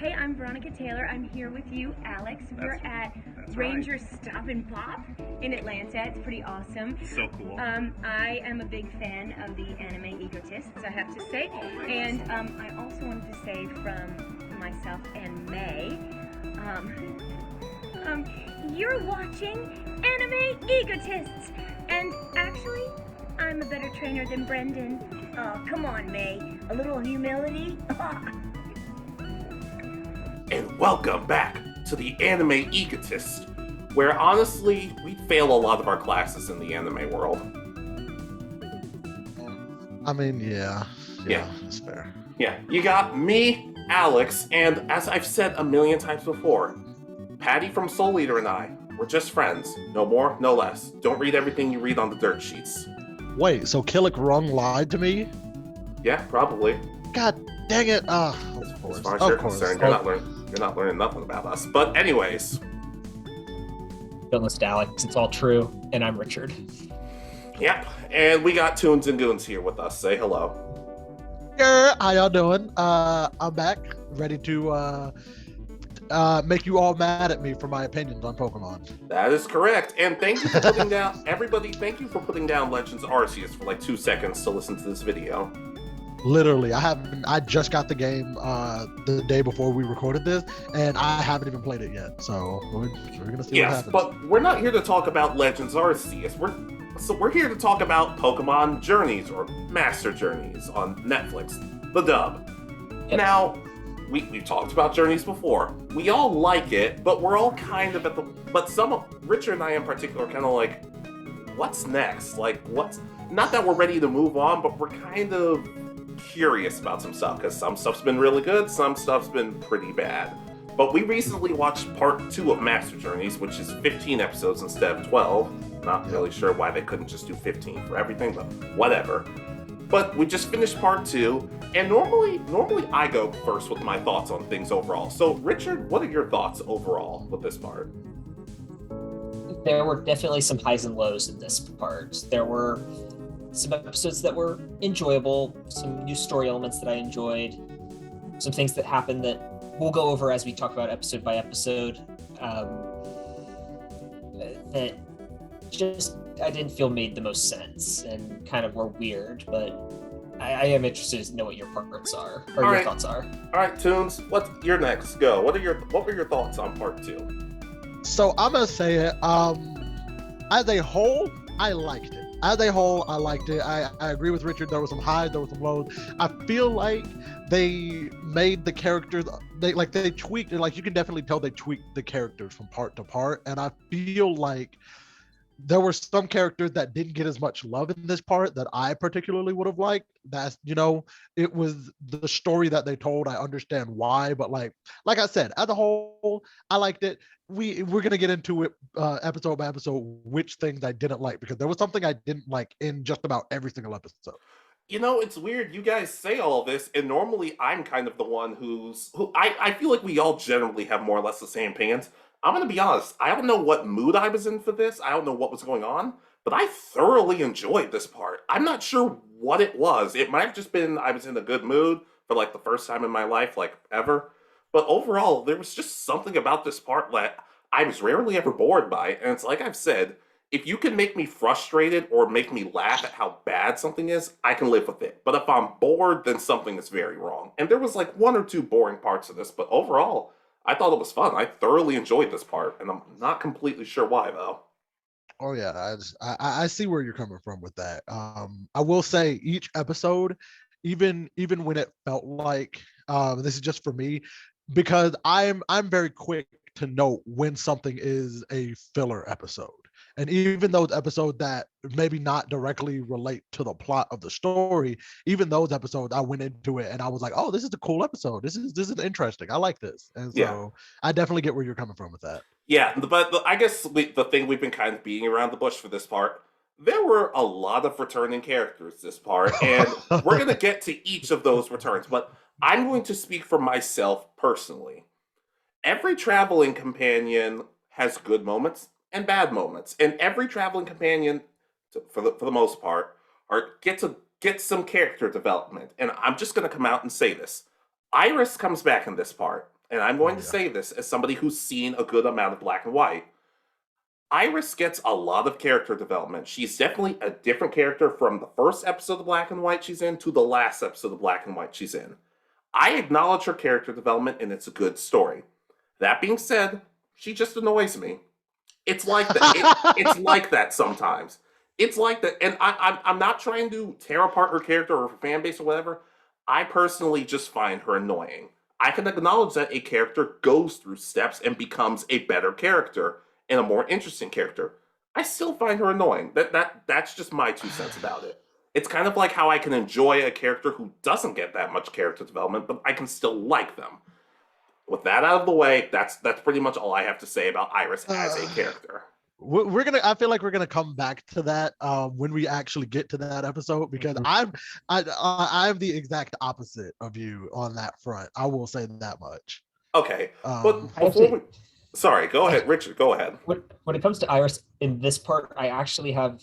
Hey, I'm Veronica Taylor. I'm here with you, Alex. We're at Ranger Stop and Pop in Atlanta. It's pretty awesome. So cool. I am a big fan of the anime egotists, I have to say. And I also wanted to say from myself and May, you're watching Anime Egotists. And actually, I'm a better trainer than Brendan. Oh, come on, May. A little humility? And welcome back to the Anime Egotist, where honestly, we fail a lot of our classes in the anime world. I mean, yeah, that's fair. Yeah, you got me, Alex, and as I've said a million times before, Patty from Soul Eater and I, we're just friends. No more, no less. Don't read everything you read on the dirt sheets. Wait, so Killick Rung lied to me? Yeah, probably. God dang it! Of As far as you're concerned, you're not learning nothing about us. But anyways. Don't listen to Alex, it's all true, and I'm Richard. Yep, and we got Toonz and Goons here with us. Say hello. How y'all doing? I'm back, ready to make you all mad at me for my opinions on Pokemon. That is correct. And thank you for putting down, everybody, thank you for putting down Legends Arceus for like 2 seconds to listen to this video. Literally, I just got the game the day before we recorded this, and I haven't even played it yet. So we're gonna see what happens. But we're not here to talk about Legends Arceus. We're here to talk about Pokemon Journeys or Master Journeys on Netflix, the dub. Yep. Now, we talked about Journeys before. We all like it, but we're all kind of Richard and I in particular are kind of like, what's next? Like, not that we're ready to move on, but we're kind of curious about some stuff, because some stuff's been really good, some stuff's been pretty bad. But we recently watched part 2 of Master Journeys, which is 15 episodes instead of 12. Not really sure why they couldn't just do 15 for everything, but whatever. But we just finished part 2, and normally I go first with my thoughts on things overall. So Richard, what are your thoughts overall with this part? There were definitely some highs and lows in this part. There were some episodes that were enjoyable, some new story elements that I enjoyed, some things that happened that we'll go over as we talk about episode by episode, that just I didn't feel made the most sense and kind of were weird, but I am interested to know what your parts are, or your thoughts are. All right, Toonz, what's your next go? What were your thoughts on part 2? So I'm gonna say it. As a whole, I liked it. As a whole, I liked it. I agree with Richard. There were some highs, there were some lows. I feel like they made the characters, they tweaked it. Like, you can definitely tell they tweaked the characters from part to part. And I feel like there were some characters that didn't get as much love in this part that I particularly would have liked. That's, it was the story that they told. I understand why, but like I said, as a whole, I liked it. We're gonna get into it episode by episode, which things I didn't like, because there was something I didn't like in just about every single episode. It's weird. You guys say all of this, and normally I'm kind of the one who I feel like we all generally have more or less the same opinions. I'm gonna be honest. I don't know what mood I was in for this. I don't know what was going on, but I thoroughly enjoyed this part. I'm not sure what it was. It might have just been I was in a good mood for like the first time in my life, like ever. But overall, there was just something about this part that I was rarely ever bored by. And it's like I've said, if you can make me frustrated or make me laugh at how bad something is, I can live with it. But if I'm bored, then something is very wrong. And there was like 1 or 2 boring parts of this, but overall, I thought it was fun. I thoroughly enjoyed this part, and I'm not completely sure why, though. Oh yeah, I see where you're coming from with that. I will say each episode, even when it felt like this is just for me, because I'm very quick to note when something is a filler episode. And even those episodes that maybe not directly relate to the plot of the story, even those episodes, I went into it and I was like, oh, this is a cool episode. This is interesting. I like this. And so I definitely get where you're coming from with that. Yeah, but I guess the thing we've been kind of beating around the bush for this part, there were a lot of returning characters this part, and we're going to get to each of those returns, but I'm going to speak for myself personally. Every traveling companion has good moments and bad moments, and every traveling companion, for the most part, gets some character development. And I'm just going to come out and say this: Iris comes back in this part, and I'm going Oh, to yeah. say this as somebody who's seen a good amount of Black and White, Iris gets a lot of character development. She's definitely a different character from the first episode of Black and White she's in to the last episode of Black and White she's in. I acknowledge her character development, and it's a good story. That being said, she just annoys me. It's like that. It's like that sometimes. It's like that, and I'm not trying to tear apart her character or her fan base or whatever. I personally just find her annoying. I can acknowledge that a character goes through steps and becomes a better character and a more interesting character. I still find her annoying. That's just my 2 cents about it. It's kind of like how I can enjoy a character who doesn't get that much character development, but I can still like them. With that out of the way, that's pretty much all I have to say about Iris as a character. We're gonna. I feel like we're gonna come back to that when we actually get to that episode, because I'm the exact opposite of you on that front. I will say that much. Okay, but Um, before we... Sorry, go ahead, Richard, go ahead. When it comes to Iris in this part, I actually have,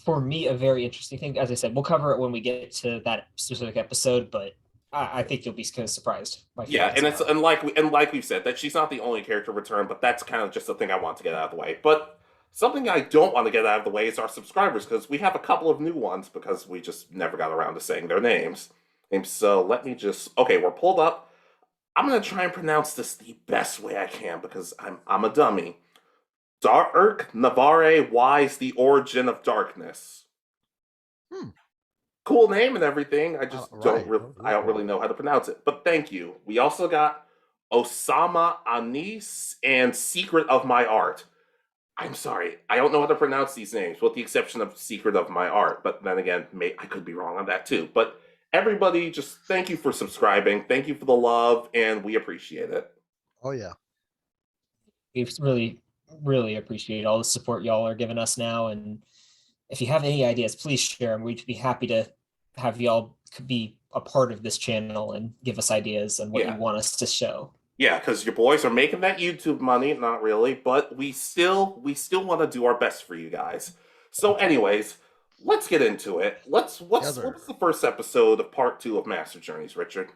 for me, a very interesting thing. As I said, we'll cover it when we get to that specific episode, but I think you'll be kind of surprised. Yeah, and like we've said, that she's not the only character return, but that's kind of just the thing I want to get out of the way. But something I don't want to get out of the way is our subscribers, because we have a couple of new ones because we just never got around to saying their names. And so let me just... Okay, we're pulled up. I'm going to try and pronounce this the best way I can because I'm a dummy. Dark Navarre Wise, the Origin of Darkness. Cool name and everything. I just don't really know how to pronounce it. But thank you. We also got Osama Anis and Secret of My Art. I'm sorry, I don't know how to pronounce these names, with the exception of Secret of My Art. But then again, I could be wrong on that too. But everybody, just thank you for subscribing. Thank you for the love, and we appreciate it. oh yeah. We really, really appreciate all the support y'all are giving us now. And if you have any ideas, please share them. We'd be happy to have y'all be a part of this channel and give us ideas on what you want us to show. Yeah, because your boys are making that YouTube money, not really, but we still want to do our best for you guys. So anyways, let's get into it. What was the first episode of part 2 of Master Journeys, Richard?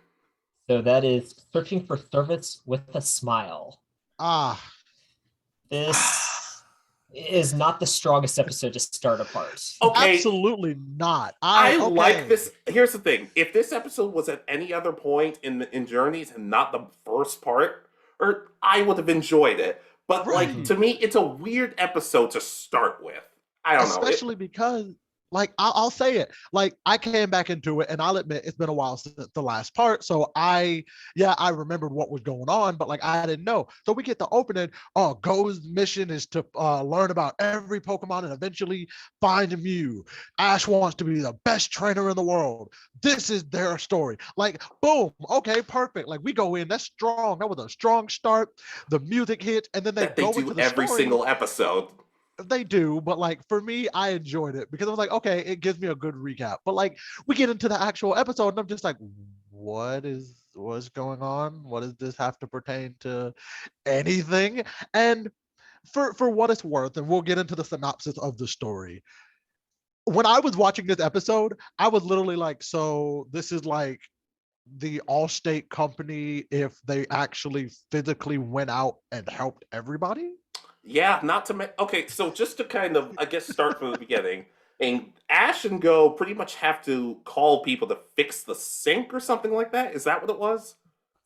So that is Searching for Service with a Smile. This is not the strongest episode to start apart. Okay. Absolutely not. I like this. Here's the thing. If this episode was at any other point in Journeys and not the first part, I would have enjoyed it. But like, to me, it's a weird episode to start with. I don't know. Especially because, like, I'll say it. Like, I came back into it, and I'll admit it's been a while since the last part. So I remembered what was going on, but like I didn't know. So we get the opening. Oh, Go's mission is to learn about every Pokemon and eventually find Mew. Ash wants to be the best trainer in the world. This is their story. Like, boom. Okay, perfect. Like, we go in. That's strong. That was a strong start. The music hits, and then they go into the every story. single episode. They do, but like for me, I enjoyed it because I was like, okay, it gives me a good recap. But like we get into the actual episode and I'm just like, what's going on? What does this have to pertain to anything? And for what it's worth, and we'll get into the synopsis of the story. When I was watching this episode, I was literally like, so this is like the Allstate company if they actually physically went out and helped everybody? Yeah, not to okay, so just to kind of, I guess, start from the beginning, and Ash and Go pretty much have to call people to fix the sink or something like that. Is that what it was?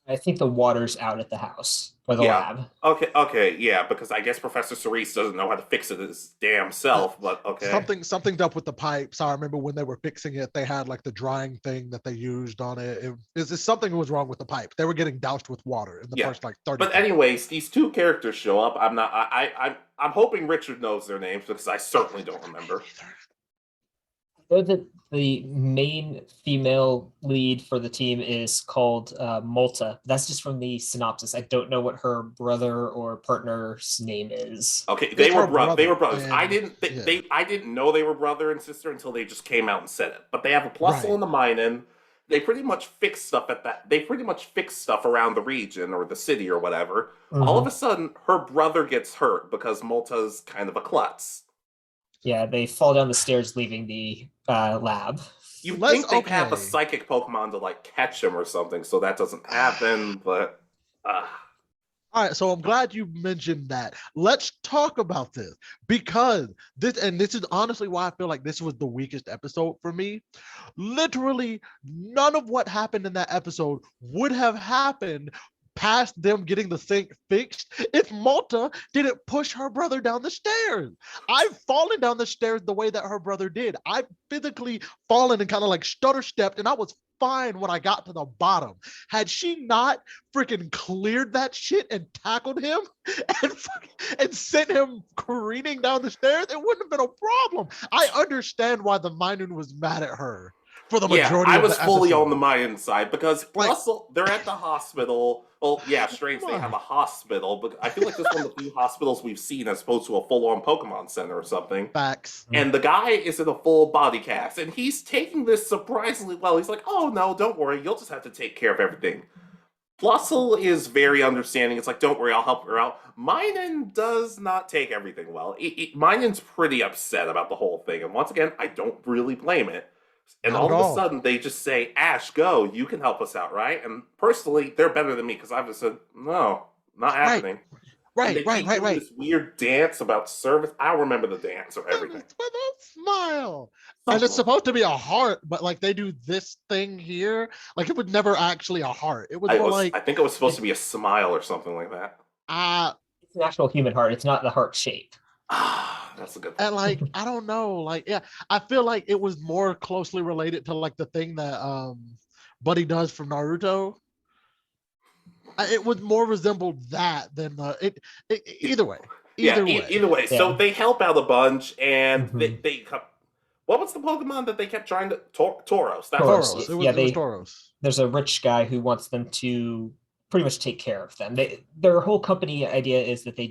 I think the water's out at the house or the lab. Okay, yeah, because I guess Professor Cerise doesn't know how to fix it his damn self, but okay. Something's up with the pipes. I remember when they were fixing it, they had like the drying thing that they used on it. Something was wrong with the pipe. They were getting doused with water in the first like 30 But anyways, these two characters show up. I'm hoping Richard knows their names because I certainly don't remember. I know that the main female lead for the team is called Malta. That's just from the synopsis. I don't know what her brother or partner's name is. Okay, they were brothers. And, I didn't know they were brother and sister until they just came out and said it. But they have a Plusle and a Minun. They pretty much fix stuff They pretty much fix stuff around the region or the city or whatever. Mm-hmm. All of a sudden, her brother gets hurt because Malta's kind of a klutz. Yeah, they fall down the stairs leaving the lab. You think they have a psychic Pokemon to like catch him or something, so that doesn't happen, but All right, so I'm glad you mentioned that. Let's talk about this because this is honestly why I feel like this was the weakest episode for me. Literally, none of what happened in that episode would have happened past them getting the sink fixed if Malta didn't push her brother down the stairs. I've fallen down the stairs the way that her brother did. I've physically fallen and kind of like stutter stepped, and I was fine when I got to the bottom. Had she not freaking cleared that shit and tackled him and sent him careening down the stairs, it wouldn't have been a problem. I understand why the Minun was mad at her for the majority I of was the fully episode. on the Mayan side because Russell, they're at the hospital. Well, yeah, strange they have a hospital, but I feel like this is one of the few hospitals we've seen as opposed to a full-on Pokemon Center or something. Facts. And the guy is in a full body cast, and he's taking this surprisingly well. He's like, oh no, don't worry, you'll just have to take care of everything. Flussel is very understanding. It's like, don't worry, I'll help her out. Minun does not take everything well. Minun's pretty upset about the whole thing, and once again, I don't really blame it. And all of a sudden, they just say, Ash, go, you can help us out, right? And personally, they're better than me, because I've just said, no, not happening. Right. This weird dance about service. I don't remember the dance or everything. With a smile. And it's supposed to be a heart, but like they do this thing here. Like it was never actually a heart. It was more like... I think it was supposed to be a smile or something like that. It's an actual human heart. It's not the heart shape. That's a good thing. And like, I don't know, like, yeah, I feel like it was more closely related to like the thing that Buddy does from Naruto. It would more resemble that than either way. Either way. Yeah. So they help out a bunch, and they what was the Pokemon that they kept trying to Tauros? Tauros. It was Tauros. There's a rich guy who wants them to pretty much take care of them. Their whole company idea is that they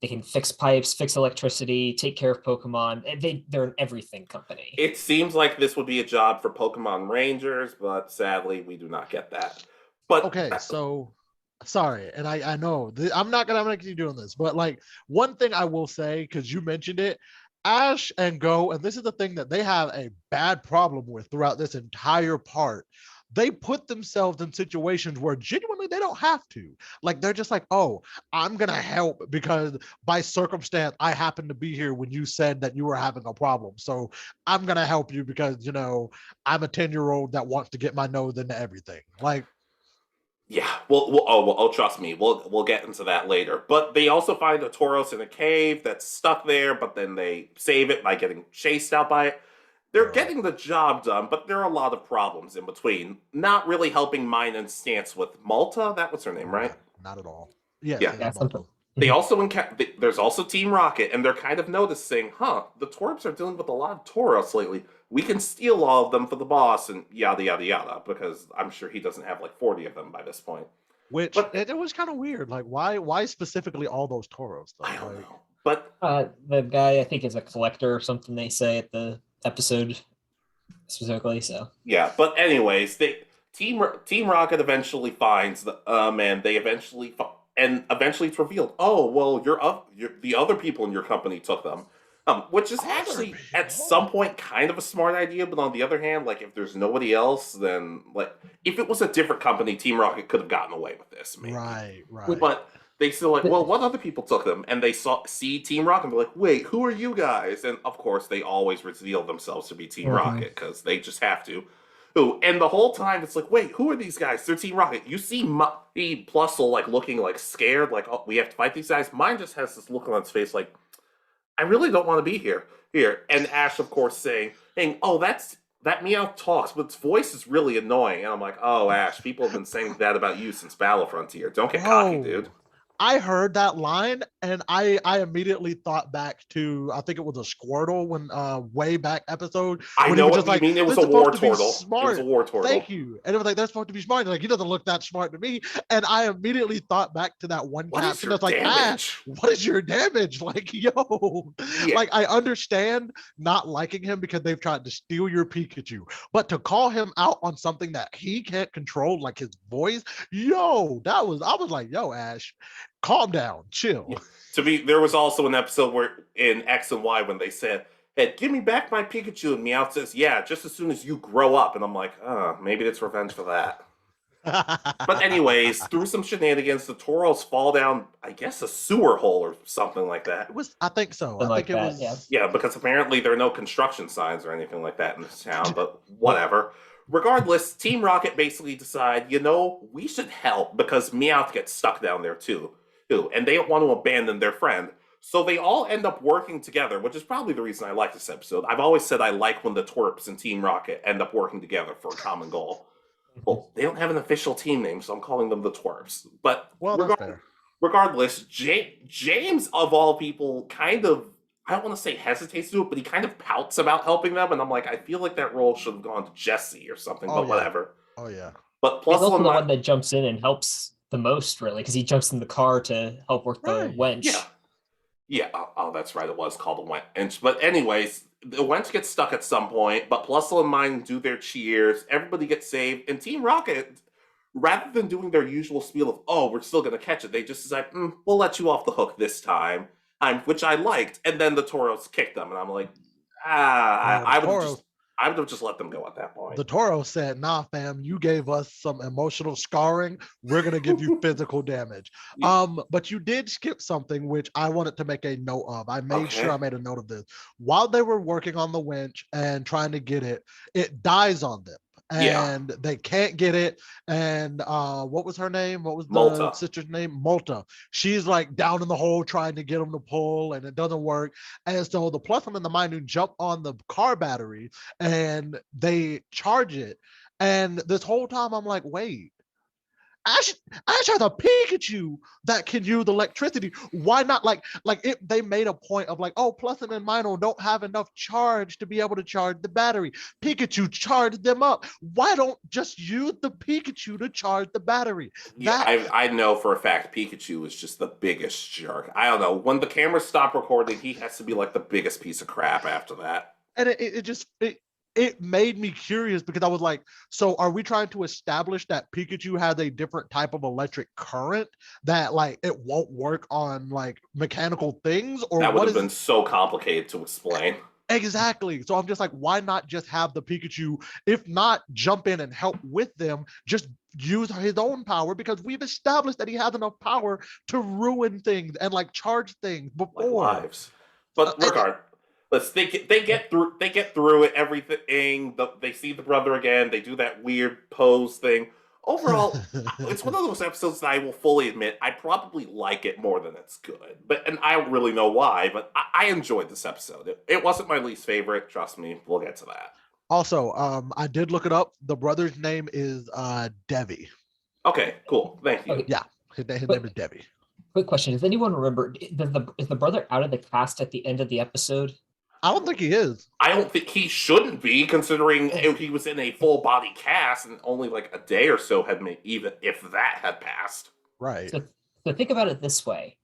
can fix pipes, fix electricity, take care of Pokemon. They're an everything company. It seems like this would be a job for Pokemon Rangers, but sadly, we do not get that. But okay, so sorry, and I know I'm not gonna make you doing this, but like one thing I will say, because you mentioned it, Ash and Go, and this is the thing that they have a bad problem with throughout this entire part. They put themselves in situations where genuinely they don't have to. Like they're just like, oh, I'm gonna help because by circumstance I happened to be here when you said that you were having a problem. So I'm gonna help you because I'm a 10-year-old that wants to get my nose into everything. Like, yeah, well, trust me, we'll get into that later. But they also find a Tauros in a cave that's stuck there, but then they save it by getting chased out by it. They're getting the job done, but there are a lot of problems in between. Not really helping Minun's stance with Malta. That was her name, right? Not at all. Yeah. They also there's also Team Rocket, and they're kind of noticing, the Torps are dealing with a lot of Tauros lately. We can steal all of them for the boss, and yada yada yada, because I'm sure he doesn't have like 40 of them by this point. But it was kind of weird. Like, why specifically all those Tauros? Though? I don't know. But the guy I think is a collector or something. They say at the episode specifically. So yeah, but anyways, Team Rocket eventually finds and they eventually it's revealed. Oh well, you're the other people in your company took them, which is actually at some point kind of a smart idea. But on the other hand, like if there's nobody else, then like if it was a different company, Team Rocket could have gotten away with this. Maybe. Right. But they still like, well, what other people took them? And they see Team Rocket and they're like, wait, who are you guys? And of course, they always reveal themselves to be Team Rocket because they just have to. And the whole time, it's like, wait, who are these guys? They're Team Rocket. You see Plusle like looking like scared, like, oh, we have to fight these guys. Mine just has this look on its face like, I really don't want to be here. And Ash, of course, saying, oh, that Meowth talks, but its voice is really annoying. And I'm like, oh, Ash, people have been saying that about you since Battle Frontier. Don't get cocky, dude. I heard that line and I immediately thought back to, I think it was a Squirtle when way back episode. I know what you mean. It was a war turtle. It was a war turtle. Thank you. And it was like, they're supposed to be smart. Like, he doesn't look that smart to me. And I immediately thought back to that one caption that's like, Ash, what is your damage? Like, yo, like I understand not liking him because they've tried to steal your Pikachu, but to call him out on something that he can't control, like his voice, I was like, yo, Ash, calm down, chill. There was also an episode where in X and Y when they said, hey, give me back my Pikachu, and Meowth says, yeah, just as soon as you grow up. And I'm like, maybe it's revenge for that. But anyways, through some shenanigans, the Toros fall down, I guess, a sewer hole or something like that. It was, I think so. Something I like think it that, was. yeah. Yeah, because apparently there are no construction signs or anything like that in this town, but whatever. Regardless, Team Rocket basically decide, we should help because Meowth gets stuck down there too. And they don't want to abandon their friend. So they all end up working together, which is probably the reason I like this episode. I've always said I like when the Twerps and Team Rocket end up working together for a common goal. Well, they don't have an official team name, so I'm calling them the Twerps. But Well, that's fair. regardless, James, of all people, kind of, I don't want to say hesitates to do it, but he kind of pouts about helping them, and I'm like, I feel like that role should have gone to Jesse or something, but whatever. Oh, yeah. But He's also Plusle the one that jumps in and helps the most, really, because he jumps in the car to help work the wench. Yeah, that's right, it was called a wench. But anyways, the wench gets stuck at some point, but Plusle and Mine do their cheers, everybody gets saved, and Team Rocket, rather than doing their usual spiel of, oh, we're still going to catch it, they just decide, we'll let you off the hook this time, which I liked. And then the Toros kicked them, and I'm like, I would have just let them go at that point. The Toro said, nah, fam, you gave us some emotional scarring. We're going to give you physical damage. But you did skip something, which I wanted to make a note of. I made sure I made a note of this. While they were working on the winch and trying to get it, it dies on them. And they can't get it. And what was her name? What was the sister's name? Malta. She's like down in the hole trying to get them to pull, and it doesn't work. And so the Plusle and the Minun jump on the car battery and they charge it. And this whole time I'm like, wait, Ash has a Pikachu that can use electricity. Why not? They made a point of like, oh, Plusle and Minun don't have enough charge to be able to charge the battery. Pikachu charged them up. Why don't just use the Pikachu to charge the battery? I know for a fact Pikachu is just the biggest jerk. I don't know. When the cameras stop recording, he has to be like the biggest piece of crap after that. And it made me curious because I was like, so are we trying to establish that Pikachu has a different type of electric current that like it won't work on like mechanical things? Or that would have been so complicated to explain. Exactly. So I'm just like, why not just have the Pikachu, if not jump in and help with them, just use his own power, because we've established that he has enough power to ruin things and like charge things before. Like lives. But they get through it, everything. They see the brother again. They do that weird pose thing. Overall, it's one of those episodes that I will fully admit I probably like it more than it's good. And I don't really know why, but I enjoyed this episode. It wasn't my least favorite. Trust me, we'll get to that. Also, I did look it up. The brother's name is Devi. Okay, cool. Thank you. Okay. Yeah, his name is Devi. Quick question: does anyone remember? Is the brother out of the cast at the end of the episode? I don't think he is. I don't think he shouldn't be, considering he was in a full body cast and only like a day or so had made, even if that had passed. Right. So think about it this way: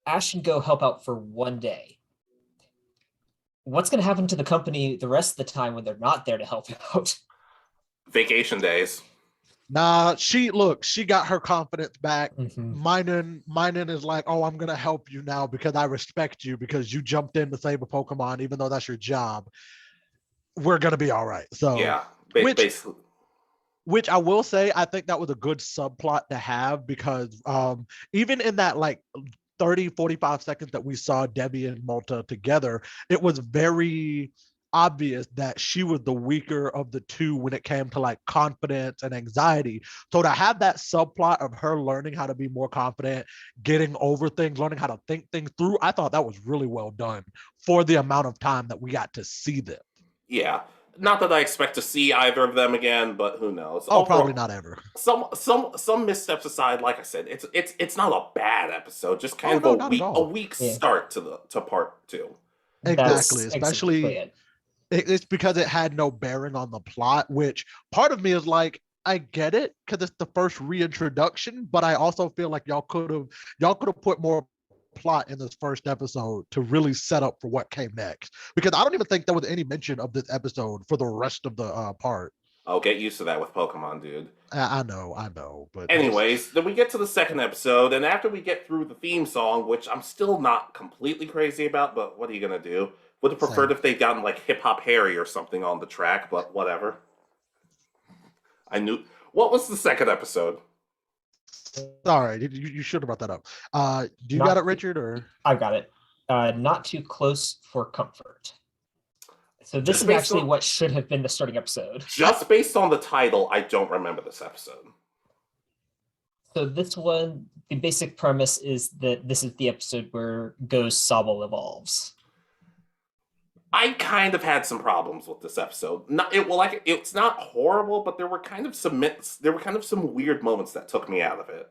Ash and Go help out for one day. What's going to happen to the company the rest of the time when they're not there to help out? Vacation days. Nah, she got her confidence back. Mm-hmm. Minun is like, oh, I'm gonna help you now because I respect you because you jumped in to save a Pokemon, even though that's your job. We're gonna be all right. So yeah, basically. Which I will say, I think that was a good subplot to have, because even in that like 30-45 seconds that we saw Debbie and Malta together, it was very obvious that she was the weaker of the two when it came to like confidence and anxiety. So to have that subplot of her learning how to be more confident, getting over things, learning how to think things through, I thought that was really well done for the amount of time that we got to see them. Yeah. Not that I expect to see either of them again, but who knows? Oh, probably not ever. Some missteps aside, like I said, it's not a bad episode. Just kind of a weak start to part two. Exactly, especially it's because it had no bearing on the plot. Which part of me is like, I get it because it's the first reintroduction, but I also feel like y'all could have put more plot in this first episode to really set up for what came next, because I don't even think there was any mention of this episode for the rest of the part. Oh, get used to that with Pokemon, dude. I know, but anyways, then we get to the second episode, and after we get through the theme song, which I'm still not completely crazy about, but what are you gonna do? Would have preferred if they'd gotten like Hip Hop Harry or something on the track, but whatever. What was the second episode? Sorry, you should have brought that up. Do you Not- got it, Richard? Or I've got it. Not too close for comfort. So this Just is based actually on- what should have been the starting episode. Just based on the title, I don't remember this episode. So this one, the basic premise is that this is the episode where Go's Sobble evolves. I kind of had some problems with this episode. It's not horrible, but there were kind of some weird moments that took me out of it.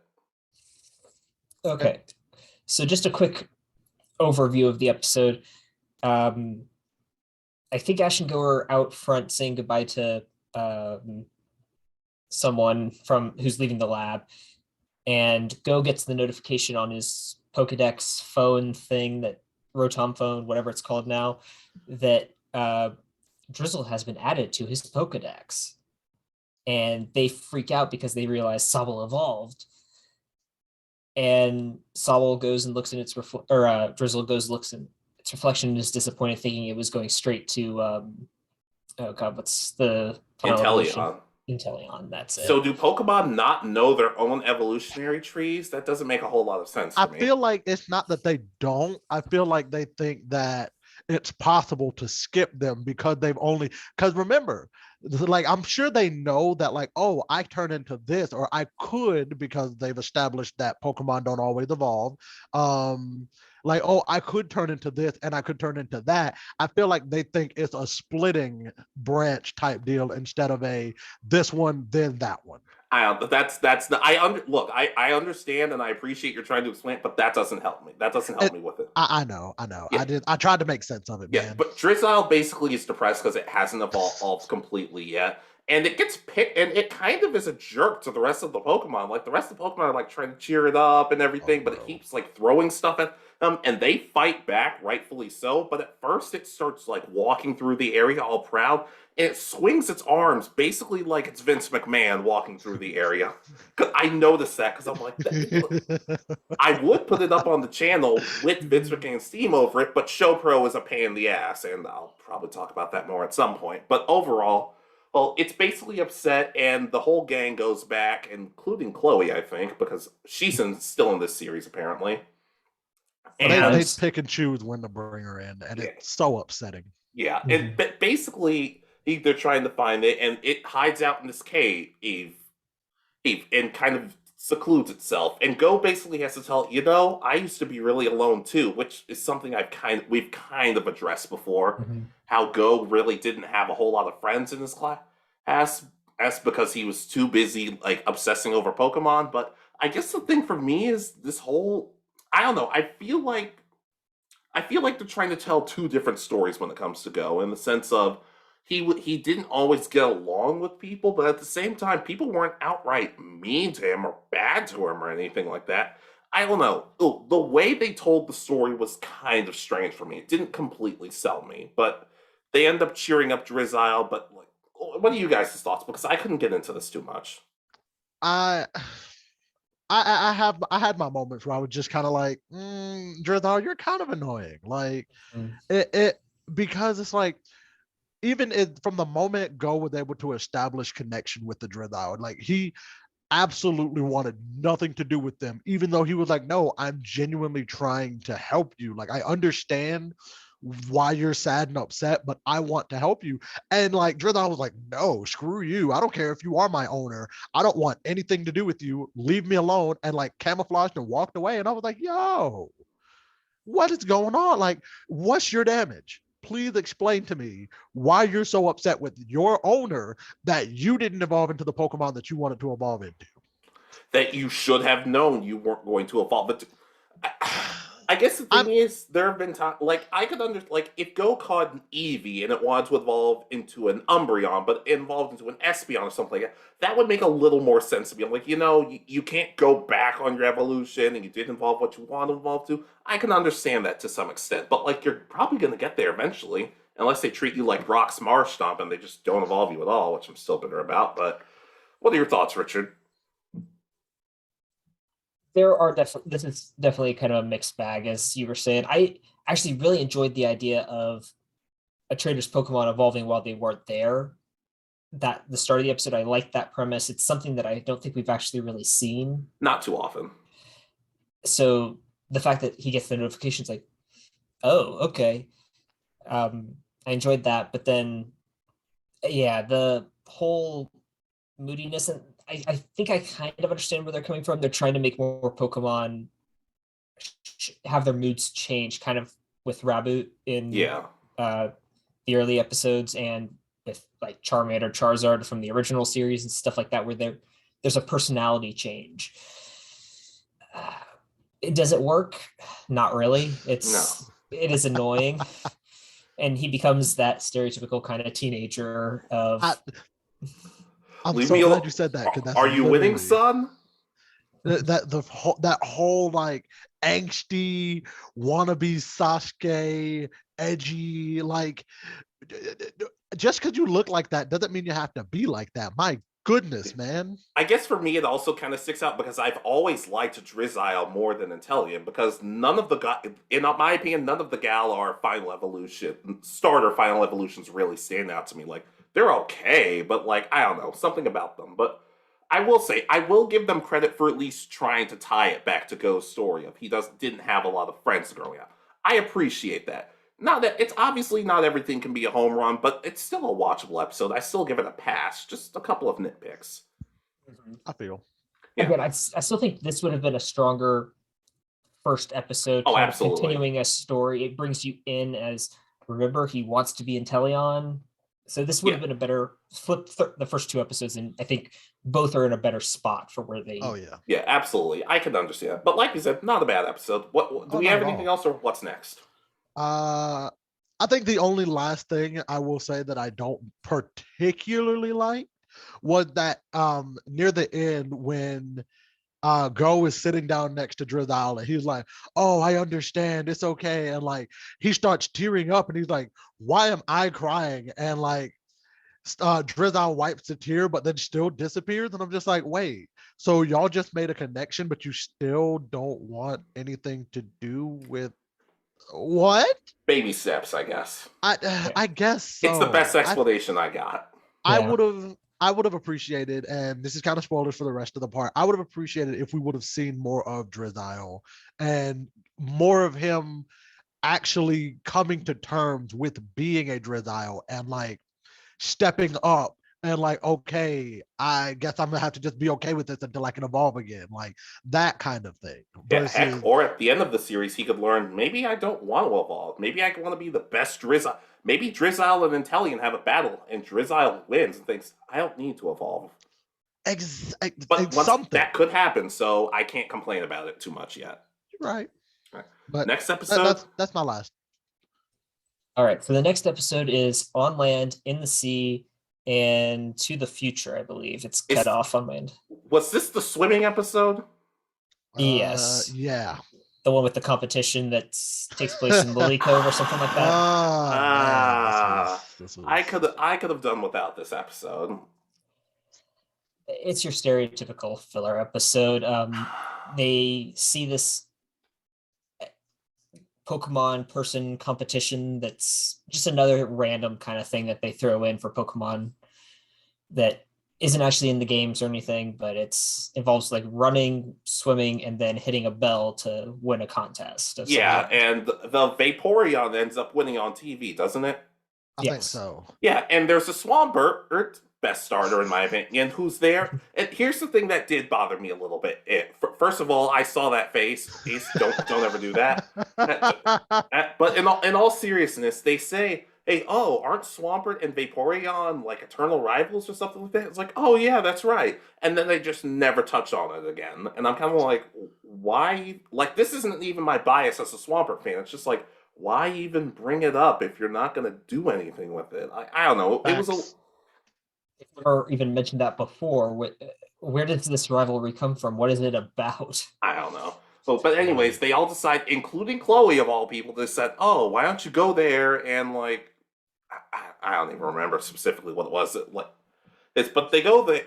Okay. So just a quick overview of the episode. I think Ash and Go are out front saying goodbye to someone who's leaving the lab, and Go gets the notification on his Pokedex phone thing, that Rotom phone, whatever it's called now, that Drizzle has been added to his Pokedex, and they freak out because they realize Sobble evolved. And Sobble goes and looks in its Drizzle goes looks in its reflection and is disappointed, thinking it was going straight to oh god, what's the Inteleon. Inteleon, that's it. So do Pokemon not know their own evolutionary trees? That doesn't make a whole lot of sense to I me. feel like it's not that they don't. I feel like they think that it's possible to skip them because because remember, like, I'm sure they know that, like, oh, I turn into this, or I could, because they've established that Pokemon don't always evolve. Like, oh, I could turn into this and I could turn into that. I feel like they think it's a splitting branch type deal instead of a this one, then that one. Look, I understand and I appreciate you're trying to explain it, but that doesn't help me. That doesn't help me with it. I know. Yeah. I tried to make sense of it, Yeah, man. but Drizzile basically is depressed because it hasn't evolved completely yet. And it gets picked, and it kind of is a jerk to the rest of the Pokemon. Like, the rest of the Pokemon are, like, trying to cheer it up and everything, but it keeps, like, throwing stuff at them, and they fight back, rightfully so. But at first, it starts, like, walking through the area all proud, and it swings its arms basically like it's Vince McMahon walking through the area. Because I noticed that, because I'm like, I would put it up on the channel with Vince McMahon's theme over it, but ShowPro is a pain in the ass, and I'll probably talk about that more at some point. But overall, well, it's basically upset, and the whole gang goes back, including Chloe, I think, because she's still in this series, apparently. And they pick and choose when to bring her in, and it's so upsetting. Yeah, and basically, they're trying to find it, and it hides out in this cave, and kind of secludes itself. And Go basically has to tell, I used to be really alone too, which is something we've kind of addressed before. Mm-hmm. How Go really didn't have a whole lot of friends in his class, because he was too busy, like, obsessing over Pokemon. But I guess the thing for me is this whole, I don't know, I feel like they're trying to tell two different stories when it comes to Go, in the sense of he didn't always get along with people, but at the same time, people weren't outright mean to him or bad to him or anything like that. I don't know. The way they told the story was kind of strange for me. It didn't completely sell me, but they end up cheering up Drizzile. But, like, what are you guys' thoughts? Because I couldn't get into this too much. I had my moments where I was just kind of like, Drizzile, you're kind of annoying. Like, because it's like, even from the moment Go was able to establish connection with the Drizzile, like, he absolutely wanted nothing to do with them, even though he was like, no, I'm genuinely trying to help you. Like, I understand why you're sad and upset, but I want to help you. And, like, Drizzile was like, no, screw you. I don't care if you are my owner. I don't want anything to do with you. Leave me alone. And, like, camouflaged and walked away. And I was like, yo, what is going on? Like, what's your damage? Please explain to me why you're so upset with your owner that you didn't evolve into the Pokemon that you wanted to evolve into. That you should have known you weren't going to evolve. But I guess the thing is, there have been times, like, I could understand, like, if Go caught an Eevee and it wanted to evolve into an Umbreon, but it evolved into an Espeon or something like that, that would make a little more sense to me. I'm like, you can't go back on your evolution, and you didn't evolve what you want to evolve to. I can understand that to some extent, but, like, you're probably going to get there eventually, unless they treat you like Brock's Marshtomp and they just don't evolve you at all, which I'm still bitter about. But what are your thoughts, Richard? This is definitely kind of a mixed bag, as you were saying. I actually really enjoyed the idea of a trader's Pokemon evolving while they weren't there. that the start of the episode. I like that premise. It's something that I don't think we've actually really seen. Not too often. So the fact that he gets the notifications like, oh, okay. I enjoyed that. But then, yeah, the whole moodiness, and I think I kind of understand where they're coming from. They're trying to make more Pokemon have their moods change, kind of with Raboot in the early episodes, and with like Charmander, Charizard from the original series and stuff like that, where there's a personality change. Does it work? Not really. It is annoying. And he becomes that stereotypical kind of teenager of. I'm so glad you said that. Are you winning, son? That whole like angsty wannabe Sasuke, edgy, like just because you look like that doesn't mean you have to be like that. My goodness, man. I guess for me it also kind of sticks out because I've always liked Drizzile more than Inteleon, because none of the in my opinion, none of the Galar starter final evolutions really stand out to me. Like, they're okay, but like, I don't know, something about them. But I will say, I will give them credit for at least trying to tie it back to Go's story of he didn't have a lot of friends growing up. I appreciate that. Not that it's obviously not everything can be a home run, but it's still a watchable episode. I still give it a pass. Just a couple of nitpicks. I feel. Yeah. Again, I still think this would have been a stronger first episode. Oh, absolutely. Continuing a story, it brings you in as, remember, he wants to be Inteleon. So this would have been a better flip the first two episodes, and I think both are in a better spot for where they. Oh yeah. Yeah, absolutely. I can understand. But like you said, not a bad episode. What do we have anything else, or what's next? I think the only last thing I will say that I don't particularly like was that near the end when Go is sitting down next to Drizzile and he's like, oh, I understand, it's okay, and like he starts tearing up and he's like, why am I crying? And like Drizzile wipes a tear but then still disappears, and I'm just like, wait, so y'all just made a connection but you still don't want anything to do with what? Baby steps, I guess. I guess so. It's the best explanation I got. I would have appreciated, and this is kind of spoilers for the rest of the part, I would have appreciated if we would have seen more of Drizzile and more of him actually coming to terms with being a Drizzile and like stepping up and like, okay, I guess I'm gonna have to just be okay with this until I can evolve again, like that kind of thing. Yeah, heck, or at the end of the series, he could learn, maybe I don't want to evolve. Maybe I want to be the best Drizzile. Maybe Drizzile and Inteleon have a battle, and Drizzile wins and thinks, I don't need to evolve. But that could happen, so I can't complain about it too much yet. Right. But next episode? That's my last. All right, so the next episode is on land, in the sea, and to the future, I believe. It's cut off on land. Was this the swimming episode? Yes. Yeah. The one with the competition that takes place in Lily Cove or something like that. This was... I could have done without this episode. It's your stereotypical filler episode. They see this Pokemon person competition that's just another random kind of thing that they throw in for Pokemon that isn't actually in the games or anything, but involves like running, swimming, and then hitting a bell to win a contest. Yeah, and the Vaporeon ends up winning on TV, doesn't it? I think so. Yeah, and there's a Swampert, best starter in my opinion, who's there. And here's the thing that did bother me a little bit. First of all, I saw that face. Don't ever do that. But in all seriousness, they say, hey, aren't Swampert and Vaporeon like eternal rivals or something like that? It's like, oh yeah, that's right. And then they just never touch on it again. And I'm kind of like, why? Like, this isn't even my bias as a Swampert fan. It's just like, why even bring it up if you're not going to do anything with it? I don't know. It was a... I've never even mentioned that before. Where does this rivalry come from? What is it about? I don't know. But anyways, they all decide, including Chloe of all people, they said, oh, why don't you go there and like, I don't even remember specifically what it was. But they go there.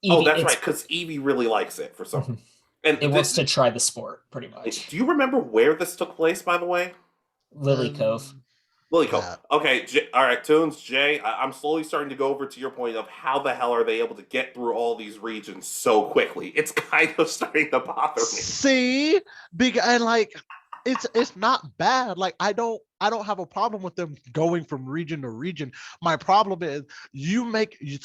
Oh, that's right, because Eevee really likes it for some. And it wants to try the sport, pretty much. Do you remember where this took place, by the way? Lily Cove. Really cool. that. Okay, all right, Toonz, Jay, I'm slowly starting to go over to your point of how the hell are they able to get through all these regions so quickly? It's kind of starting to bother me. See, and like it's not bad. Like I don't have a problem with them going from region to region. My problem is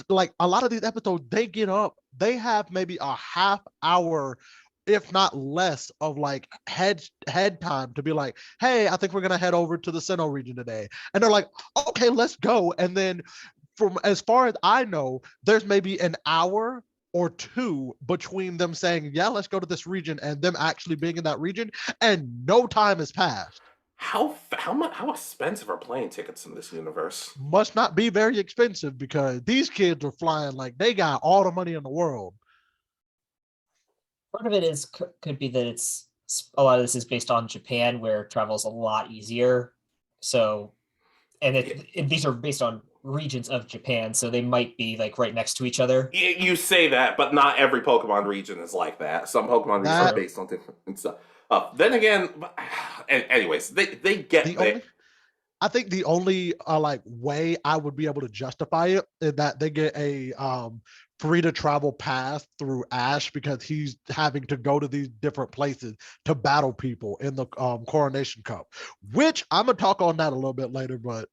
like a lot of these episodes, they get up, they have maybe a half hour, if not less, of like head time to be like, hey, I think we're gonna head over to the Sinnoh region today. And they're like, okay, let's go. And then from as far as I know, there's maybe an hour or two between them saying, yeah, let's go to this region and them actually being in that region, and no time has passed. How expensive are plane tickets in this universe? Must not be very expensive because these kids are flying like they got all the money in the world. Part of it is could be that it's a lot of this is based on Japan, where travel is a lot easier. So, and these are based on regions of Japan, so they might be like right next to each other. You say that, but not every Pokemon region is like that. Some Pokemon regions are based on different stuff. Then again, anyways, they get there. I think the only like way I would be able to justify it is that they get a free to travel pass through Ash because he's having to go to these different places to battle people in the Coronation Cup, which I'm gonna talk on that a little bit later. But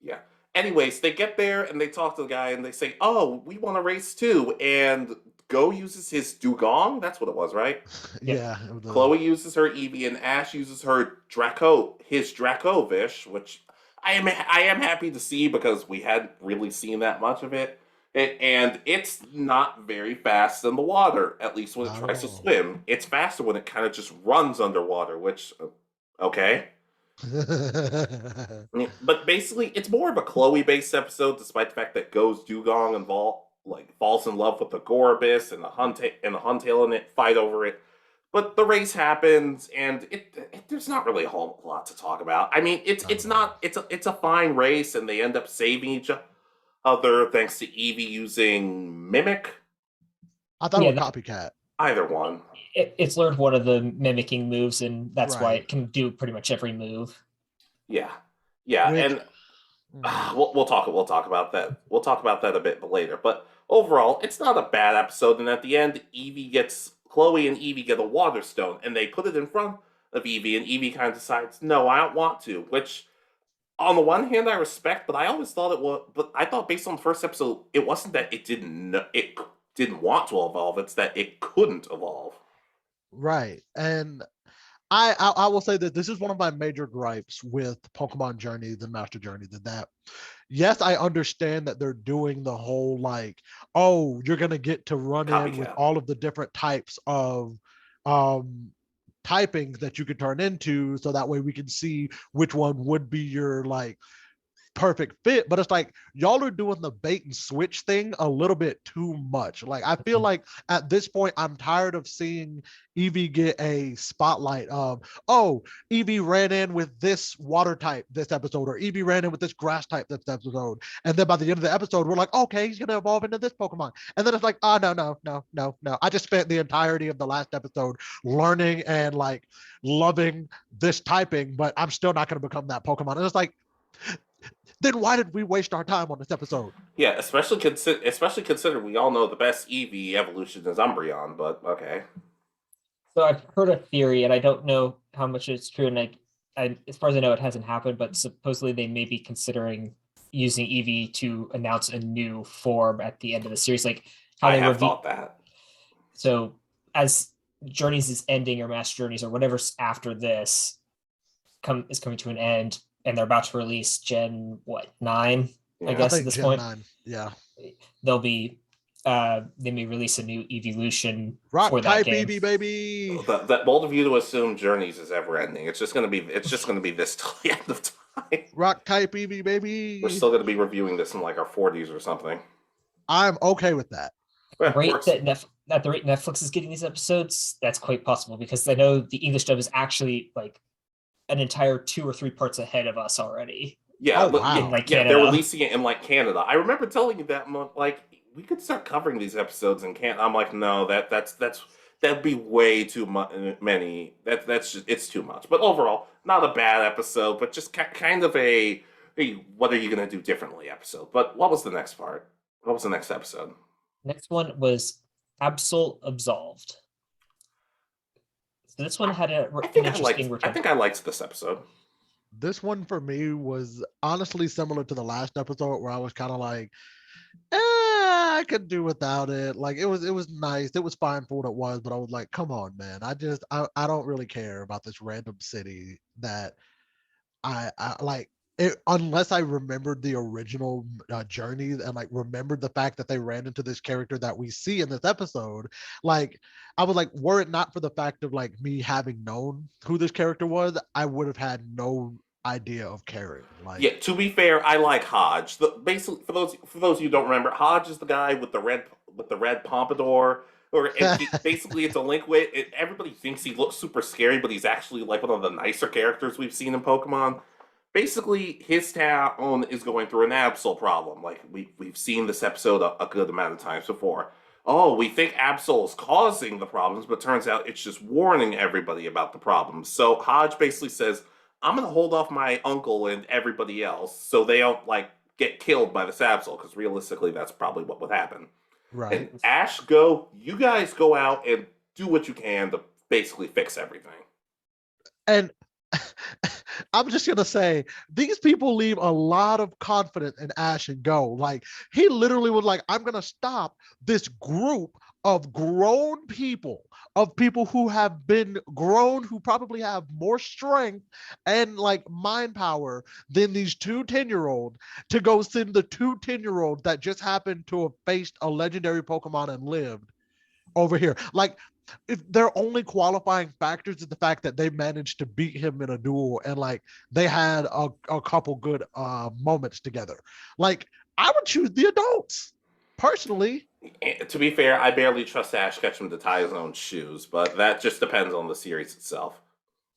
yeah. Anyways, they get there and they talk to the guy and they say, "Oh, we want to race too." And Go uses his Dugong. That's what it was, right? yeah. Chloe uses her Eevee and Ash uses her his Dracovish, which I am happy to see because we hadn't really seen that much of it. And it's not very fast in the water, at least when it tries to swim. It's faster when it kind of just runs underwater, which, okay. But basically, it's more of a Chloe-based episode, despite the fact that Go's Dugong falls in love with the Gorbis and the Huntail and it fight over it. But the race happens, and there's not really a whole lot to talk about. I mean, it's a fine race, and they end up saving each other thanks to Eevee using Mimic. I thought it was Copycat. Either one. It's learned one of the mimicking moves, and that's why it can do pretty much every move. Yeah, and we'll talk about that. We'll talk about that a bit later. But overall, it's not a bad episode. And at the end, Chloe and Eevee get a water stone, and they put it in front of Eevee, and Eevee kind of decides, no, I don't want to. Which, on the one hand, I respect, but I always thought it was. But I thought based on the first episode, it wasn't that it didn't want to evolve. It's that it couldn't evolve. Right. And I will say that this is one of my major gripes with Pokemon Journey, the Master Journey, that yes, I understand that they're doing the whole like, oh, you're gonna get to run in with all of the different types of typings that you could turn into, so that way we can see which one would be your like perfect fit. But it's like y'all are doing the bait and switch thing a little bit too much. Like I feel like at this point I'm tired of seeing Eevee get a spotlight of, oh, Eevee ran in with this water type this episode, or Eevee ran in with this grass type this episode, and then by the end of the episode we're like, okay, he's gonna evolve into this Pokemon, and then it's like, oh, no, I just spent the entirety of the last episode learning and like loving this typing, but I'm still not gonna become that Pokemon. And it's like, then why did we waste our time on this episode? Yeah, especially considering we all know the best Eevee evolution is Umbreon, but okay. So I've heard a theory, and I don't know how much it's true, and I as far as I know, it hasn't happened, but supposedly they may be considering using Eevee to announce a new form at the end of the series, like how I have thought that. So as Journeys is ending, or Master Journeys, or whatever's after this is coming to an end, and they're about to release Gen 9, I guess at this point. 9. Yeah. They'll be they may release a new evolution Rock for that type game. Eevee, baby. That bold of you to assume Journeys is ever ending. It's just gonna be this till the end of time. Rock type Eevee, baby. We're still gonna be reviewing this in like our 40s or something. I'm okay with that. At the rate Netflix is getting these episodes, that's quite possible, because I know the English dub is actually like an entire 2 or 3 parts ahead of us already. Yeah, wow. They're releasing it in like Canada. I remember telling you that, like, we could start covering these episodes in Canada. I'm like, no, that's that'd be way too many. That's just it's too much. But overall, not a bad episode, but just kind of a hey, what are you gonna do differently episode. But what was the next part? What was the next episode? Next one was Absol Absolved. So this one had an interesting return. I think I liked this episode. This one for me was honestly similar to the last episode where I was kind of like, I could do without it. Like it was nice. It was fine for what it was, but I was like, come on, man. I don't really care about this random city that I like it, unless I remembered the original journey and like remembered the fact that they ran into this character that we see in this episode. Like I was like, were it not for the fact of like me having known who this character was, I would have had no idea of caring. Like, yeah, to be fair, I like Hodge. Basically, for those you don't remember, Hodge is the guy with the red pompadour, or basically a delinquent. Everybody thinks he looks super scary, but he's actually like one of the nicer characters we've seen in Pokemon. Basically, his town is going through an Absol problem. Like we've seen this episode a good amount of times before. Oh, we think Absol is causing the problems, but turns out it's just warning everybody about the problems. So Hodge basically says, I'm going to hold off my uncle and everybody else so they don't like get killed by this Absol, because realistically that's probably what would happen. right. And you guys go out and do what you can to basically fix everything. And I'm just gonna say these people leave a lot of confidence in Ash and Go. Like he literally was like, I'm gonna stop this group of grown people, of people who have been grown, who probably have more strength and like mind power than these two 10-year-olds, to go send the two 10-year-olds that just happened to have faced a legendary Pokemon and lived over here. Like, if their only qualifying factors is the fact that they managed to beat him in a duel and like they had a couple good moments together. Like I would choose the adults personally. To be fair, I barely trust Ash Ketchum to tie his own shoes, but that just depends on the series itself.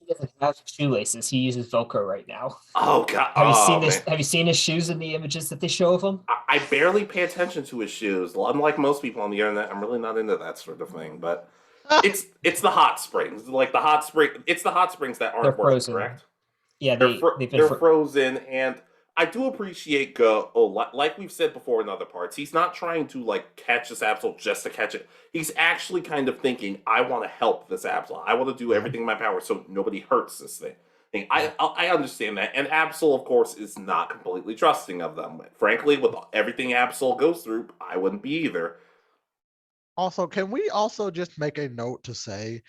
He doesn't have shoelaces. He uses Velcro right now. Oh god! Have you seen this? Have you seen his shoes in the images that they show of him? I barely pay attention to his shoes. Unlike most people on the internet, I'm really not into that sort of thing. But it's the hot springs, like the hot spring. It's the hot springs that aren't working, correct? Yeah, they're frozen, and I do appreciate Go. Oh, like we've said before in other parts, he's not trying to like catch this Absol just to catch it. He's actually kind of thinking, I want to help this Absol. I want to do everything in my power so nobody hurts this thing. I understand that, and Absol, of course, is not completely trusting of them. Frankly, with everything Absol goes through, I wouldn't be either. Also, can we also just make a note to say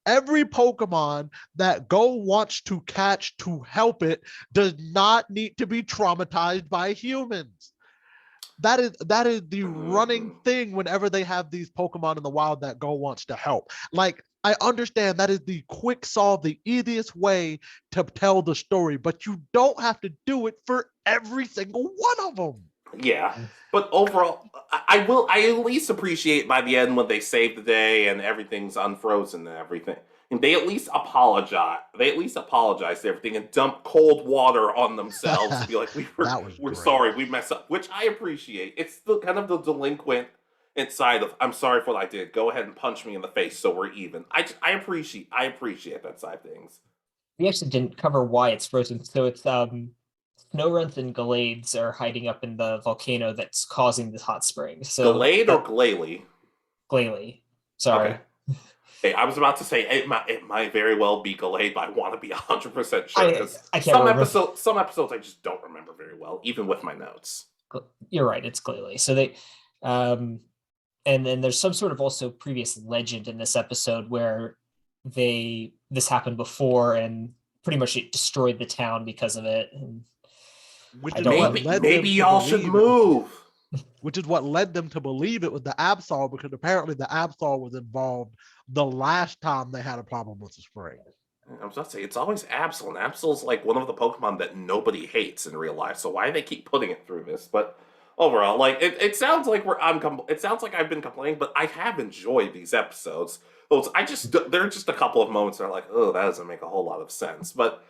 every Pokemon that Go wants to catch to help it does not need to be traumatized by humans. That is the running thing whenever they have these Pokemon in the wild that Go wants to help. Like, I understand that is the quick solve, the easiest way to tell the story, but you don't have to do it for every single one of them. Yeah, but overall, I at least appreciate by the end when they save the day and everything's unfrozen and everything. And they at least apologize. They at least apologize to everything and dump cold water on themselves and be like, we're sorry, we messed up, which I appreciate. It's the kind of the delinquent inside of, I'm sorry for what I did. Go ahead and punch me in the face so we're even. I appreciate that side of things. We actually didn't cover why it's frozen. So it's Snorunt and Glades are hiding up in the volcano that's causing this hot spring. So Glade or Glalie? Glalie. Sorry. Okay. Hey, I was about to say it might very well be Glade, but I want to be 100% sure because some episodes I just don't remember very well, even with my notes. You're right, it's Glalie. So they, and then there's some sort of also previous legend in this episode where this happened before and pretty much it destroyed the town because of it. And maybe y'all should move. Which is what led them to believe it was the Absol, because apparently the Absol was involved the last time they had a problem with the spring. I was about to say, it's always Absol, and Absol's like one of the Pokemon that nobody hates in real life, so why do they keep putting it through this? But overall, like, it sounds like it sounds like I've been complaining, but I have enjoyed these episodes. There are just a couple of moments that are like, oh, that doesn't make a whole lot of sense, but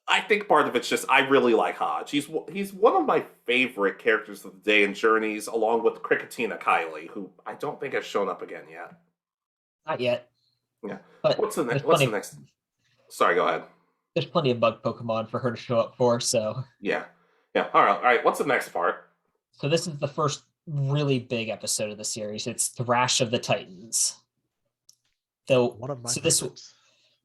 I think part of it's just I really like Hodge. He's one of my favorite characters of the day in Journeys, along with Cricketina Kylie, who I don't think has shown up again yet. Not yet. Yeah. But What's the next? there's What's the plenty, next? Sorry, go ahead. there's plenty of bug Pokemon for her to show up for. Yeah. Yeah. All right. All right. What's the next part? So this is the first really big episode of the series. It's Thrash of the Titans. Though, One of my so this favorites.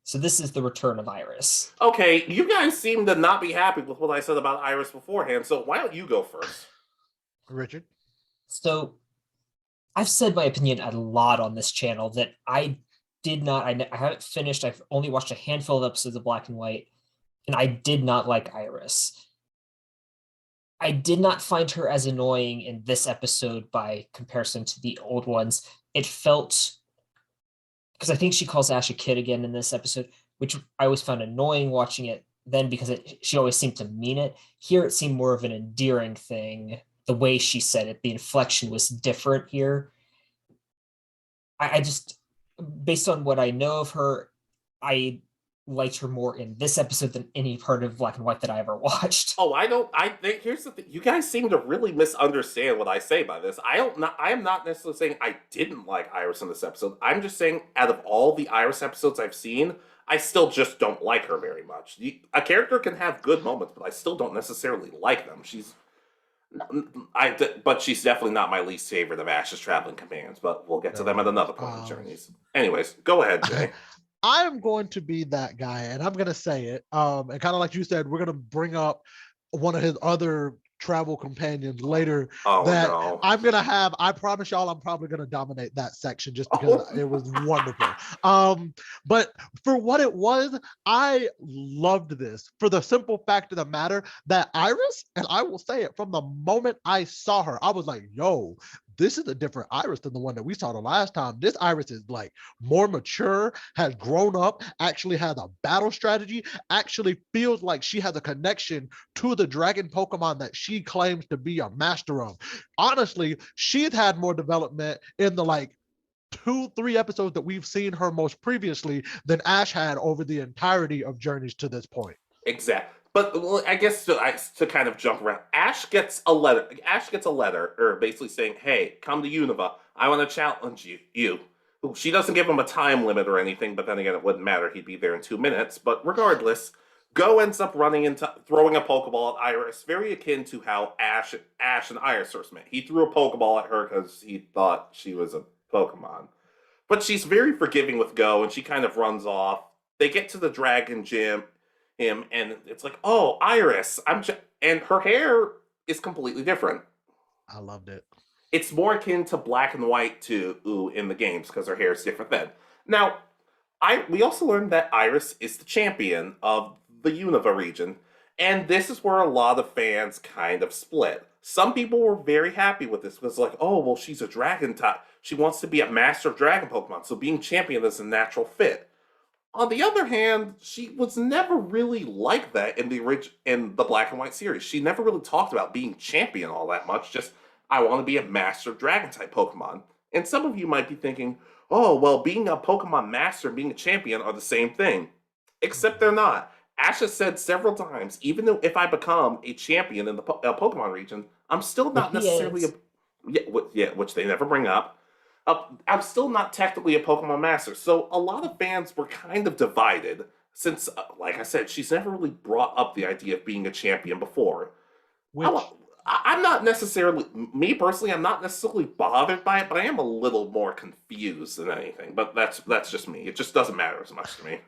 so this is the return of Iris. Okay, you guys seem to not be happy with what I said about Iris beforehand, so why don't you go first? Richard. So I've said my opinion a lot on this channel that I did not. I haven't finished. I've only watched a handful of episodes of Black and White, and I did not like Iris. I did not find her as annoying in this episode by comparison to the old ones. It felt, because I think she calls Ash a kid again in this episode, which I always found annoying watching it then because she always seemed to mean it. Here it seemed more of an endearing thing. The way she said it, the inflection was different here. I just, based on what I know of her, I liked her more in this episode than any part of Black and White that I ever watched. Oh, I think here's the thing. You guys seem to really misunderstand what I say by this. I am not necessarily saying I didn't like Iris in this episode. I'm just saying out of all the Iris episodes I've seen, I still just don't like her very much. A character can have good moments, but I still don't necessarily like them. But she's definitely not my least favorite of Ash's traveling companions, but we'll get to them at another point in Journeys. Anyways, go ahead, Jay. I'm going to be that guy, and I'm going to say it. And kind of like you said, we're going to bring up one of his other travel companions later. No. I'm going to have, I promise y'all, I'm probably going to dominate that section just because it was wonderful. But for what it was, I loved this for the simple fact of the matter that Iris, and I will say it, from the moment I saw her, I was like, yo, this is a different Iris than the one that we saw the last time. This Iris is like more mature, has grown up, actually has a battle strategy, actually feels like she has a connection to the dragon Pokemon that she claims to be a master of. Honestly, she's had more development in the 2-3 episodes that we've seen her most previously than Ash had over the entirety of Journeys to this point. Exactly. But I guess to kind of jump around, Ash gets a letter. Or basically saying, "Hey, come to Unova. I want to challenge you." She doesn't give him a time limit or anything, but then again, it wouldn't matter. He'd be there in 2 minutes. But regardless, Go ends up running into throwing a Pokeball at Iris, very akin to how Ash and Iris first met. He threw a Pokeball at her because he thought she was a Pokemon. But she's very forgiving with Go, and she kind of runs off. They get to the Dragon Gym, and it's like, oh, Iris, and her hair is completely different. I loved it. It's more akin to Black and White to in the games because her hair is different then. Now, we also learned that Iris is the champion of the Unova region, and this is where a lot of fans kind of split. Some people were very happy with this because, like, oh, well, she's a dragon type. She wants to be a master of dragon Pokemon, so being champion is a natural fit. On the other hand, she was never really like that in the Black and White series. She never really talked about being champion all that much. Just, I want to be a master of dragon type Pokemon. And some of you might be thinking, oh, well, being a Pokemon master and being a champion are the same thing. Except they're not. Ash has said several times, even though if I become a champion in the Pokemon region, I'm still not necessarily which they never bring up. I'm still not technically a Pokemon master. So a lot of fans were kind of divided since, like I said, she's never really brought up the idea of being a champion before. I'm not necessarily, me personally, I'm not necessarily bothered by it, but I am a little more confused than anything. But that's just me. It just doesn't matter as much to me.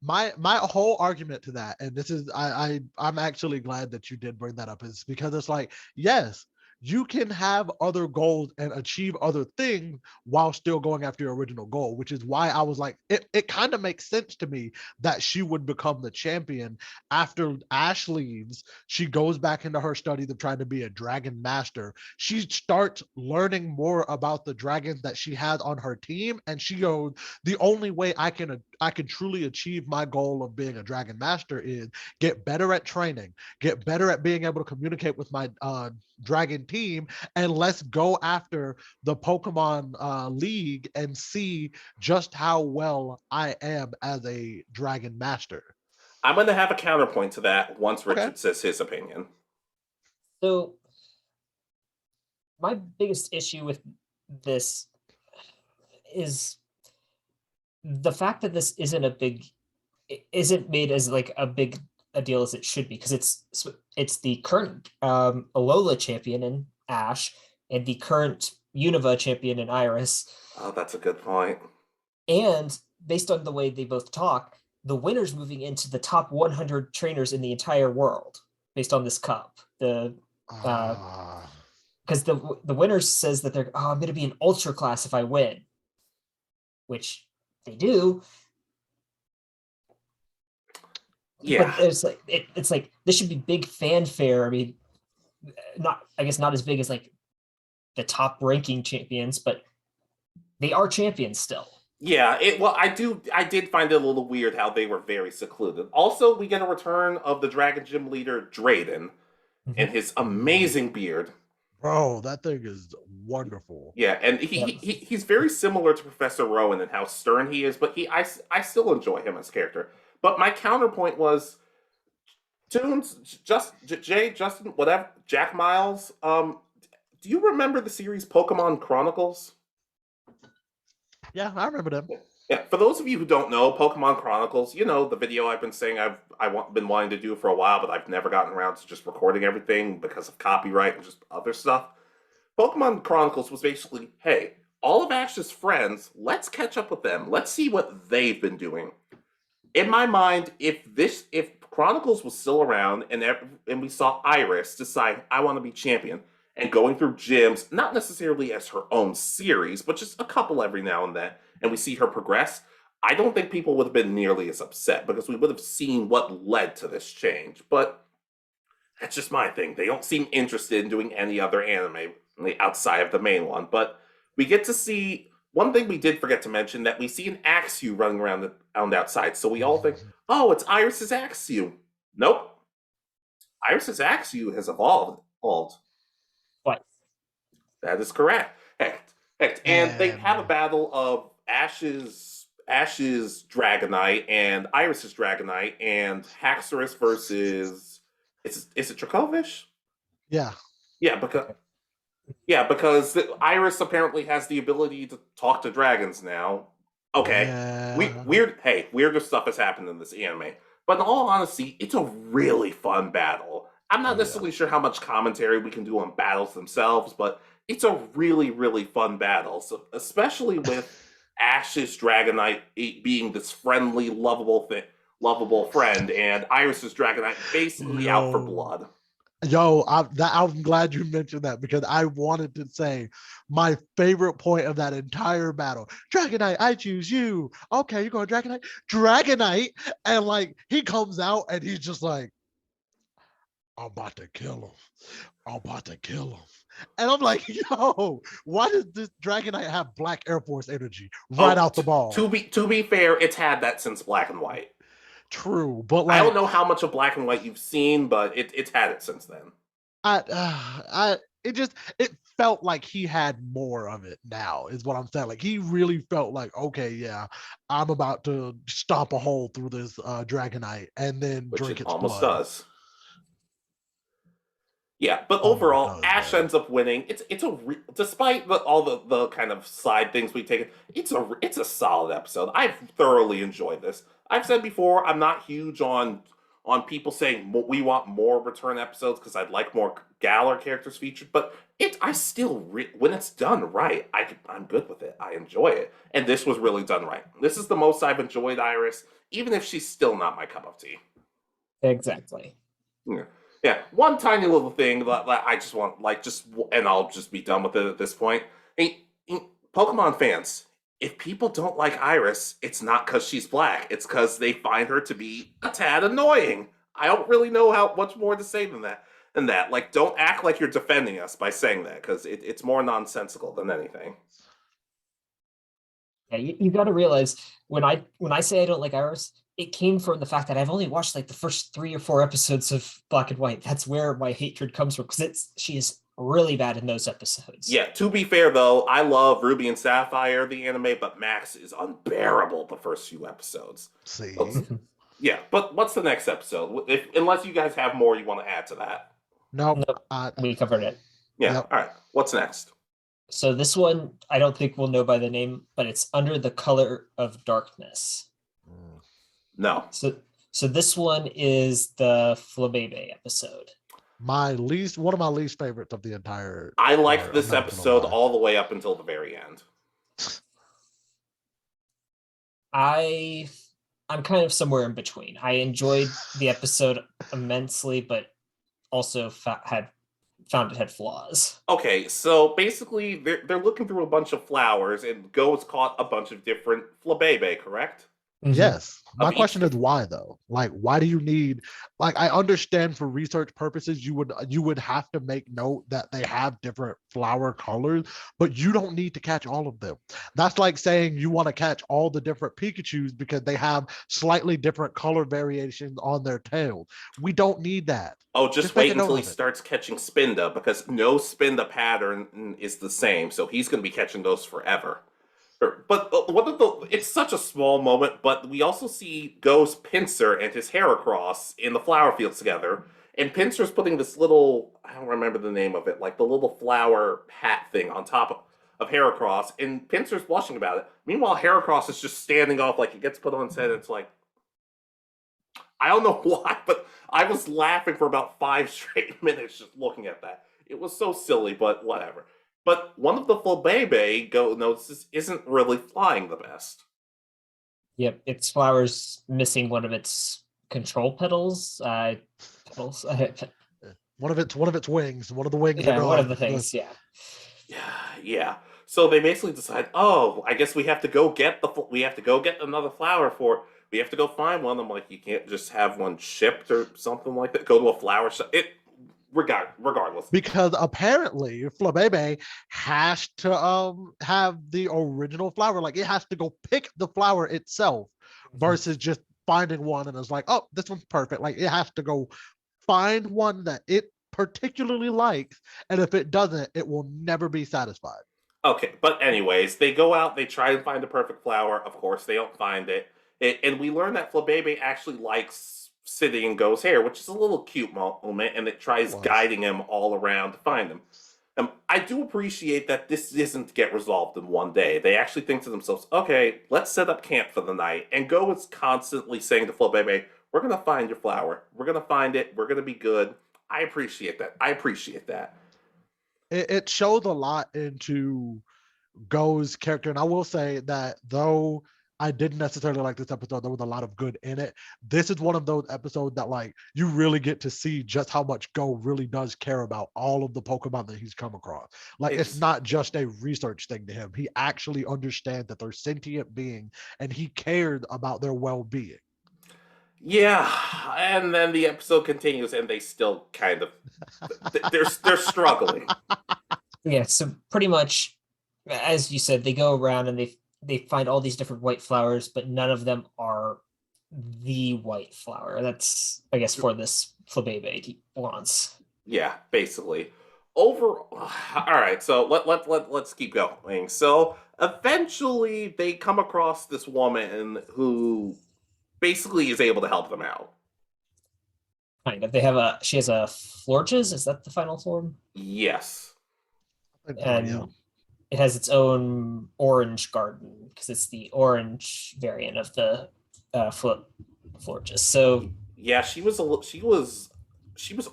My whole argument to that, and this is I'm actually glad that you did bring that up, is because it's like, yes, you can have other goals and achieve other things while still going after your original goal, which is why I was like, it kind of makes sense to me that she would become the champion after Ash leaves. She goes back into her studies of trying to be a dragon master. She starts learning more about the dragons that she has on her team, and she goes, the only way I can truly achieve my goal of being a dragon master is get better at training, get better at being able to communicate with my dragon team, and let's go after the Pokemon League and see just how well I am as a dragon master. I'm going to have a counterpoint to that once Richard says his opinion. So, my biggest issue with this is the fact that this isn't made as like a big a deal as it should be, because it's the current Alola champion in Ash and the current Unova champion in Iris. Oh, that's a good point. And based on the way they both talk, the winner's moving into the top 100 trainers in the entire world based on this cup. Because the winner says that I'm going to be an ultra class if I win, which they do. Yeah, but it's like this should be big fanfare. I mean, not as big as like the top ranking champions, but they are champions still. Yeah, I did find it a little weird how they were very secluded. Also, we get a return of the Dragon Gym leader, Drayden, and his amazing beard. Bro, that thing is wonderful. Yeah, and he's very similar to Professor Rowan in how stern he is, but I still enjoy him as a character. But my counterpoint was Toonz, Justin, whatever, Jack Miles. Do you remember the series Pokemon Chronicles? Yeah, I remember them. Yeah, for those of you who don't know, Pokemon Chronicles, the video I've been saying I've been wanting to do for a while, but I've never gotten around to just recording everything because of copyright and just other stuff. Pokemon Chronicles was basically, hey, all of Ash's friends, let's catch up with them. Let's see what they've been doing. In my mind, if Chronicles was still around and we saw Iris decide, I want to be champion, and going through gyms, not necessarily as her own series, but just a couple every now and then, and we see her progress, I don't think people would have been nearly as upset because we would have seen what led to this change. But that's just my thing. They don't seem interested in doing any other anime outside of the main one. But we get to see one thing we did forget to mention, that we see an Axew running around outside. So we all think, oh, it's Iris's Axew. Nope. Iris's Axew has evolved. What? That is correct. And they have a battle of Ash's Dragonite and Iris's Dragonite and Haxorus versus is it Dracovish? Yeah. Because Iris apparently has the ability to talk to dragons now. Okay. Yeah. Weirder stuff has happened in this anime. But in all honesty, it's a really fun battle. I'm not necessarily sure how much commentary we can do on battles themselves, but it's a really, really fun battle. So especially with Ash's Dragonite being this friendly, lovable friend, and Iris's Dragonite basically out for blood. I'm glad you mentioned that, because I wanted to say my favorite point of that entire battle. Dragonite, I choose you. Okay, you're going Dragonite. And like, he comes out and he's just like, I'm about to kill him. And I'm like, yo, why does this Dragonite have Black Air Force energy out the ball? To be fair, it's had that since Black and White. True, but like, I don't know how much of Black and White you've seen, but it's had it since then. It felt like he had more of it now, is what I'm saying. Like, he really felt like, okay, yeah, I'm about to stomp a hole through this Dragonite and then drink its almost blood. Does. Yeah, but overall, Ash ends up winning. Despite all the kind of side things we've taken, it's a solid episode. I've thoroughly enjoyed this. I've said before, I'm not huge on people saying we want more return episodes because I'd like more Galar characters featured. But when it's done right, I'm good with it. I enjoy it, and this was really done right. This is the most I've enjoyed Iris, even if she's still not my cup of tea. Exactly. Yeah, one tiny little thing that I just want, and I'll just be done with it at this point. Pokemon fans, if people don't like Iris, it's not because she's black. It's because they find her to be a tad annoying. I don't really know how much more to say than that. Like, don't act like you're defending us by saying that, because it's more nonsensical than anything. Yeah, you got to realize when I say I don't like Iris, it came from the fact that I've only watched like the first 3 or 4 episodes of Black and White. That's where my hatred comes from, because she is really bad in those episodes. Yeah, to be fair though, I love Ruby and Sapphire, the anime, but Max is unbearable the first few episodes. See? Yeah, but what's the next episode? Unless you guys have more you want to add to that. Nope. We covered it. Yeah, Yep. All right. What's next? So this one, I don't think we'll know by the name, but it's Under the Color of Darkness. No. So this one is the Flabebe episode. One of my least favorites of the entire. I liked arc, this I'm not gonna episode lie. all the way up until the very end. I'm kind of somewhere in between. I enjoyed the episode immensely, but also found it had flaws. Okay, so basically they're looking through a bunch of flowers and Go's caught a bunch of different Flabebe, correct? Yes. My Of each question is why though? Like, why do you need? Like, I understand for research purposes, you would have to make note that they have different flower colors, but you don't need to catch all of them. That's like saying you want to catch all the different Pikachu's because they have slightly different color variations on their tails. We don't need that. Oh, just make wait a note until he of it. starts catching Spinda because no Spinda pattern is the same, so he's going to be catching those forever. But it's such a small moment, but we also see Go's pincer and his Heracross in the flower fields together. And Pincer's putting this little, I don't remember the name of it, like the little flower hat thing on top of Heracross, and Pincer's blushing about it. Meanwhile, Heracross is just standing off, like it gets put on his head, and it's like, I don't know why, but I was laughing for about 5 straight minutes just looking at that. It was so silly, but whatever. But one of the Flabebe Go notices isn't really flying the best. Yep, its flowers missing one of its control petals. Petals. One of its wings, one of the wings. Yeah, one of the things. Yeah. Yeah. So they basically decide, oh, I guess we have to go get another flower we have to go find one. I'm like, you can't just have one shipped or something like that. Go to a flower shop. Regardless. Because apparently Flabebe has to have the original flower. Like, it has to go pick the flower itself versus just finding one and it's like, oh, this one's perfect. Like, it has to go find one that it particularly likes, and if it doesn't, it will never be satisfied. Okay, but anyways, they go out, they try and find a perfect flower. Of course, they don't find it. And we learn that Flabebe actually likes sitting in Go's hair, which is a little cute moment, and it tries guiding him all around to find him. I do appreciate that this isn't to get resolved in one day. They actually think to themselves, okay, let's set up camp for the night. And Go is constantly saying to Flabebe, we're going to find your flower. We're going to find it. We're going to be good. I appreciate that. It shows a lot into Go's character, and I will say that though I didn't necessarily like this episode, there was a lot of good in it. This is one of those episodes that, like, you really get to see just how much Go really does care about all of the Pokemon that he's come across. Like, it's not just a research thing to him. He actually understands that they're sentient beings and he cared about their well-being. Yeah, and then the episode continues, and they still kind of they're struggling. Yeah, so pretty much, as you said, they go around and they find all these different white flowers, but none of them are the white flower. That's, I guess, for this Flabebe he wants. Yeah, basically. All right. So let's keep going. So eventually, they come across this woman who basically is able to help them out. Kind of. She has a Florges. Is that the final form? Yes. And it has its own orange garden because it's the orange variant of the Florges. So yeah, she was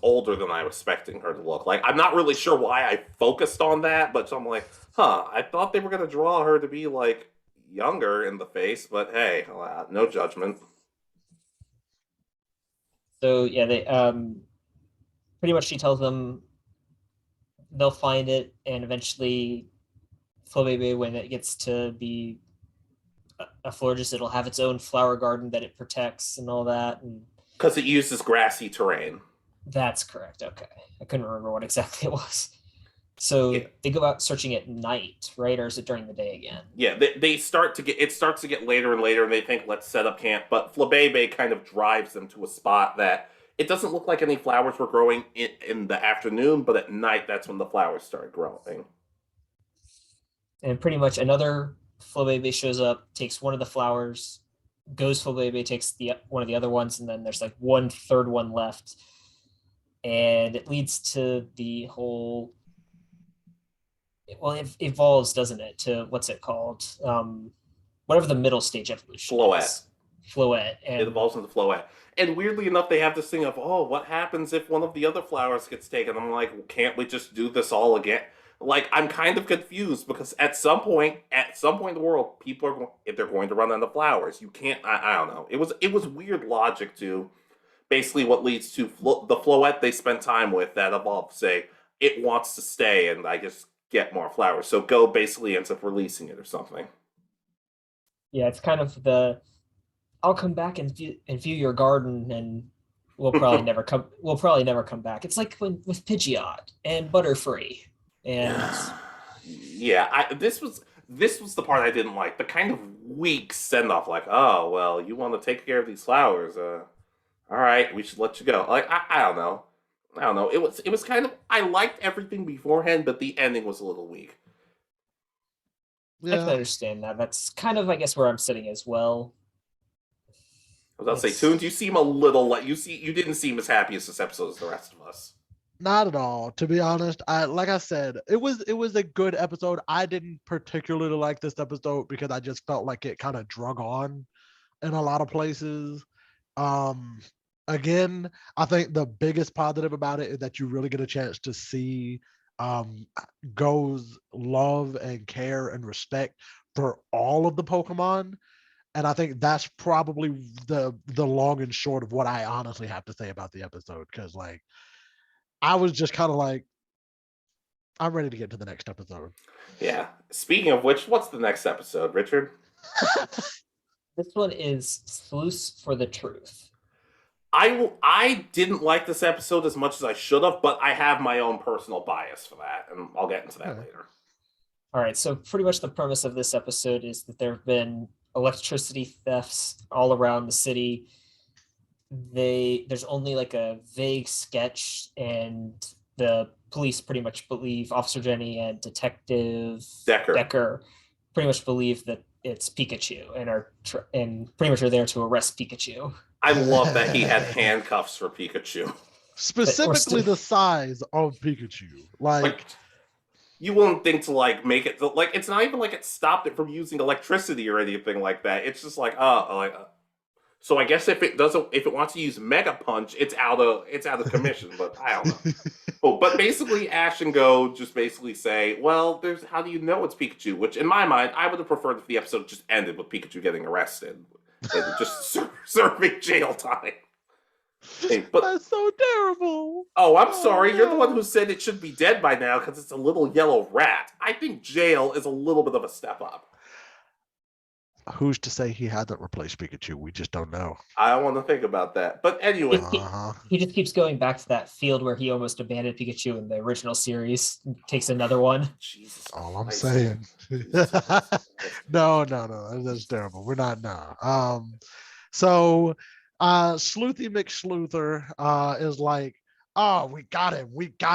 older than I was expecting her to look. Like, I'm not really sure why I focused on that, but I'm like, I thought they were gonna draw her to be like younger in the face, but hey, no judgment. So yeah, they pretty much she tells them they'll find it, and eventually Flabebe, when it gets to be a Florges, it'll have its own flower garden that it protects and all that. And because it uses grassy terrain. That's correct. Okay, I couldn't remember what exactly it was. So they go out searching at night, right? Or is it during the day again? Yeah, it starts to get later and later, and they think, let's set up camp. But Flabebe kind of drives them to a spot that it doesn't look like any flowers were growing in the afternoon, but at night, that's when the flowers started growing. And pretty much another Flabebe shows up, takes one of the flowers, goes Flabebe, takes one of the other ones, and then there's like one third one left. And it leads to the whole Well, it evolves, doesn't it, to what's it called? Whatever the middle stage evolution Floette. is. Floette. It And evolves into Floette. And weirdly enough, they have this thing of, oh, what happens if one of the other flowers gets taken? I'm like, well, can't we just do this all again? Like, I'm kind of confused because at some point in the world, people are going, if they're going to run out of flowers, you can't. I don't know. It was weird logic to basically what leads to the Floette they spent time with that evolved. Say it wants to stay, and I just get more flowers. So Go basically ends up releasing it or something. yeah, it's kind of the I'll come back and view your garden, and we'll probably never come back. It's like when with Pidgeot and Butterfree. And Yeah, this was the part I didn't like. The kind of weak send off, like, oh well, you want to take care of these flowers. All right, we should let you go. Like, I don't know. I don't know. It was kind of, I liked everything beforehand, but the ending was a little weak. I can Yeah. understand that. That's kind of, I guess, where I'm sitting as well. I was about to say, It's Toonz, you seem a little like you didn't seem as happy as this episode as the rest of us. Not at all. To be honest, like I said, it was a good episode. I didn't particularly like this episode because I just felt like it kind of drug on in a lot of places. Um, Again, I think the biggest positive about it is that you really get a chance to see um Go's love and care and respect for all of the Pokemon. And I think that's probably the long and short of what I honestly have to say about the episode. Cause like I was just kind of like, I'm ready to get to the next episode. Yeah. Speaking of which, what's the next episode, Richard? this one is Sleuths for the Truth. I didn't like this episode as much as I should have, but I have my own personal bias for that, and I'll get into that Okay. later. All right, so pretty much the premise of this episode is that there have been electricity thefts all around the city. There's only like a vague sketch, and the police pretty much believe Officer Jenny and Detective Decker. pretty much believe that it's Pikachu and pretty much are there to arrest Pikachu. I love that he had handcuffs for Pikachu. Specifically the size of Pikachu. Like, you wouldn't think to like make it like it's not even like it stopped it from using electricity or anything like that. It's just like so I guess if it wants to use Mega Punch, it's out of commission. But I don't know. Oh, but basically, Ash and Go just basically say, well, there's how do you know it's Pikachu? Which in my mind, I would have preferred if the episode just ended with Pikachu getting arrested and just serving jail time. Hey, but That's so terrible. oh, I'm sorry. no. You're the one who said it should be dead by now because it's a little yellow rat. I think jail is a little bit of a step up. Who's to say he hasn't replaced Pikachu? We just don't know. I don't want to think about that. But anyway, Uh-huh. He just keeps going back to that field where he almost abandoned Pikachu in the original series, takes another one. Jesus. All I'm Christ. saying. No, that's terrible. We're not So Sleuthy McSleuther is like, oh, we got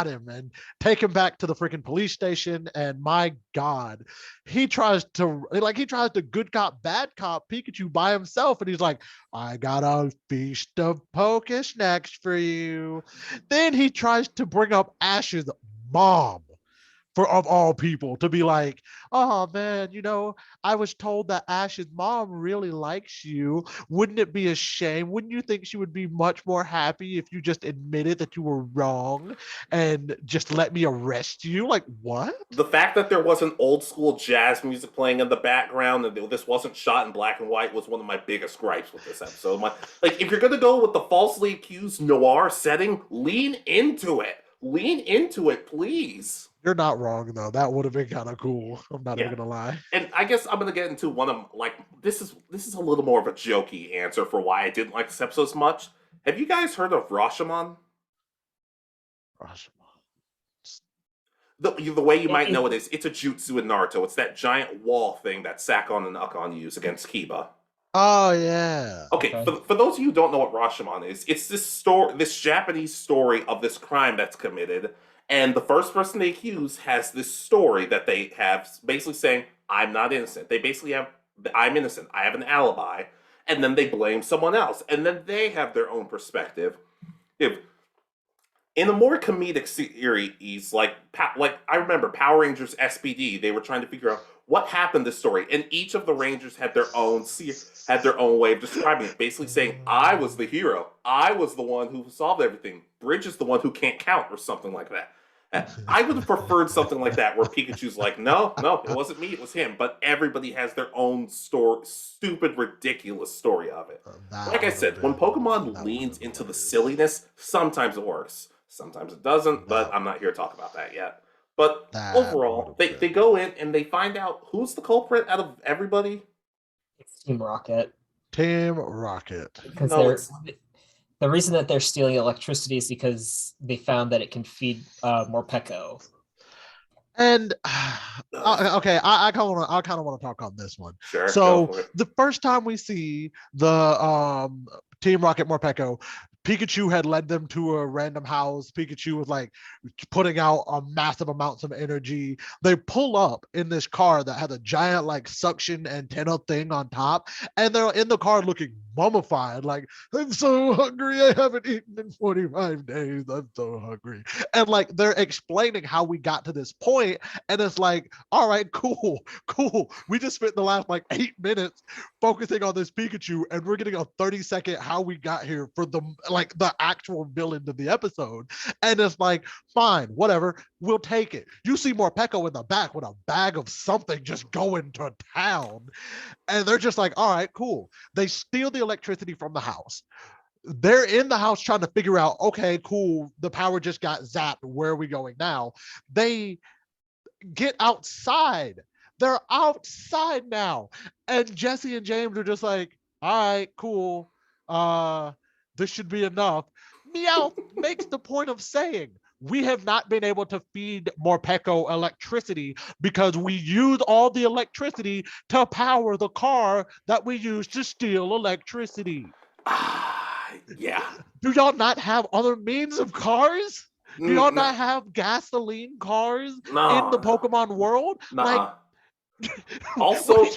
him, and take him back to the freaking police station. And my God, he tries to good cop, bad cop Pikachu by himself, and he's like, I got a feast of Poke snacks for you. Then he tries to bring up Ash's mom. Of all people to be like, oh man, I was told that Ash's mom really likes you. Wouldn't it be a shame? Wouldn't you think she would be much more happy if you just admitted that you were wrong and just let me arrest you? Like, what? The fact that there wasn't old school jazz music playing in the background and this wasn't shot in black and white was one of my biggest gripes with this episode. Like, if you're gonna go with the falsely accused noir setting, lean into it. Lean into it, please. You're not wrong though. That would have been kind of cool. I'm not even gonna lie. And I guess I'm gonna get into one of like this is a little more of a jokey answer for why I didn't like this episode as much. Have you guys heard of Rashomon? The way you might know it is it's a jutsu in Naruto. It's that giant wall thing that Sakon and Ukon use against Kiba. Oh yeah. Okay, for those of you who don't know what Rashomon is, it's this Japanese story of this crime that's committed, and the first person they accuse has this story that they have basically saying, I'm not innocent. They basically have, I'm innocent. I have an alibi. And then they blame someone else. And then they have their own perspective. In a more comedic series, like I remember Power Rangers SPD, they were trying to figure out what happened to this story, and each of the Rangers had their own way of describing it, basically saying, "I was the hero, I was the one who solved everything. Bridge is the one who can't count," or something like that. I would have preferred something like that, where Pikachu's like, "No, no, it wasn't me, it was him," but everybody has their own story, stupid, ridiculous story of it. Like I said, when Pokemon leans into the silliness, sometimes it works. Sometimes it doesn't, but I'm not here to talk about that yet. But overall, they go in and they find out who's the culprit out of everybody. It's Team Rocket. Team Rocket. Because the reason that they're stealing electricity is because they found that it can feed Morpeko. And okay, I kind of want to talk on this one. Sure. So the first time we see the Team Rocket Morpeko, Pikachu had led them to a random house. Pikachu was like putting out a massive amounts of energy. They pull up in this car that had a giant like suction antenna thing on top, and they're in the car looking mummified. Like, "I'm so hungry. I haven't eaten in 45 days. I'm so hungry." And like they're explaining how we got to this point, and it's like, all right, cool. We just spent the last like 8 minutes focusing on this Pikachu, and we're getting a 30-second how we got here for the actual villain of the episode. And it's like, fine, whatever, we'll take it. You see Morpeko in the back with a bag of something just going to town, and they're just like, all right, cool. They steal the electricity from the house. They're in the house trying to figure out, okay, cool, the power just got zapped, where are we going now? They get outside. They're outside now, and Jesse and James are just like, all right, cool, this should be enough. Meowth makes the point of saying, we have not been able to feed Morpeko electricity because we use all the electricity to power the car that we use to steal electricity. Yeah. Do y'all not have other means of cars? Do y'all not have gasoline cars in the Pokemon world? Like, also,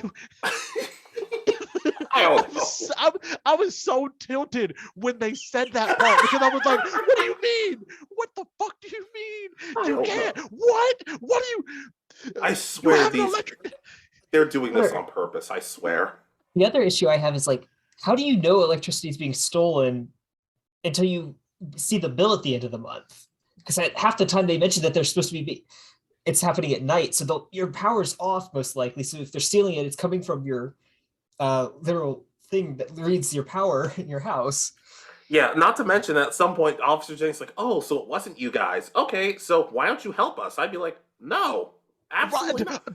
I was so tilted when they said that part, because I was like, what do you mean? What the fuck do you mean? You can't. What do you? I swear they're doing this on purpose. I swear. The other issue I have is like, how do you know electricity is being stolen until you see the bill at the end of the month? Because at half the time they mentioned that they're supposed to be, it's happening at night, so your power's off most likely. So if they're stealing it, it's coming from your literal thing that reads your power in your house. Yeah, not to mention at some point, Officer Jenny's like, "Oh, so it wasn't you guys. Okay, so why don't you help us?" I'd be like, "No, absolutely not."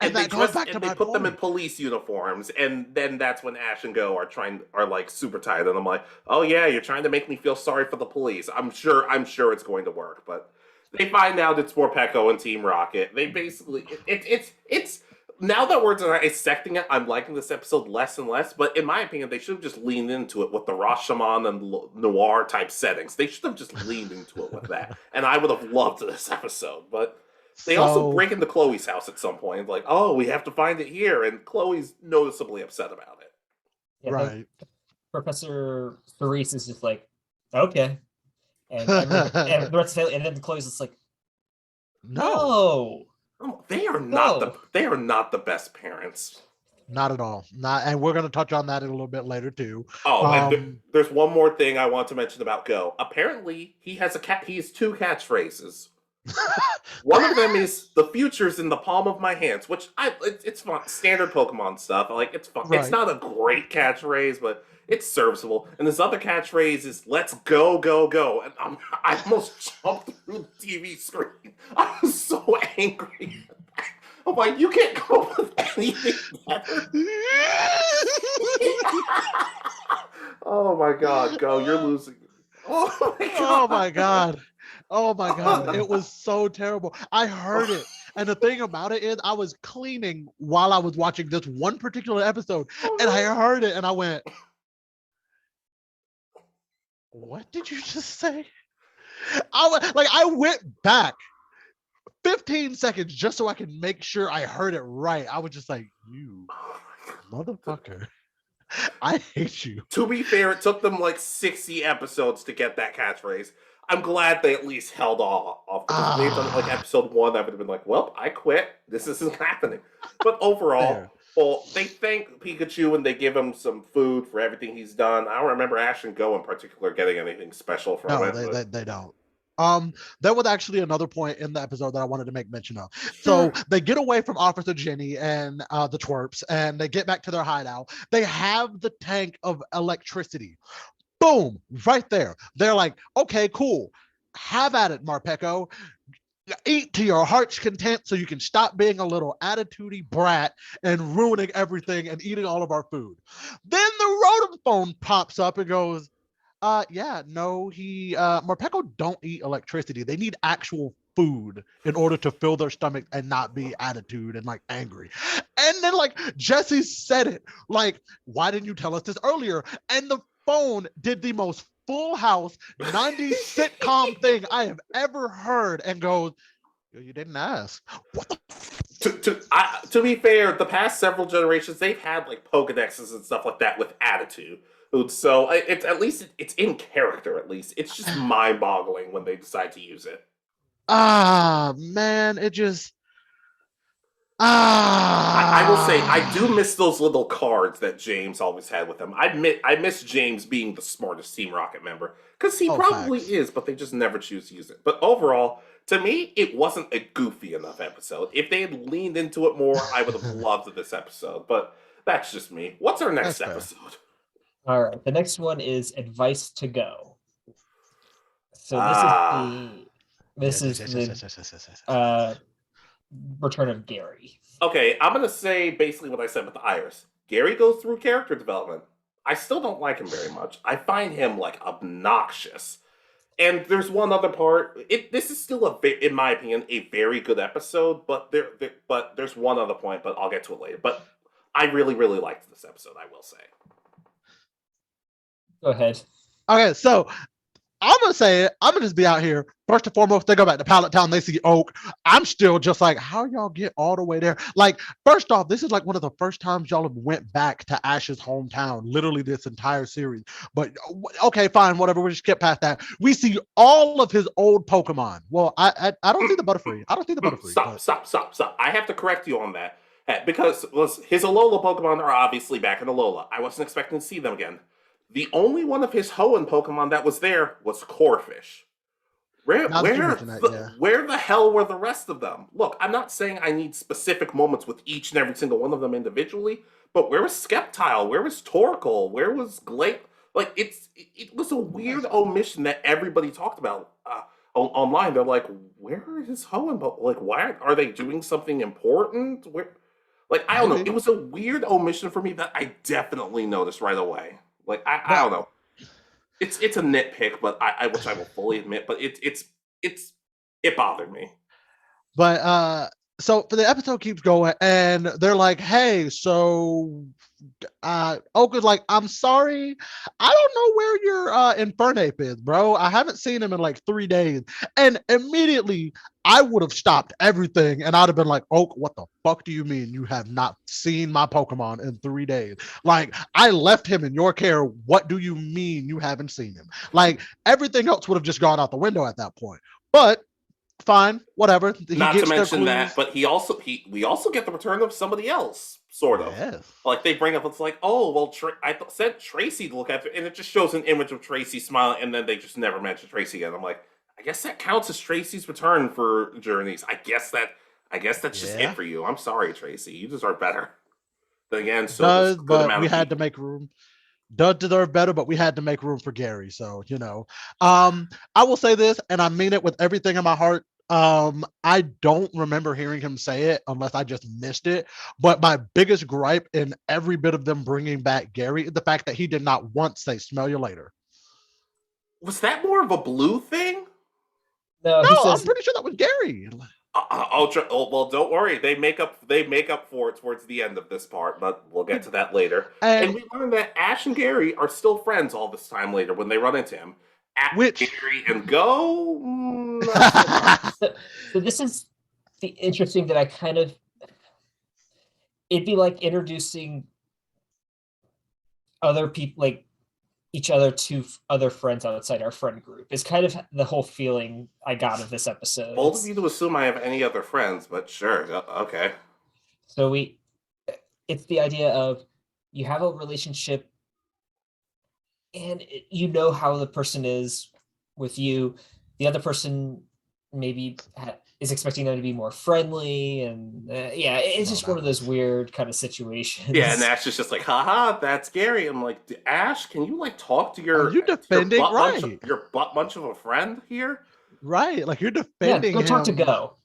And that goes back to my point. They put them in police uniforms, and then that's when Ash and Go are like super tired, and I'm like, "Oh yeah, you're trying to make me feel sorry for the police." I'm sure it's going to work, but they find out it's Morpeko and Team Rocket. They basically it's now that we're dissecting it, I'm liking this episode less and less. But in my opinion, they should have just leaned into it with the Rashomon and noir type settings. They should have just leaned into it with that, and I would have loved this episode, but. They also break into Chloe's house at some point, like, "Oh, we have to find it here," and Chloe's noticeably upset about it. Yeah, right. Professor Therese is just like, "Okay," and the rest of it, and then Chloe's just like, "No, they are not the best parents." Not at all. And we're going to touch on that a little bit later too. Oh, and there's one more thing I want to mention about Go. Apparently, he has two catchphrases. One of them is "the future's in the palm of my hands," which it's fun, standard Pokemon stuff. Like, it's fun. Right. It's not a great catchphrase, but it's serviceable. And this other catchphrase is "let's go, go, go." And I almost jumped through the TV screen. I was so angry. I'm like, you can't come up with anything better. Oh my god, Go, you're losing. Oh my god. Oh my god. Oh my god, it was so terrible. I heard it. And the thing about it is, I was cleaning while I was watching this one particular episode, and I heard it and I went, "What did you just say?" I went back 15 seconds just so I can make sure I heard it right. I was just like, "You motherfucker. I hate you." To be fair, it took them like 60 episodes to get that catchphrase. I'm glad they at least held off. Because if they had done like episode 1, I would have been like, well, I quit. This isn't happening. But overall, Fair. well, they thank Pikachu and they give him some food for everything he's done. I don't remember Ash and Go in particular getting anything special from No, it. they don't. There was actually another point in the episode that I wanted to make mention of. Sure. So they get away from Officer Jenny and the twerps, and they get back to their hideout. They have the tank of electricity. Boom, right there. They're like, okay, cool. Have at it, Marpeco. Eat to your heart's content so you can stop being a little attitudey brat and ruining everything and eating all of our food. Then the rodent phone pops up and goes, yeah, no, Marpeco don't eat electricity. They need actual food in order to fill their stomach and not be attitude and like angry. And then like Jesse said it, like, why didn't you tell us this earlier? And the phone did the most Full House 90s sitcom thing I have ever heard and goes, you didn't ask. What the to be fair, the past several generations, they've had like Pokedexes and stuff like that with attitude. So it's at least it's in character. At least it's just mind-boggling when they decide to use it. Man, it just I will say I do miss those little cards that James always had with him. I miss James being the smartest Team Rocket member because he probably facts. is, but they just never choose to use it. But overall, to me, it wasn't a goofy enough episode. If they had leaned into it more, I would have loved this episode. But that's just me. What's our next episode? All right, the next one is Advice to Go. So this is the return of Gary. Okay, I'm gonna say basically what I said with the Iris. Gary goes through character development. I still don't like him very much. I find him like obnoxious. And there's one other part. This is still in my opinion, a very good episode. But there's one other point. But I'll get to it later. But I really, really liked this episode. I will say. Go ahead. Okay, so I'm gonna say it. I'm gonna just be out here. First and foremost, they go back to Pallet Town. They see Oak. I'm still just like, how y'all get all the way there? Like, first off, this is like one of the first times y'all have went back to Ash's hometown. Literally, this entire series. But okay, fine, whatever. We'll just skip past that. We see all of his old Pokemon. Well, I don't see the Butterfree. I don't see the Butterfree. Stop. I have to correct you on that because his Alola Pokemon are obviously back in Alola. I wasn't expecting to see them again. The only one of his Hoenn Pokemon that was there was Corphish. Where the hell were the rest of them? Look, I'm not saying I need specific moments with each and every single one of them individually, but where was Sceptile? Where was Torkoal? Where was Glade? Like, it was a weird omission that everybody talked about online. They're like, where are his Hoenn? Like, why are they doing something important? Like, I don't know. It was a weird omission for me that I definitely noticed right away. Like I don't know, it's a nitpick, but which I will fully admit, but it bothered me. But so the episode keeps going, and they're like, "Hey, so Oak is like, I'm sorry, I don't know where your Infernape is, bro. I haven't seen him in like 3 days." And immediately I would have stopped everything and I'd have been like, Oak, what the fuck do you mean you have not seen my Pokemon in 3 days? Like, I left him in your care. What do you mean you haven't seen him? Like, everything else would have just gone out the window at that point. But fine, whatever. Not to mention that, but we also get the return of somebody else, sort of. Yes. Like they bring up, it's like, oh well, I said Tracy to look at it, and it just shows an image of Tracy smiling, and then they just never mention Tracy again. I'm like, I guess that counts as Tracy's return for Journeys. I guess that's just it for you. I'm sorry, Tracy. You deserve better. Then again, so but we had to make room. Does deserve better, but we had to make room for Gary. So, I will say this, and I mean it with everything in my heart. I don't remember hearing him say it unless I just missed it. But my biggest gripe in every bit of them bringing back Gary is the fact that he did not once say, "Smell you later." Was that more of a Blue thing? No, I'm pretty sure that was Gary. Well, don't worry. They make up for it towards the end of this part, but we'll get to that later. And we learn that Ash and Gary are still friends all this time later when they run into him. Gary and Go. So this is the interesting that I kind of. It'd be like introducing other people, like each other to other friends outside our friend group is kind of the whole feeling I got of this episode. Bold of you to assume I have any other friends, but sure, okay. So it's the idea of you have a relationship and you know how the person is with you. The other person maybe is expecting them to be more friendly, and it's just one of those weird kind of situations. Yeah, and Ash is just like, haha, that's scary. I'm like, Ash, can you like talk to your Are you defending your butt bunch of a friend here? Right, like you're defending go him. talk to Go.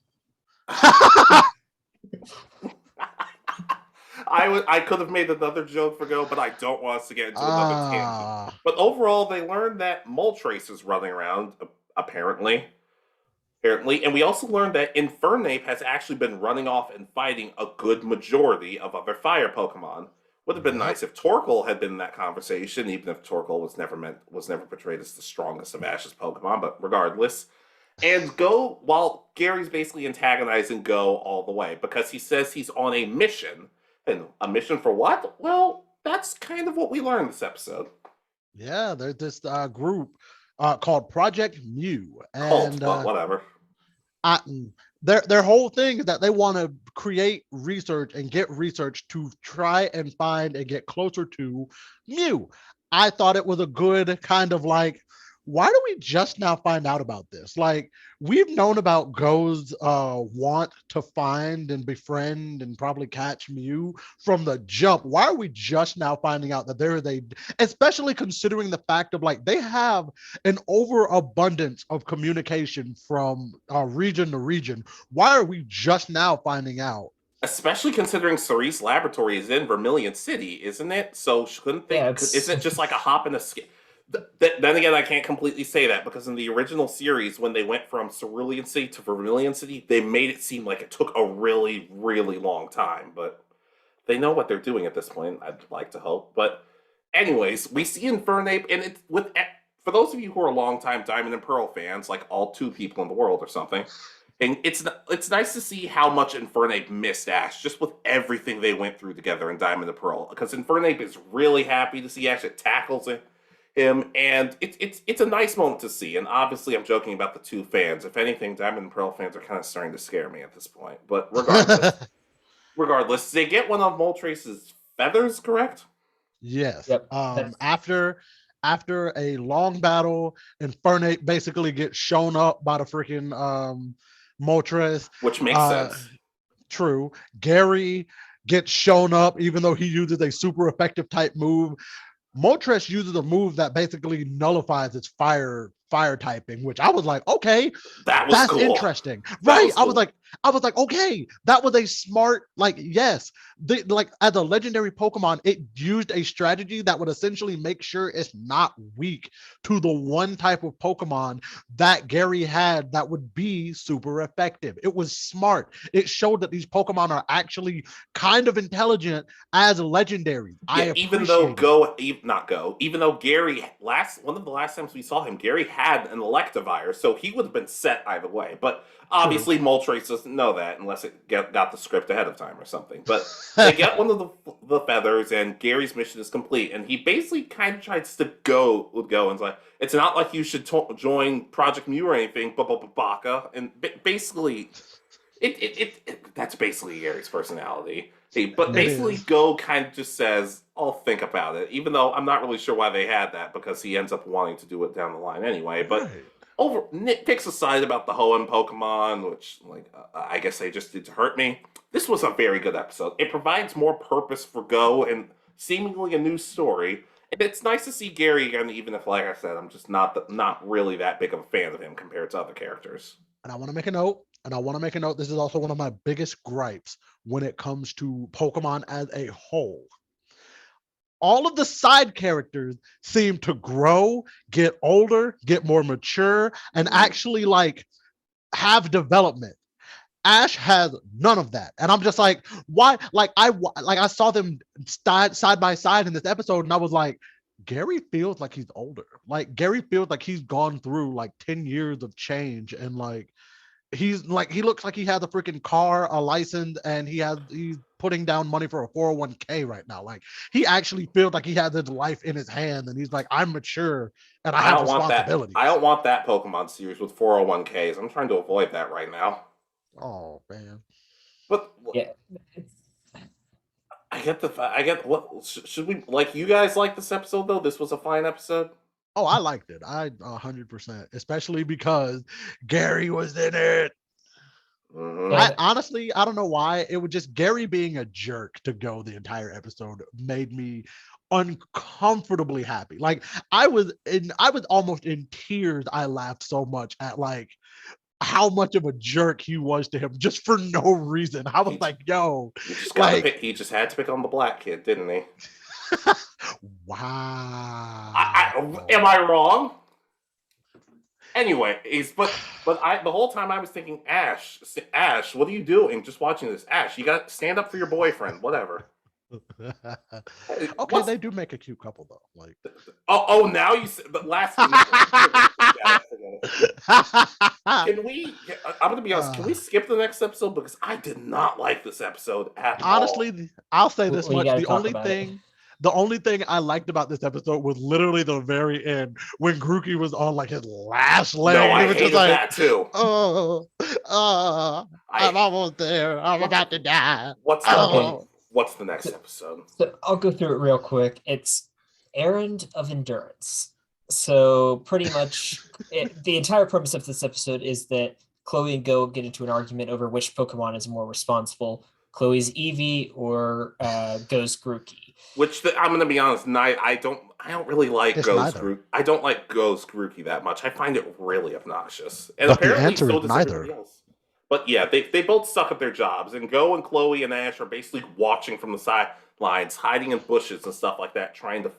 I could have made another joke for Go, but I don't want us to get into another tangent. But overall, they learned that Moltres is running around, apparently. And we also learned that Infernape has actually been running off and fighting a good majority of other fire Pokemon. Would have been nice if Torkoal had been in that conversation, even if Torkoal was never portrayed as the strongest of Ash's Pokemon, but regardless. And Go, while Gary's basically antagonizing Go all the way, because he says he's on a mission. And a mission for what? Well, that's kind of what we learned this episode. Yeah, there's this group called Project Mew. And whatever. Their whole thing is that they want to create research and get research to try and find and get closer to Mew. I thought it was a good kind of like, why do we just now find out about this? Like, we've known about Go's want to find and befriend and probably catch Mew from the jump. Why are we just now finding out that there is especially considering the fact of like, they have an overabundance of communication from region to region. Why are we just now finding out? Especially considering Cerise Laboratory is in Vermilion City, isn't it? So shouldn't they? Isn't it just like a hop and a skip? Then again, I can't completely say that because in the original series, when they went from Cerulean City to Vermilion City, they made it seem like it took a really, really long time. But they know what they're doing at this point, I'd like to hope. But anyways, we see Infernape, and it's for those of you who are longtime Diamond and Pearl fans, like all 2 people in the world or something, and it's nice to see how much Infernape missed Ash, just with everything they went through together in Diamond and Pearl. Because Infernape is really happy to see Ash. It tackles him, and it's a nice moment to see. And obviously, I'm joking about the 2 fans. If anything, Diamond and Pearl fans are kind of starting to scare me at this point. But regardless, they get one of Moltres' feathers, correct? Yes. Yep. After a long battle, Infernape basically gets shown up by the freaking Moltres, which makes sense. True. Gary gets shown up, even though he uses a super effective type move. Moltres uses a move that basically nullifies its fire typing, which I was like, okay, that's cool. Interesting. Right. I was like, okay, that was a smart, like, yes. Like as a legendary Pokemon, it used a strategy that would essentially make sure it's not weak to the one type of Pokemon that Gary had that would be super effective. It was smart. It showed that these Pokemon are actually kind of intelligent as legendary. Yeah, even though Gary one of the last times we saw him, Gary had an Electivire, so he would have been set either way. But obviously, Moltres doesn't know that unless it got the script ahead of time or something. But they get one of the feathers, and Gary's mission is complete. And he basically kind of tries to go and like, it's not like you should join Project Mew or anything, Baka. And basically, that's basically Gary's personality. But basically, Go kind of just says, I'll think about it, even though I'm not really sure why they had that, because he ends up wanting to do it down the line anyway. But over nitpicks aside about the Hoenn Pokemon, which I guess they just did to hurt me, this was a very good episode. It provides more purpose for Go and seemingly a new story. And it's nice to see Gary again, even if, like I said, I'm just not really that big of a fan of him compared to other characters. And I want to make a note. This is also one of my biggest gripes when it comes to Pokemon as a whole. All of the side characters seem to grow, get older, get more mature, and actually like have development. Ash has none of that. And I'm just like, why? I saw them side by side in this episode, and I was like, Gary feels like he's older. Like Gary feels like he's gone through like 10 years of change, and like He looks like he has a freaking car, a license, and he's putting down money for a 401k right now. Like he actually feels like he has his life in his hand, and he's like, I'm mature and I I have don't want that. responsibilities. I don't want that Pokemon series with 401ks. I'm trying to avoid that right now. Oh man. But Yeah. I get what should we like? You guys like this episode though? This was a fine episode. Oh, I liked it. 100%, especially because Gary was in it. Mhm. Yeah. I don't know why. It was just Gary being a jerk to go the entire episode made me uncomfortably happy. Like I was almost in tears. I laughed so much at like how much of a jerk he was to him just for no reason. I was like, yo, He just got to like, pick. He just had to pick on the black kid, didn't he? wow. Am I wrong? Anyway, the whole time I was thinking, Ash, what are you doing? Just watching this, Ash. You got to stand up for your boyfriend, whatever. Okay, they do make a cute couple though. Like, oh, now you. But last. Can we? I'm gonna be honest. Can we skip the next episode because I did not like this episode at all. Honestly, I'll say this We much: gotta the talk only about thing. The only thing I liked about this episode was literally the very end when Grookey was on like his last leg. No, I He was hated just like, that too. I'm almost there. I'm about to die. What's the next episode? So I'll go through it real quick. It's Errand of Endurance. So pretty much the entire premise of this episode is that Chloe and Go get into an argument over which Pokemon is more responsible, Chloe's Eevee or Go's Grookey. Which I'm going to be honest, I don't really like Go's Grookey. I don't like Go's Grookey that much. I find it really obnoxious. And but apparently the answer so is does neither. everybody else. But yeah, they both suck at their jobs. And Go and Chloe and Ash are basically watching from the sidelines, hiding in bushes and stuff like that, trying to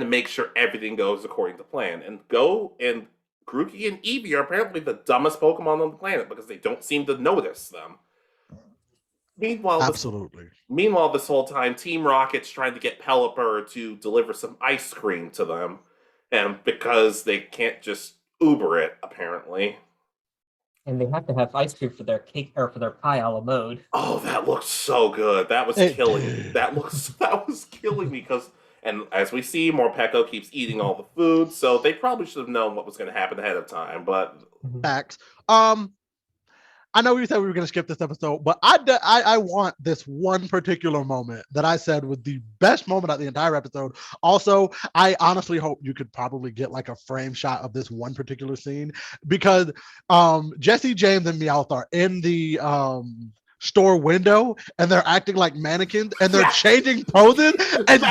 make sure everything goes according to plan. And Go and Grookey and Eevee are apparently the dumbest Pokemon on the planet because they don't seem to notice them. Meanwhile, this whole time, Team Rocket's trying to get Pelipper to deliver some ice cream to them, and because they can't just Uber it, apparently. And they have to have ice cream for their cake or for their pie a la mode. Oh, that looked so good. That was killing me. That was killing me because, and as we see, Morpeko keeps eating all the food, so they probably should have known what was going to happen ahead of time. But facts. I know we said we were going to skip this episode, but I want this one particular moment that I said was the best moment of the entire episode. Also, I honestly hope you could probably get like a frame shot of this one particular scene because Jesse, James, and Meowth are in the store window and they're acting like mannequins and they're changing poses and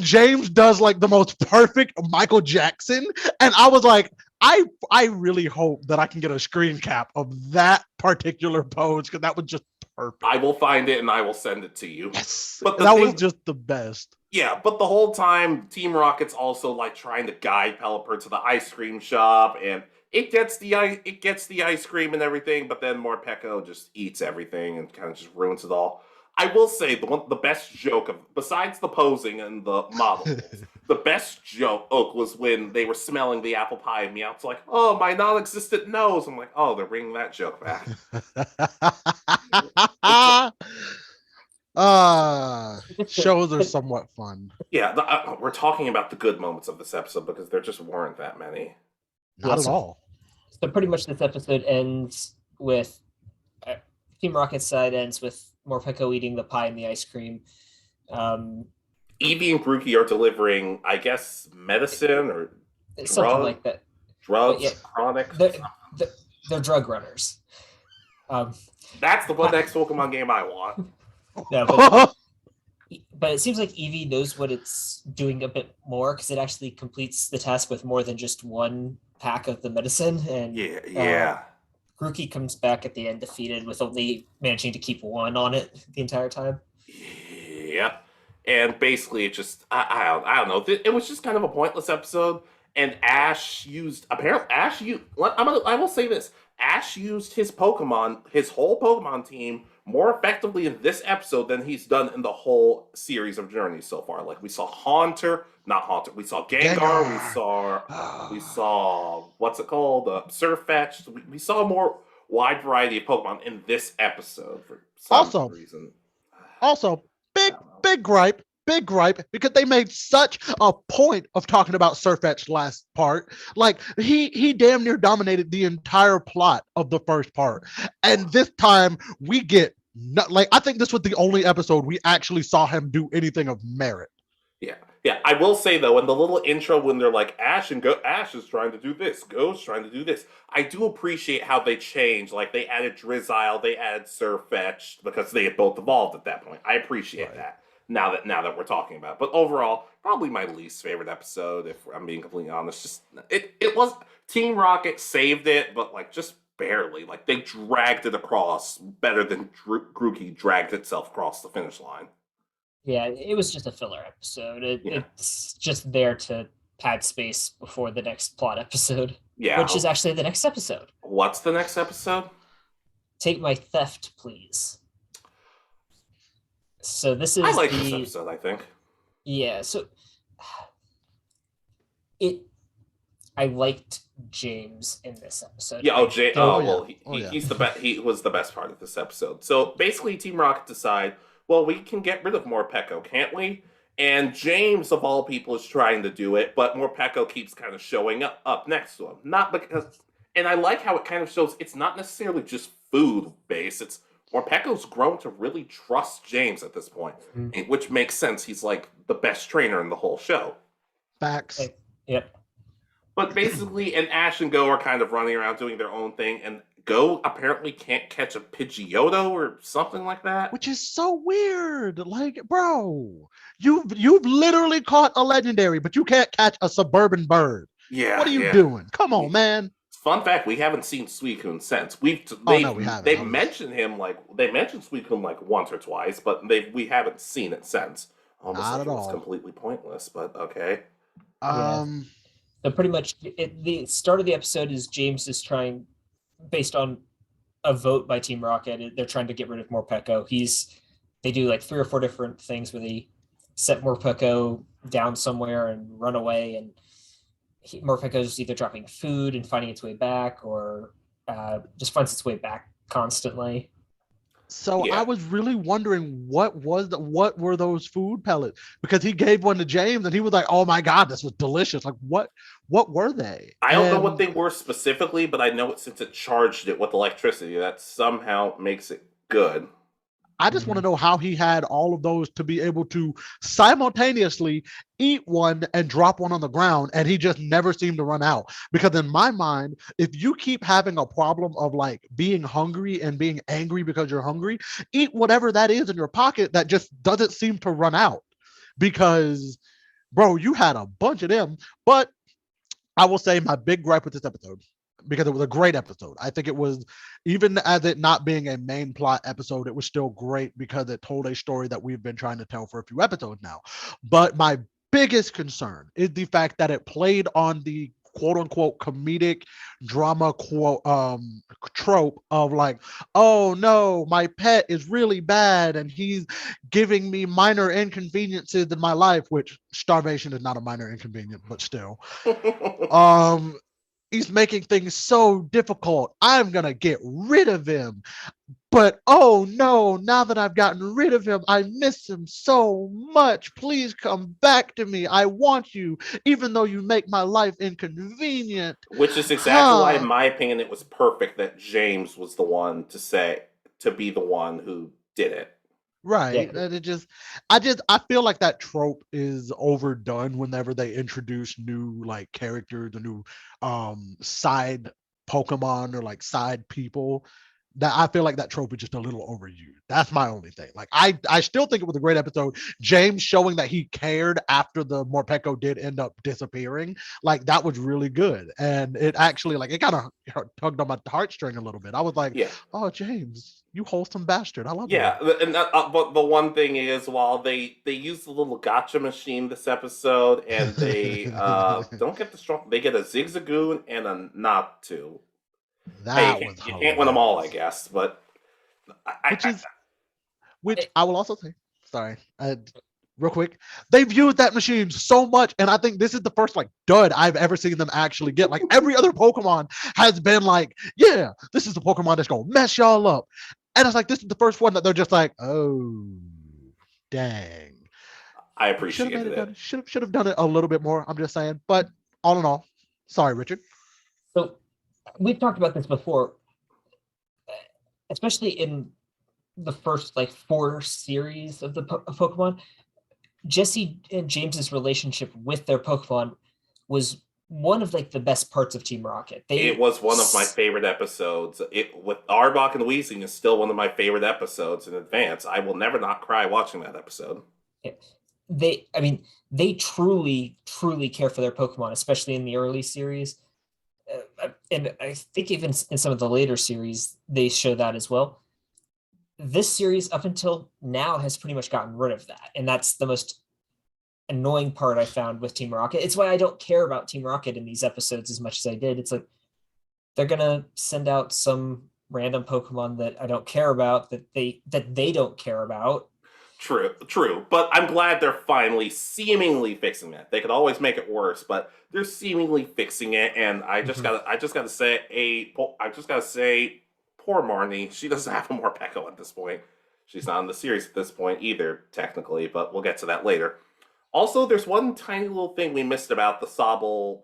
James does like the most perfect Michael Jackson, and I was like, I really hope that I can get a screen cap of that particular pose because that was just perfect. I will find it and I will send it to you. Yes, but that was just the best. Yeah, but the whole time Team Rocket's also like trying to guide Pelipper to the ice cream shop, and it gets the ice cream and everything, but then Morpeko just eats everything and kind of just ruins it all. I will say the best joke besides the posing and the model, the best joke was when they were smelling the apple pie and Meowth's like, "Oh, my non-existent nose." I'm like, "Oh, they're bringing that joke back." Shows are somewhat fun. Yeah, we're talking about the good moments of this episode because there just weren't that many. Not at all. So pretty much this episode ends with Team Rocket's side ends with Morpeko eating the pie and the ice cream. Eevee and Grookey are delivering, I guess, medicine or something like that. Drugs, chronic. They're drug runners. That's the next Pokemon game I want. No, but it seems like Eevee knows what it's doing a bit more because it actually completes the task with more than just one pack of the medicine. And Grookey comes back at the end defeated with only managing to keep one on it the entire time. Yeah. And basically it just, I don't know. It was just kind of a pointless episode. And I will say this. Ash used his whole Pokemon team more effectively in this episode than he's done in the whole series of journeys so far. Like we saw we saw Gengar, we saw what's it called, Surfetch'd. We saw a more wide variety of Pokemon in this episode for some reason. Also, big gripe, because they made such a point of talking about Surfetch'd last part. Like he damn near dominated the entire plot of the first part, and this time we get I think this was the only episode we actually saw him do anything of merit. Yeah. I will say though, in the little intro when they're like Ash is trying to do this, Go's trying to do this. I do appreciate how they changed. Like they added Drizzile, they added Surfetch'd because they had both evolved at that point. I appreciate that. Now that we're talking about it. But overall, probably my least favorite episode, if I'm being completely honest. Just it was Team Rocket saved it, but like just barely. Like they dragged it across better than Grookey dragged itself across the finish line. Yeah, it was just a filler episode. It's just there to pad space before the next plot episode. Yeah. Which is actually the next episode. What's the next episode? Take My Theft, Please. So this is I like this episode, I think. Yeah, so I liked James in this episode. Yeah, he's the best. He was the best part of this episode. So basically, Team Rocket decide, well, we can get rid of Morpeko, can't we? And James, of all people, is trying to do it, but Morpeko keeps kind of showing up next to him. Not because, and I like how it kind of shows it's not necessarily just food based. It's Morpeko's grown to really trust James at this point, which makes sense. He's like the best trainer in the whole show. Facts. Yep. But basically, and Ash and Go are kind of running around doing their own thing, and Go apparently can't catch a Pidgeotto or something like that. Which is so weird. Like, bro, you've literally caught a legendary, but you can't catch a suburban bird. Yeah. What are you doing? Come on, man. Fun fact: we haven't seen Suicune since. We haven't. They mentioned him they mentioned Suicune like once or twice, but we haven't seen it since. Almost Not like at it was all. completely pointless, but okay. So pretty much, the start of the episode is James is trying, based on a vote by Team Rocket, they're trying to get rid of Morpeko. They do like 3 or 4 different things where they set Morpeko down somewhere and run away, and Morpeko's either dropping food and finding its way back, or just finds its way back constantly. So yeah. I was really wondering what were those food pellets, because he gave one to James and he was like, "Oh my god, this was delicious!" Like what were they? I don't know what they were specifically, but I know since it charged it with electricity, that somehow makes it good. I just want to know how he had all of those to be able to simultaneously eat one and drop one on the ground, and he just never seemed to run out. Because in my mind, if you keep having a problem of like being hungry and being angry because you're hungry, eat whatever that is in your pocket that just doesn't seem to run out. Because, bro, you had a bunch of them. But I will say my big gripe with this episode, because it was a great episode. I think it was, even as it not being a main plot episode, it was still great because it told a story that we've been trying to tell for a few episodes now. But my biggest concern is the fact that it played on the quote unquote comedic drama trope of like, oh no, my pet is really bad and he's giving me minor inconveniences in my life, which starvation is not a minor inconvenience, but still. He's making things so difficult. I'm going to get rid of him. But oh no, now that I've gotten rid of him, I miss him so much. Please come back to me. I want you, even though you make my life inconvenient. Which is exactly why, in my opinion, it was perfect that James was the one to be the one who did it. Right. Yeah. And I feel like that trope is overdone whenever they introduce new like characters, or new side Pokemon or like side people. That I feel like that trope is just a little overused. That's my only thing. Like I still think it was a great episode. James showing that he cared after the Morpeko did end up disappearing, like that was really good. And it actually like it kind of tugged on my heartstring a little bit. I was like, oh James, you wholesome bastard. I love you. Yeah, and but the one thing is, while they use the little gotcha machine this episode, and they don't get the strong, they get a Zigzagoon and a Natu. That you can't win them all, I guess. But Which I will also say, sorry, real quick, they've used that machine so much, and I think this is the first like dud I've ever seen them actually get. Like every other Pokemon has been like, yeah, this is the Pokemon that's gonna mess y'all up, and it's like this is the first one that they're just like, oh, dang. I appreciate it. Should have done it a little bit more. I'm just saying, but all in all, sorry, Richard. So we've talked about this before, especially in the first like 4 series of the of Pokemon. Jesse and James's relationship with their Pokemon was one of like the best parts of Team Rocket. It was one of my favorite episodes. It with Arbok and Weezing is still one of my favorite episodes in advance. I will never not cry watching that episode. They truly care for their Pokemon, especially in the early series. And I think even in some of the later series, they show that as well. This series up until now has pretty much gotten rid of that. And that's the most annoying part I found with Team Rocket. It's why I don't care about Team Rocket in these episodes as much as I did. It's like, they're going to send out some random Pokemon that I don't care about, that they don't care about. True. But I'm glad they're finally seemingly fixing it. They could always make it worse, but they're seemingly fixing it. And I just gotta say, poor Marnie. She doesn't have a Morpeko at this point. She's not in the series at this point either, technically, but we'll get to that later. Also, there's one tiny little thing we missed about the Sobble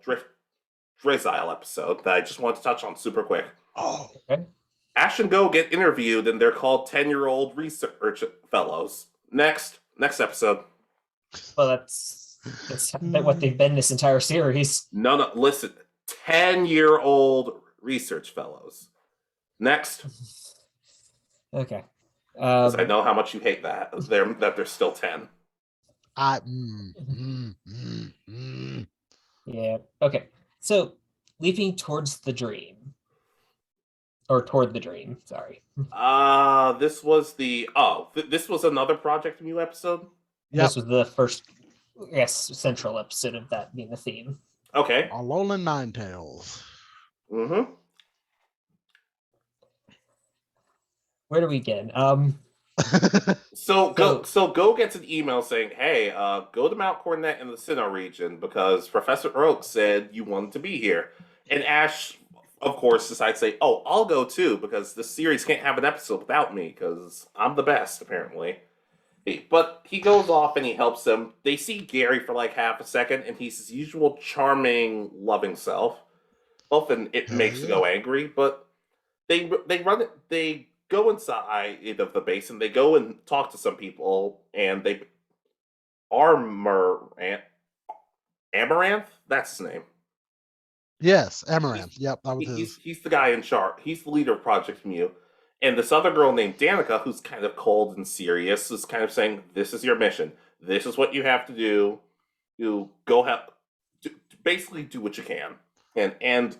Drizzile episode that I just want to touch on super quick. Oh, okay. Ash and Go get interviewed, and they're called 10-year-old research fellows. Next episode. Well, that's what they've been this entire series. No, listen. 10-year-old research fellows. Next. Okay. Because I know how much you hate that they're still 10. Yeah. Okay. So, leaping towards the dream. Or toward the dream, sorry. This was this was another Project Mew episode? Yep. This was the first, central episode of that being the theme. Okay. Alolan Ninetales. Mm-hmm. Where do we begin? So Go gets an email saying, hey, go to Mount Coronet in the Sinnoh region because Professor Oak said you wanted to be here. And Ash, of course, decides to say, oh, I'll go too because the series can't have an episode without me because I'm the best, apparently. But he goes off and he helps them. They see Gary for like half a second and he's his usual charming, loving self. Often it makes you go angry, but they go inside of the base and they go and talk to some people and they Amaranth? That's his name. Yes, Amaranth. Yep, that was he's the guy in charge. He's the leader of Project Mew. And this other girl named Danica, who's kind of cold and serious, is kind of saying, this is your mission. This is what you have to do. You basically do what you can. And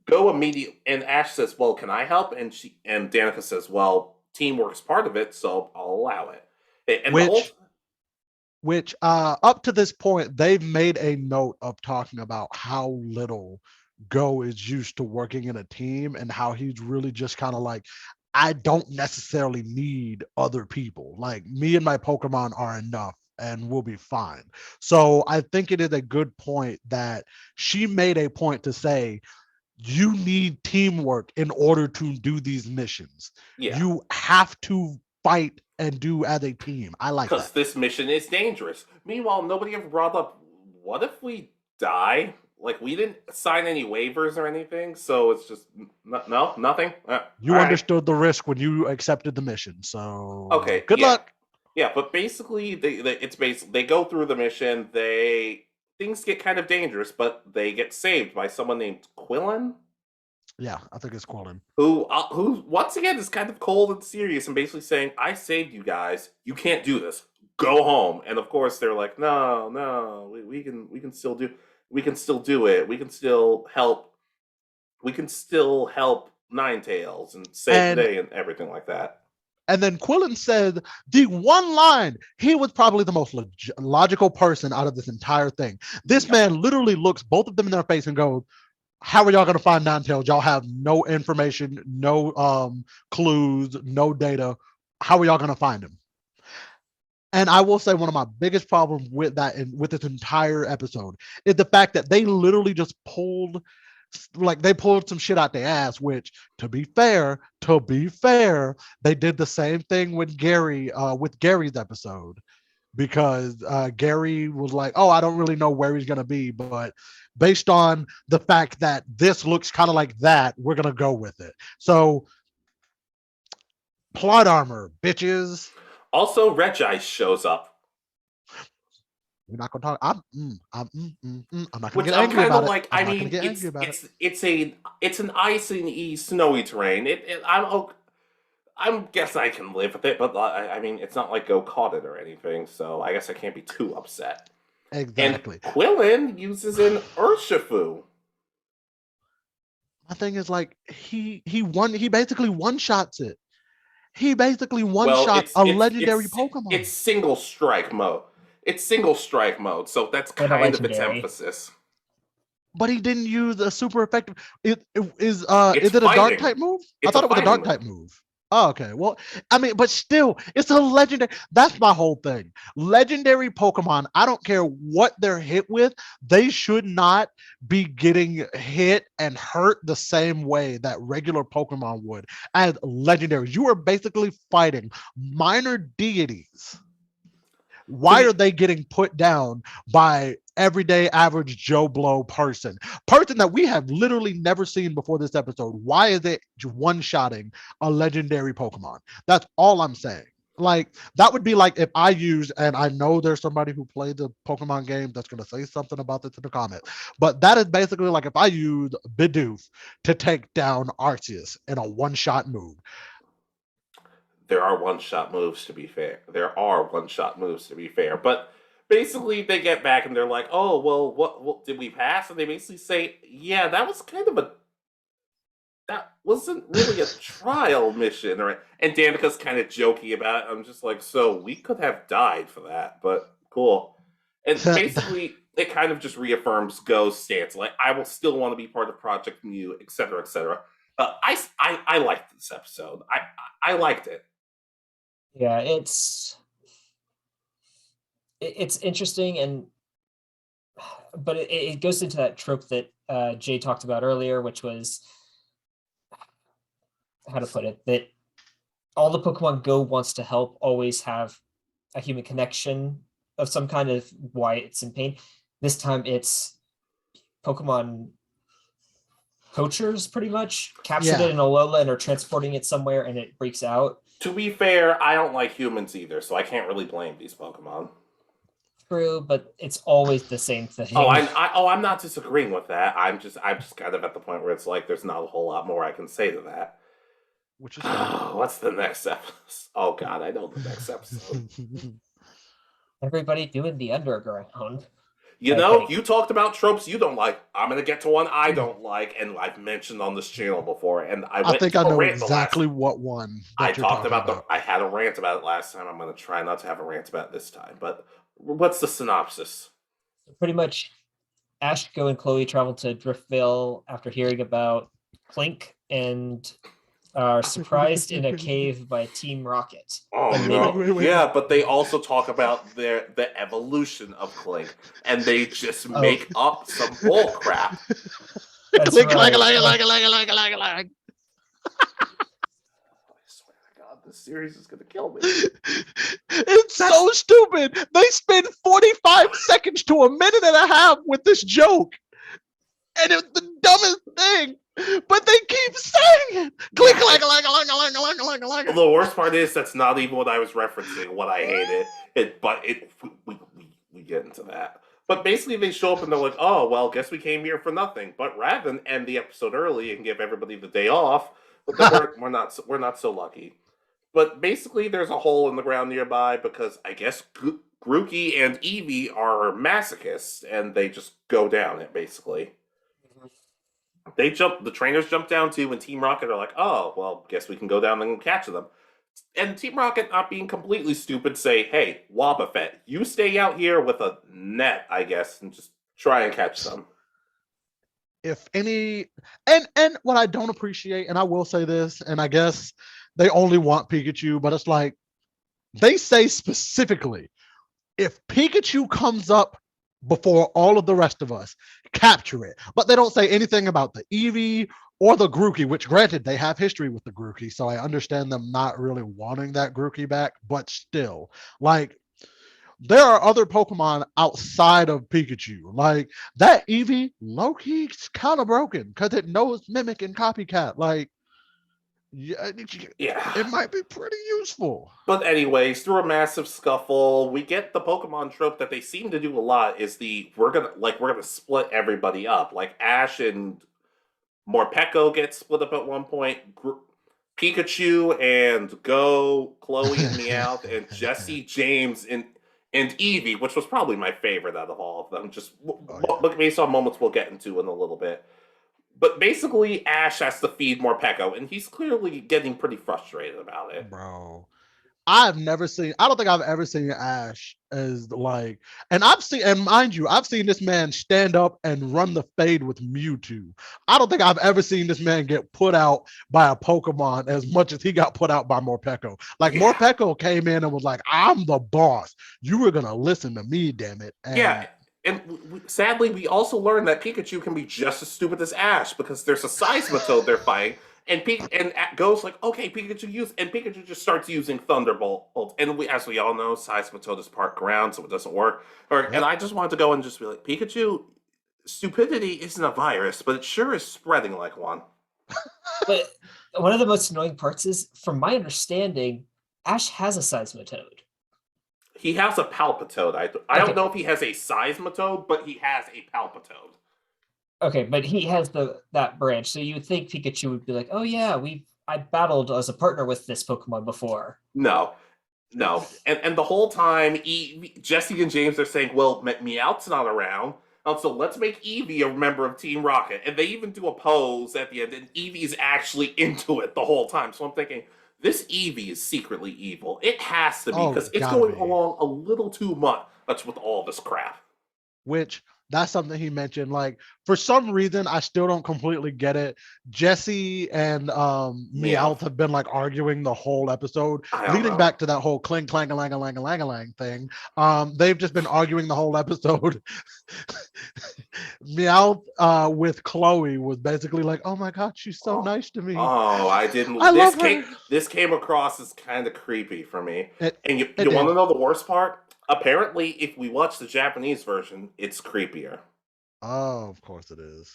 go immediately. And Ash says, well, can I help? And Danica says, well, teamwork's part of it, so I'll allow it. And which up to this point, they've made a note of talking about how little Go is used to working in a team and how he's really just kind of like, I don't necessarily need other people. Like me and my Pokemon are enough and we'll be fine. So I think it is a good point that she made a point to say, you need teamwork in order to do these missions. Yeah. You have to fight and do as a team. I like that. Because this mission is dangerous. Meanwhile, nobody ever brought up, what if we die? Like, we didn't sign any waivers or anything, so it's just, nothing? You understood the risk when you accepted the mission, so... Okay. Good luck! Yeah, but basically, they go through the mission, things get kind of dangerous, but they get saved by someone named Quillen? Yeah, I think it's Quillen. Who once again is kind of cold and serious and basically saying, I saved you guys. You can't do this. Go home. And of course they're like, no, we can still do it. We can still help Ninetales and save the day and everything like that. And then Quillen said the one line, he was probably the most logical person out of this entire thing. This man literally looks both of them in their face and goes, How are y'all gonna find Ninetales? Y'all have no information, no clues, no data. How are y'all gonna find him? And I will say one of my biggest problems with that and with this entire episode is the fact that they literally just pulled they pulled some shit out their ass, which to be fair, they did the same thing with Gary's episode because Gary was like, "Oh, I don't really know where he's gonna be, but based on the fact that this looks kind of like that, we're gonna go with it." So plot armor, bitches. Also, Reggie shows up, We're not gonna talk. I'm not gonna which get I'm angry kind about of it. like. I'm I not gonna mean, get angry about it. it's an icy snowy terrain. I'm guess I can live with it, but I mean, it's not like Go caught it or anything, so I guess I can't be too upset. And Exactly. Quillen uses an Urshifu. My thing is like he basically one shots it. He basically one Well, shot a legendary Pokemon. it's single strike mode. It's single strike mode, so that's And a kind of its legendary. emphasis. But he didn't use a super effective. Is It's it a dark fighting. type move? I It's thought a it was a dark fighting type move. Oh, okay. Well, I mean, but still, it's a legendary. That's my whole thing. Legendary Pokemon, I don't care what they're hit with, they should not be getting hit and hurt the same way that regular Pokemon would as legendaries. You are basically fighting minor deities. Why are they getting put down by everyday average Joe Blow person that we have literally never seen before this episode? Why is it one-shotting a legendary Pokemon? That's all I'm saying. Like, that would be like if I used, and I know there's somebody who played the Pokemon game that's going to say something about this in the comments, but that is basically like if I used Bidoof to take down Arceus in a one-shot move. There are one-shot moves, to be fair. But basically, they get back and they're like, "Oh, well, what did we pass?" And they basically say, "Yeah, that wasn't really a trial mission." And Danica's kind of joking about it. I'm just like, "So we could have died for that, but cool." And basically, it kind of just reaffirms Go's stance. Like, I will still want to be part of Project Mu, etc., etc. I liked this episode. I liked it. Yeah, it's interesting, and but it goes into that trope that Jay talked about earlier, which was how to put it, that all the Pokemon Go wants to help always have a human connection of some kind of why it's in pain. This time it's Pokemon poachers pretty much captured it in Alola and are transporting it somewhere and it breaks out. To be fair, I don't like humans either, so I can't really blame these Pokemon. True, but it's always the same thing. I'm not disagreeing with that. I'm just kind of at the point where it's like there's not a whole lot more I can say to that. Which is what's the next episode? Oh God, I know the next episode. Everybody doing the underground. You know, you talked about tropes you don't like. I'm gonna get to one I don't like, and I've mentioned on this channel before. And I think I know exactly what one. I talked about I had a rant about it last time. I'm gonna try not to have a rant about it this time. But what's the synopsis? Pretty much, Ash, Go, and Chloe travel to Driftville after hearing about Clink and are surprised in a cave by Team Rocket. Oh no! Yeah, but they also talk about the evolution of Clink, and they just make up some bull crap. Clink, right. like. This series is gonna kill me. It's so stupid. They spend 45 seconds to a minute and a half with this joke, and it's the dumbest thing. But they keep saying it. Click, like. The worst part is that's not even what I was referencing. What I hated we get into that. But basically, they show up and they're like, "Oh, well, guess we came here for nothing." But rather than end the episode early and give everybody the day off, but we're not so lucky. But basically, there's a hole in the ground nearby because I guess Grookey and Eevee are masochists, and they just go down it basically. The trainers jump down too, and Team Rocket are like, "Oh, well, guess we can go down and catch them." And Team Rocket, not being completely stupid, say, "Hey, Wobbuffet, you stay out here with a net, I guess, and just try and catch them." if any, and what I don't appreciate, and I will say this, and I guess they only want Pikachu, but it's like they say specifically, if Pikachu comes up before all of the rest of us, capture it. But they don't say anything about the Eevee or the Grookey, which granted they have history with the Grookey, so I understand them not really wanting that Grookey back, but still, like there are other Pokemon outside of Pikachu. Like that Eevee, low-key's kind of broken because it knows Mimic and Copycat. Like, yeah, Yeah. it might be pretty useful. But anyways, through a massive scuffle, we get the Pokemon trope that they seem to do a lot is we're gonna split everybody up. Like Ash and Morpeko get split up at one point. Pikachu and Go, Chloe and Meowth, and Jesse, James, and Eevee, which was probably my favorite out of all of them. Just based on moments we'll get into in a little bit. But basically, Ash has to feed Morpeko, and he's clearly getting pretty frustrated about it. Bro, I don't think I've ever seen Ash as like, and mind you, I've seen this man stand up and run the fade with Mewtwo. I don't think I've ever seen this man get put out by a Pokemon as much as he got put out by Morpeko. Like, yeah. Morpeko came in and was like, I'm the boss. You were going to listen to me, damn it. And yeah. And sadly, we also learned that Pikachu can be just as stupid as Ash because there's a Seismitoad they're fighting, and Go's like, okay, Pikachu use, and Pikachu just starts using Thunderbolt. And as we all know, Seismitoad is part ground, so it doesn't work. And I just wanted to go and just be like, Pikachu, stupidity isn't a virus, but it sure is spreading like one. But one of the most annoying parts is, from my understanding, Ash has a Seismitoad. He has a Palpitoad. I don't know if he has a Seismitoad, but he has a Palpitoad. Okay, but he has that branch, so you would think Pikachu would be like, "Oh yeah, I battled as a partner with this Pokemon before." No, and the whole time, Jesse and James are saying, "Well, Meowth's not around, so let's make Eevee a member of Team Rocket." And they even do a pose at the end, and Eevee's actually into it the whole time. So I'm thinking, this Eevee is secretly evil. It has to be, because it's going along a little too much with all this crap. Which, that's something he mentioned. Like, for some reason, I still don't completely get it. Jesse and Meowth have been like arguing the whole episode, leading back to that whole cling clang a lang a lang a lang a lang thing. They've just been arguing the whole episode. Meowth with Chloe was basically like, "Oh my god, she's so nice to me." Oh, I didn't. This came across as kind of creepy for me. And you want to know the worst part? Apparently, if we watch the Japanese version, it's creepier. Oh, of course it is.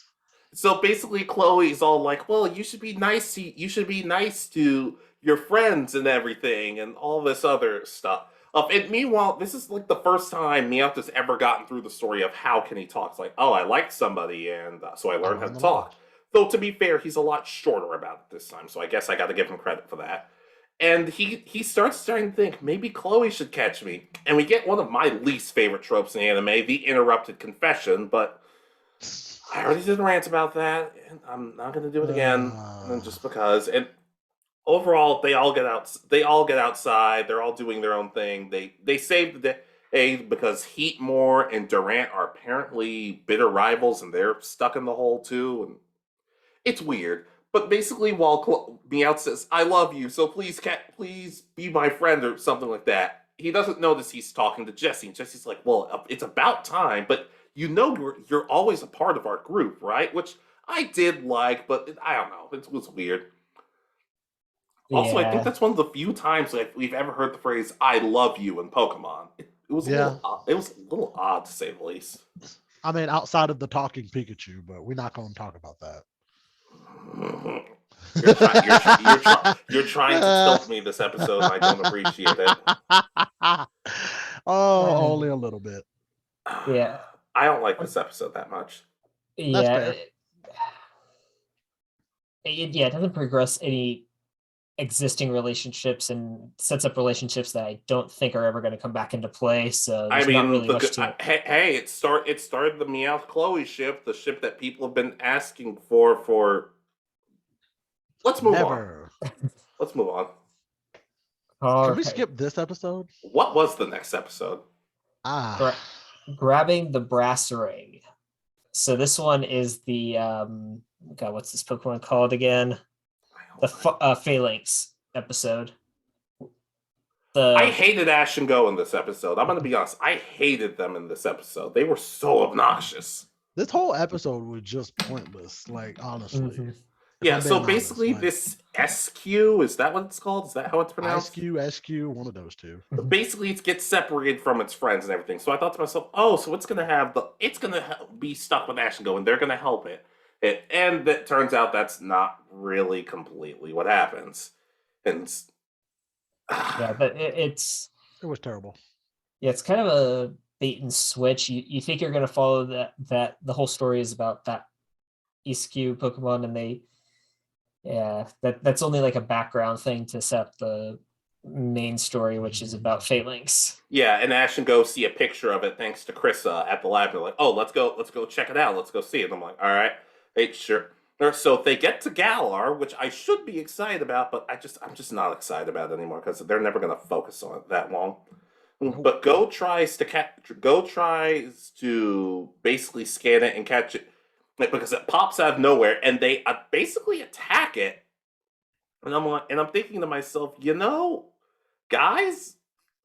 So basically, Chloe's all like, "Well, you should be nice to your friends and everything, and all this other stuff." And meanwhile, this is like the first time Meowth has ever gotten through the story of how can he talk. It's like, "Oh, I liked somebody, and so I learned how to talk." Though to be fair, he's a lot shorter about it this time, so I guess I got to give him credit for that. And he starts starting to think, maybe Chloe should catch me. And we get one of my least favorite tropes in anime, the interrupted confession, but I already did a rant about that, and I'm not going to do it again, just because. And overall, they all get outside, they're all doing their own thing. They save the day because Heatmore and Durant are apparently bitter rivals, and they're stuck in the hole too, and it's weird. But basically, while Meowth says, "I love you, so please be my friend," or something like that, he doesn't notice he's talking to Jesse. And Jesse's like, "Well, it's about time, but you know you're always a part of our group, right?" Which I did like, but I don't know. It was weird. Yeah. Also, I think that's one of the few times we've ever heard the phrase "I love you" in Pokemon. It was a little odd, to say the least. I mean, outside of the talking Pikachu, but we're not going to talk about that. You're trying to tilt me this episode, and I don't appreciate it. Only a little bit. Yeah. I don't like this episode that much. Yeah. It doesn't progress any existing relationships and sets up relationships that I don't think are ever going to come back into play. So not really much to it. Hey, it started the Meowth Chloe ship, the ship that people have been asking for. Let's move on. Let's move on. Can we skip this episode? What was the next episode? Grabbing the brass ring. So this one is the God, what's this Pokemon called again? The Phalanx episode. I hated Ash and Go in this episode. I'm going to be honest. I hated them in this episode. They were so obnoxious. This whole episode was just pointless, like honestly. Mhm. Yeah, I'm so being basically honest, like- this SQ, is that what it's called? Is that how it's pronounced? SQ, one of those two. Basically, it gets separated from its friends and everything. So I thought to myself, oh, so it's gonna be stuck with Ash and Go, and they're gonna help it. And it turns out that's not really completely what happens. And Yeah, but It was terrible. it's kind of a bait and switch. You think you're going to follow that the whole story is about that ESQ Pokemon, and that's only like a background thing to set up the main story, which is about Phalanx. yeah, and Ash and Go see a picture of it thanks to Krissa at the lab. They're like, oh, let's go check it out. Let's go see it. And I'm like, all right, hey, sure. So they get to Galar, which I should be excited about, but I'm just not excited about it anymore because they're never going to focus on it that long. But Go tries to basically scan it and catch it because it pops out of nowhere, and they basically attack it. And I'm thinking to myself, guys,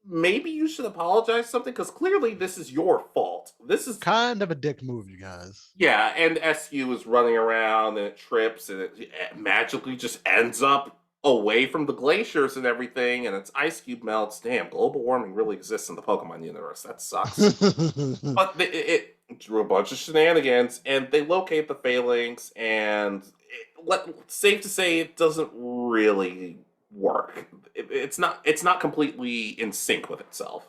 maybe you should apologize for something because clearly this is your fault. This is Kind of a dick move, you guys. yeah, and SQ is running around and it trips and it magically just ends up away from the glaciers and everything, and its ice cube melts. Damn, global warming really exists in the Pokemon universe. That sucks. But it drew a bunch of shenanigans, and they locate the Phalanx, and safe to say it doesn't really work. It's not completely in sync with itself.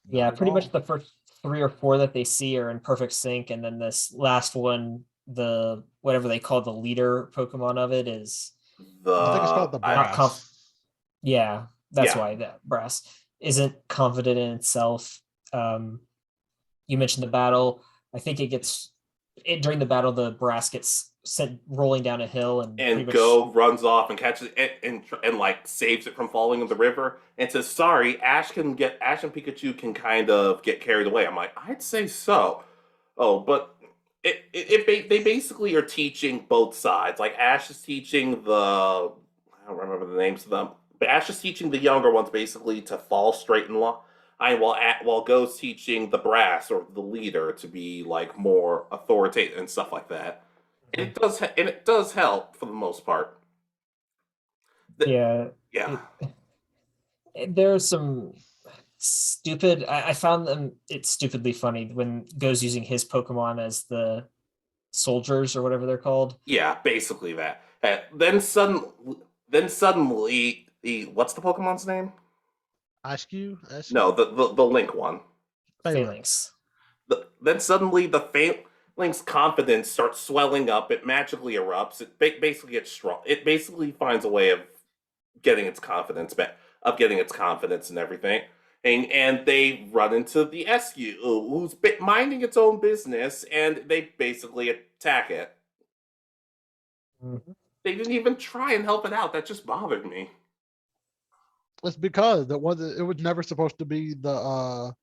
Yeah, Not at pretty all. much the first 3 or 4 that they see are in perfect sync, and then this last one, the whatever they call the leader Pokemon of it is I think it's called the not brass. yeah, that's Yeah. why that brass isn't confident in itself. You mentioned the battle. I think during the battle, the brass gets sent rolling down a hill, and pretty And much- Go runs off and catches it and like saves it from falling in the river and says, "Sorry, Ash and Pikachu can kind of get carried away." I'm like, I'd say so. Oh, but they basically are teaching both sides. Like Ash is teaching I don't remember the names of them, but Ash is teaching the younger ones basically to fall straight in line. While Go's teaching the brass or the leader to be like more authoritative and stuff like that. And it does help for the most part. yeah, Yeah. there's some stupid. I found it's stupidly funny when Go's using his Pokemon as the soldiers or whatever they're called. Yeah, basically that. Then suddenly the what's the Pokemon's name? SQ? No, the Link one. Phalanx. Then suddenly the Phaling's confidence starts swelling up. It magically erupts. It basically gets strong. It basically finds a way of getting its confidence back, and everything. And they run into the SQ, who's minding its own business, and they basically attack it. Mhm. They didn't even try and help it out. That just bothered me. It's because it was never supposed to be the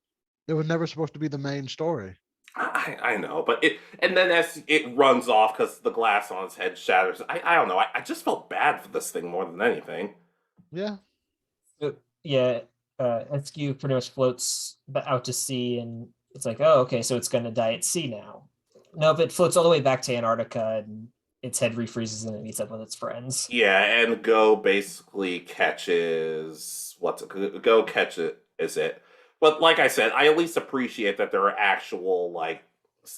main story. I know, but then as it runs off because the glass on its head shatters. I don't know. I just felt bad for this thing more than anything. Yeah. Yeah, SQ pretty much floats out to sea, and it's like, oh, okay, so it's going to die at sea now. Nope, it floats all the way back to Antarctica, and its head refreezes and it meets up with its friends. Yeah, and Go basically catches Go catches it. But like I said, I at least appreciate that there are actual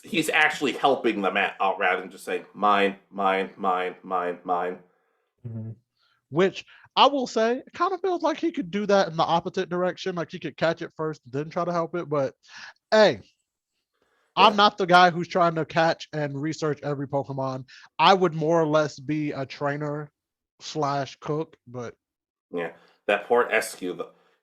he's actually helping them out rather than just saying mine. Mhm. Which I will say, it kind of feels like he could do that in the opposite direction. Like he could catch it first, then try to help it. But hey, I'm not the guy who's trying to catch and research every Pokemon. I would more or less be a trainer / cook, but Yeah, that poor SQ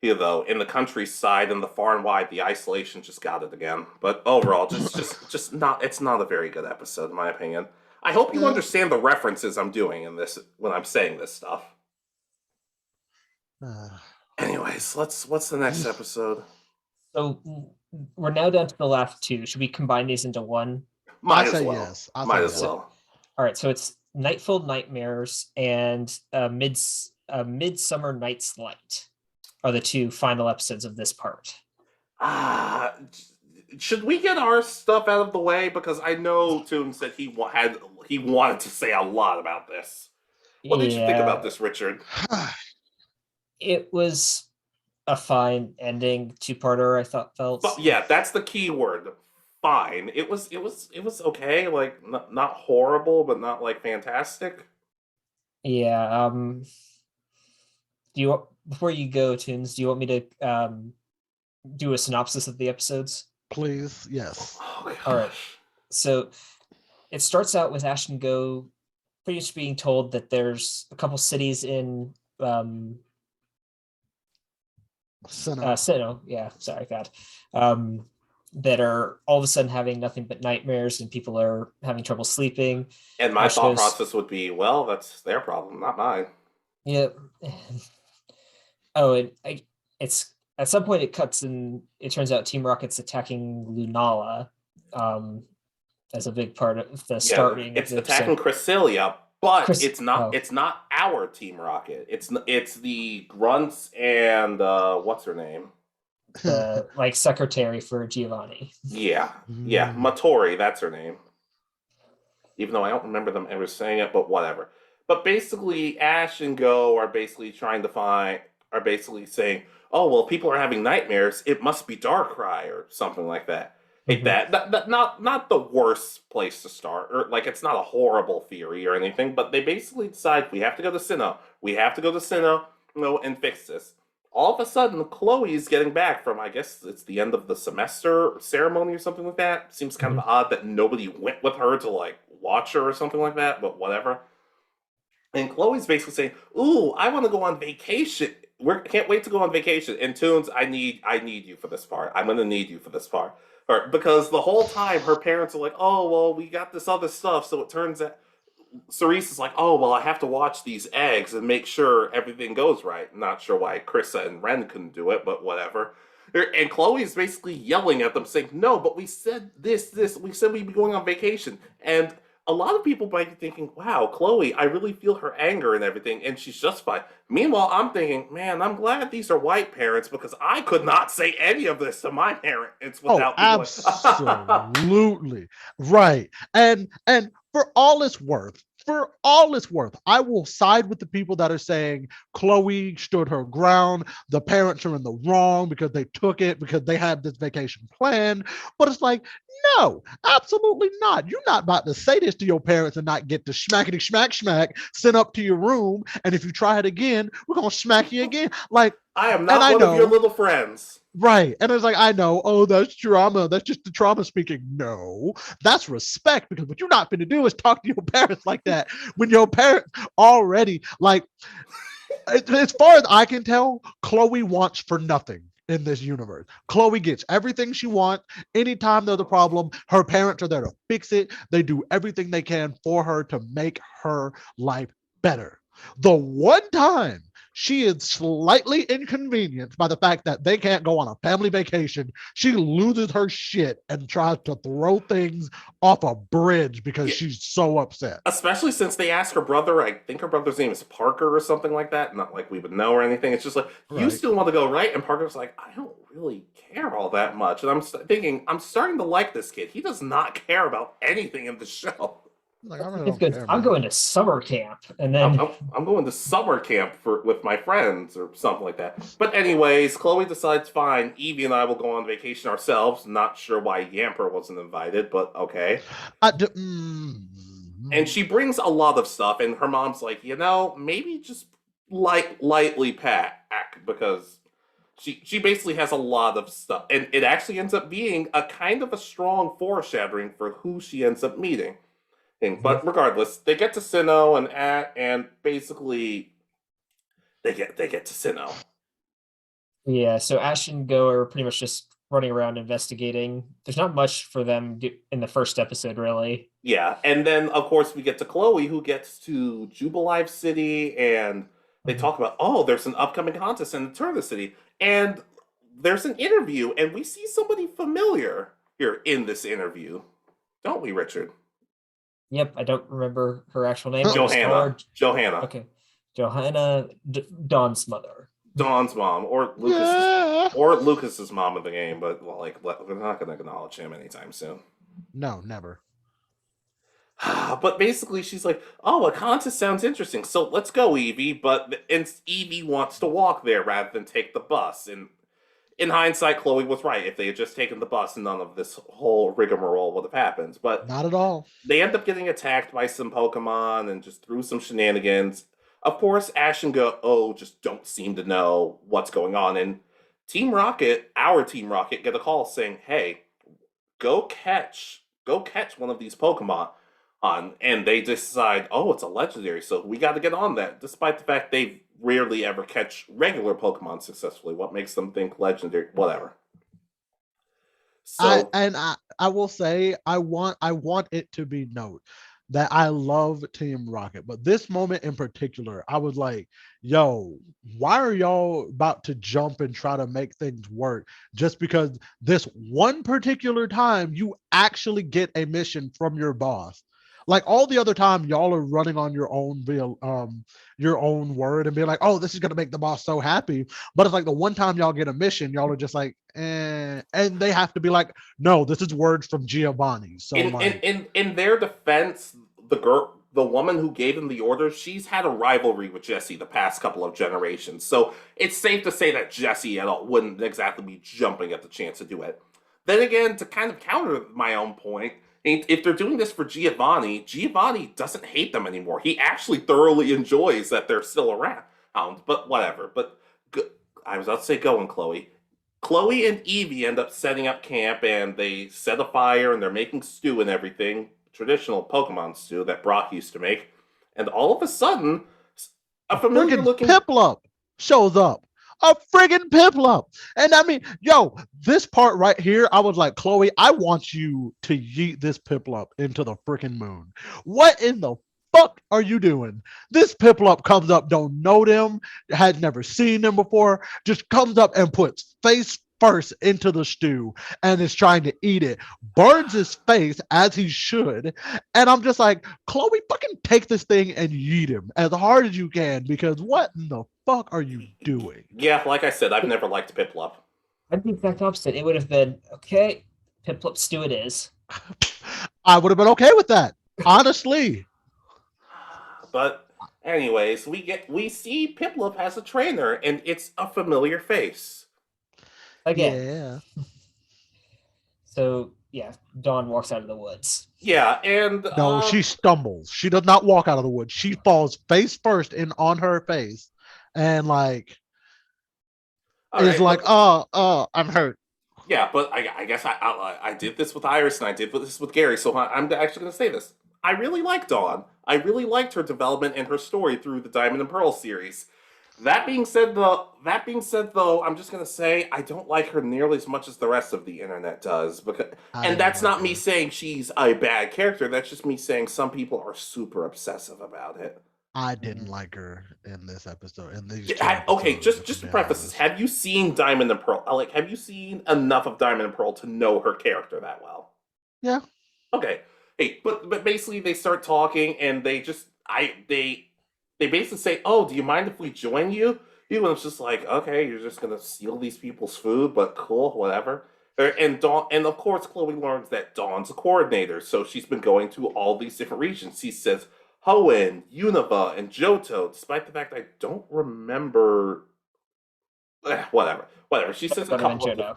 though, in the countryside and the far and wide, the isolation just got it again. But overall, just not. It's not a very good episode, in my opinion. I hope you Yeah. understand the references I'm doing in this when I'm saying this stuff. Anyways, what's the next episode? So we're now down to the last 2. Should we combine these into one? Might I as say well. yes. I Might say as yes. well. All right, so it's Nightfall Nightmares and Midsummer Night's Light are the 2 final episodes of this part. Should we get our stuff out of the way? Because I know Toonz said he wanted to say a lot about this. What did you think about this, Richard? It was a fine ending, 2-parter. I felt. But yeah, that's the key word. Fine. It was okay. Like not horrible, but not like fantastic. Yeah. Do you, before you go, Toonz, do you want me to do a synopsis of the episodes? Please, yes. Oh, All right. So it starts out with Ashton Go pretty much being told that there's a couple cities in Sinnoh, yeah, sorry, God, that are all of a sudden having nothing but nightmares and people are having trouble sleeping. And my thought process would be, well, that's their problem, not mine. Yeah. Oh, it's at some point it cuts and it turns out Team Rocket's attacking Lunala as a big part of the starting. It's attacking Cresselia, but it's not. It's not our Team Rocket. It's the Grunts and what's her name? The like secretary for Giovanni. Yeah, Matori, that's her name. Even though I don't remember them ever saying it, but whatever. But basically, Ash and Go are basically saying, oh, well, people are having nightmares. It must be Darkrai or something like that. Like that. Not the worst place to start. Or like it's not a horrible theory or anything, but they basically decide we have to go to Sinnoh. We have to go to Sinnoh, and fix this. All of a sudden, Chloe's getting back from, I guess it's the end of the semester ceremony or something like that. Seems kind of odd that nobody went with her to like watch her or something like that, but whatever. And Chloe's basically saying, ooh, I want to go on vacation. Can't wait to go on vacation. And Toonz, I need you for this part. I'm going to need you for this part. Because the whole time her parents are like, oh, well, we got this other stuff. So it turns out Cerise is like, oh, well, I have to watch these eggs and make sure everything goes right. Not sure why Krissa and Ren couldn't do it, but whatever. And Chloe's basically yelling at them saying, no, but we said this. We said we'd be going on vacation. And a lot of people might be thinking, wow, Chloe, I really feel her anger and everything, and she's justified. Meanwhile, I'm thinking, man, I'm glad these are white parents because I could not say any of this to my parents without absolutely right. And for all it's worth, I will side with the people that are saying Chloe stood her ground. The parents are in the wrong because they took it because they had this vacation plan. But it's like, no, absolutely not. You're not about to say this to your parents and not get the smackety smack sent up to your room. And if you try it again, we're going to smack you again. Like, I am not one of your little friends. Right. And it's like, I know, oh, that's trauma. That's just the trauma speaking. No, that's respect, because what you're not going to do is talk to your parents like that when your parents already, like, as far as I can tell, Chloe wants for nothing in this universe. Chloe gets everything she wants. Anytime there's a problem, her parents are there to fix it. They do everything they can for her to make her life better. The one time she is slightly inconvenienced by the fact that they can't go on a family vacation, she loses her shit and tries to throw things off a bridge because she's so upset. Especially since they asked her brother, I think her brother's name is Parker or something like that, not like we would know or anything. It's just like, you still want to go, right? And Parker's like, I don't really care all that much. And I'm thinking, I'm starting to like this kid. He does not care about anything in the show. Like, I really don't care, I'm going to summer camp, and then I'm going to summer camp with my friends or something like that. But anyways, Chloe decides, fine, Evie and I will go on vacation ourselves. Not sure why Yamper wasn't invited, but okay. And she brings a lot of stuff, and her mom's like, maybe just lightly pack, because she basically has a lot of stuff, and it actually ends up being a kind of a strong foreshadowing for who she ends up meeting. But regardless, they get to Sinnoh and basically they get to Sinnoh. Yeah, so Ash and Go are pretty much just running around investigating. There's not much for them in the first episode, really. Yeah, and then of course we get to Chloe, who gets to Jubilife City, and they talk about, there's an upcoming contest in Eterna City, and there's an interview, and we see somebody familiar here in this interview. don't we, Richard? Yep, I don't remember her actual name. Johanna. Okay, Johanna, Dawn's mother. Dawn's mom, or Lucas's mom of the game, but we're not going to acknowledge him anytime soon. No, never. But basically, she's like, "Oh, a contest sounds interesting, so let's go, Evie." But Evie wants to walk there rather than take the bus. And in hindsight, Chloe was right. If they had just taken the bus, none of this whole rigmarole would have happened. But Not at all. they end up getting attacked by some Pokemon and just through some shenanigans. Of course, Ash and Go just don't seem to know what's going on. And our Team Rocket, get a call saying, "Hey, go catch one of these Pokemon." And they decide, oh, it's a legendary, so we got to get on that. Despite the fact they rarely ever catch regular Pokemon successfully, what makes them think legendary? Whatever. So I will say I want it to be noted that I love Team Rocket, but this moment in particular, I was like, yo, why are y'all about to jump and try to make things work just because this one particular time you actually get a mission from your boss? Like all the other time, y'all are running on your own word and being like, "Oh, this is gonna make the boss so happy." But it's like the one time y'all get a mission, y'all are just like, "Eh," and they have to be like, "No, this is words from Giovanni." So in their defense, the woman who gave them the orders, she's had a rivalry with Jessie the past couple of generations. So it's safe to say that Jessie wouldn't exactly be jumping at the chance to do it. Then again, to kind of counter my own point, if they're doing this for Giovanni doesn't hate them anymore. He actually thoroughly enjoys that they're still around. But whatever. But I was about to say going, Chloe. Chloe and Evie end up setting up camp, and they set a fire, and they're making stew and everything. Traditional Pokemon stew that Brock used to make. And all of a sudden, a familiar-looking Piplup shows up. A friggin' Piplup. And I mean, yo, this part right here, I was like, Chloe, I want you to yeet this Piplup into the freaking moon. What in the fuck are you doing? This Piplup comes up, don't know them, had never seen them before, just comes up and puts face first into the stew and is trying to eat it, burns his face as he should, and I'm just like, Chloe, fucking take this thing and yeet him as hard as you can, because what in the fuck are you doing? Yeah, like I said, I've never liked Piplup. I'd be the exact opposite. It would have been, okay, Piplup stew it is. I would have been okay with that, honestly. But anyways, we see Piplup has a trainer, and it's a familiar face. Again. Yeah. So, yeah, Dawn walks out of the woods. Yeah, and... No, she stumbles. She does not walk out of the woods. She falls face first on her face, and like... is like, I'm hurt. Yeah, but I guess I did this with Iris, and I did this with Gary, so I'm actually going to say this. I really like Dawn. I really liked her development and her story through the Diamond and Pearl series. That being said, though, I'm just going to say I don't like her nearly as much as the rest of the internet does. And that's not me saying she's a bad character. That's just me saying some people are super obsessive about it. I didn't like her in this episode. Okay, just to preface this, have you seen Diamond and Pearl? Like, have you seen enough of Diamond and Pearl to know her character that well? Yeah. Okay. Hey, but basically they start talking, and they basically say, "Oh, do you mind if we join you?" And it's just like, okay, you're just gonna steal these people's food, but cool, whatever. And of course, Chloe learns that Dawn's a coordinator, so she's been going to all these different regions. She says Hoenn, Unova, and Johto, despite the fact I don't remember. Whatever. She says a couple.